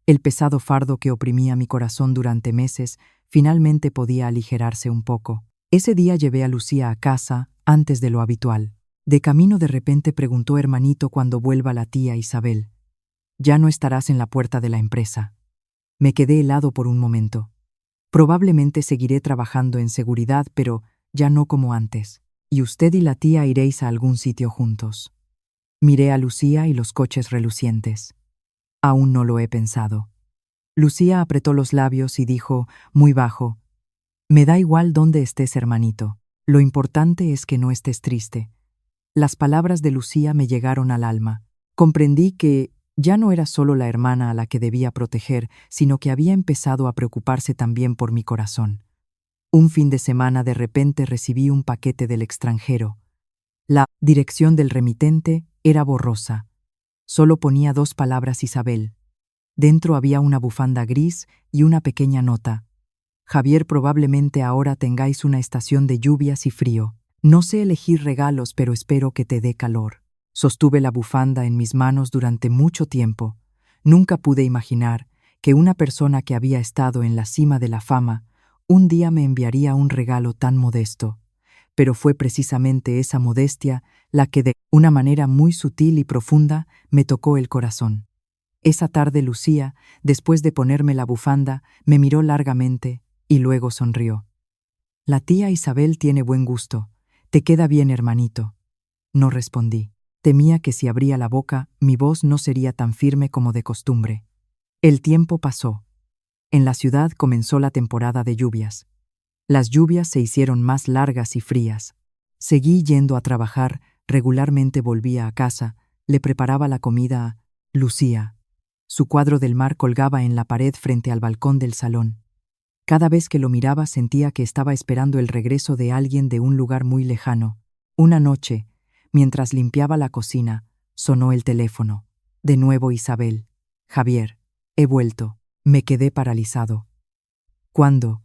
El pesado fardo que oprimía mi corazón durante meses finalmente podía aligerarse un poco. Ese día llevé a Lucía a casa antes de lo habitual. De camino de repente preguntó hermanito cuando vuelva la tía Isabel. Ya no estarás en la puerta de la empresa. Me quedé helado por un momento. Probablemente seguiré trabajando en seguridad, pero ya no como antes. Y usted y la tía iréis a algún sitio juntos. Miré a Lucía y los coches relucientes. Aún no lo he pensado. Lucía apretó los labios y dijo, muy bajo, me da igual dónde estés, hermanito. Lo importante es que no estés triste. Las palabras de Lucía me llegaron al alma. Comprendí que ya no era solo la hermana a la que debía proteger, sino que había empezado a preocuparse también por mi corazón. Un fin de semana de repente recibí un paquete del extranjero. La dirección del remitente era borrosa. Solo ponía 2 palabras Isabel. Dentro había una bufanda gris y una pequeña nota. Javier, probablemente ahora tengáis una estación de lluvias y frío. No sé elegir regalos, pero espero que te dé calor. Sostuve la bufanda en mis manos durante mucho tiempo. Nunca pude imaginar que una persona que había estado en la cima de la fama un día me enviaría un regalo tan modesto. Pero fue precisamente esa modestia la que de una manera muy sutil y profunda me tocó el corazón. Esa tarde Lucía, después de ponerme la bufanda, me miró largamente y luego sonrió. La tía Isabel tiene buen gusto. Te queda bien, hermanito. No respondí. Temía que si abría la boca, mi voz no sería tan firme como de costumbre. El tiempo pasó. En la ciudad comenzó la temporada de lluvias. Las lluvias se hicieron más largas y frías. Seguí yendo a trabajar, regularmente volvía a casa, le preparaba la comida a Lucía. Su cuadro del mar colgaba en la pared frente al balcón del salón. Cada vez que lo miraba sentía que estaba esperando el regreso de alguien de un lugar muy lejano. Una noche, mientras limpiaba la cocina, sonó el teléfono. De nuevo Isabel. Javier, he vuelto. Me quedé paralizado. ¿Cuándo?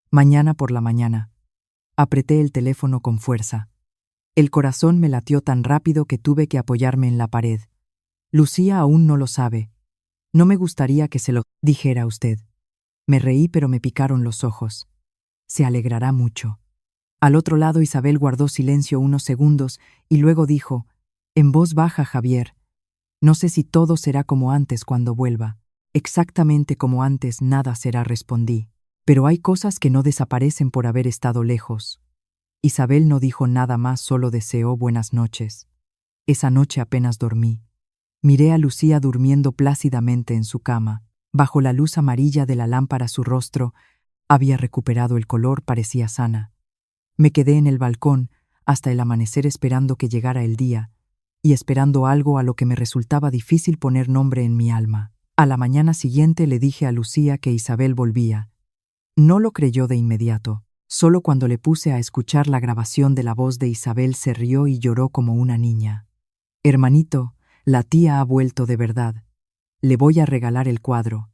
Mañana por la mañana. Apreté el teléfono con fuerza. El corazón me latió tan rápido que tuve que apoyarme en la pared. Lucía aún no lo sabe. No me gustaría que se lo dijera a usted. Me reí, pero me picaron los ojos. Se alegrará mucho. Al otro lado Isabel guardó silencio unos segundos y luego dijo, en voz baja: Javier, no sé si todo será como antes cuando vuelva. Exactamente como antes nada será, respondí. Pero hay cosas que no desaparecen por haber estado lejos. Isabel no dijo nada más, solo deseó buenas noches. Esa noche apenas dormí. Miré a Lucía durmiendo plácidamente en su cama. Bajo la luz amarilla de la lámpara su rostro había recuperado el color, parecía sana. Me quedé en el balcón hasta el amanecer esperando que llegara el día y esperando algo a lo que me resultaba difícil poner nombre en mi alma. A la mañana siguiente le dije a Lucía que Isabel volvía. No lo creyó de inmediato. Solo cuando le puse a escuchar la grabación de la voz de Isabel se rió y lloró como una niña. Hermanito, la tía ha vuelto de verdad. Le voy a regalar el cuadro.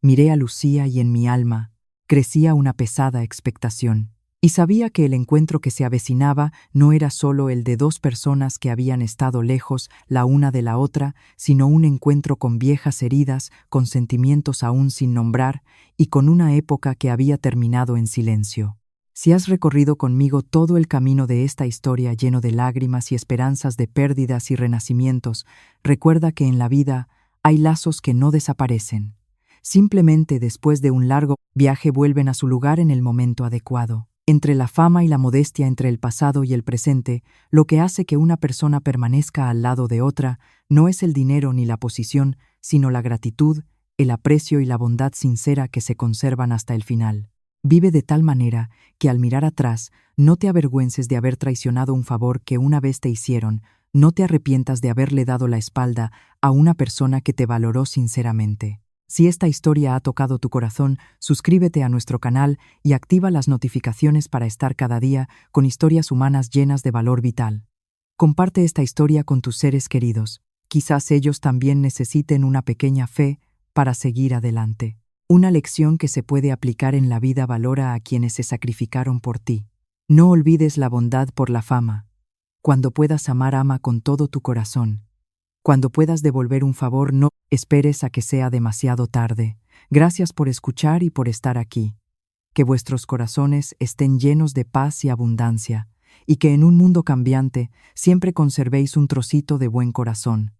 Miré a Lucía y en mi alma crecía una pesada expectación. Y sabía que el encuentro que se avecinaba no era solo el de dos personas que habían estado lejos la una de la otra, sino un encuentro con viejas heridas, con sentimientos aún sin nombrar y con una época que había terminado en silencio. Si has recorrido conmigo todo el camino de esta historia lleno de lágrimas y esperanzas de pérdidas y renacimientos, recuerda que en la vida hay lazos que no desaparecen. Simplemente después de un largo viaje vuelven a su lugar en el momento adecuado. Entre la fama y la modestia, entre el pasado y el presente, lo que hace que una persona permanezca al lado de otra no es el dinero ni la posición, sino la gratitud, el aprecio y la bondad sincera que se conservan hasta el final. Vive de tal manera que al mirar atrás no te avergüences de haber traicionado un favor que una vez te hicieron, no te arrepientas de haberle dado la espalda a una persona que te valoró sinceramente. Si esta historia ha tocado tu corazón, suscríbete a nuestro canal y activa las notificaciones para estar cada día con historias humanas llenas de valor vital. Comparte esta historia con tus seres queridos. Quizás ellos también necesiten una pequeña fe para seguir adelante. Una lección que se puede aplicar en la vida: valora a quienes se sacrificaron por ti. No olvides la bondad por la fama. Cuando puedas amar, ama con todo tu corazón. Cuando puedas devolver un favor, no esperes a que sea demasiado tarde. Gracias por escuchar y por estar aquí. Que vuestros corazones estén llenos de paz y abundancia, y que en un mundo cambiante siempre conservéis un trocito de buen corazón.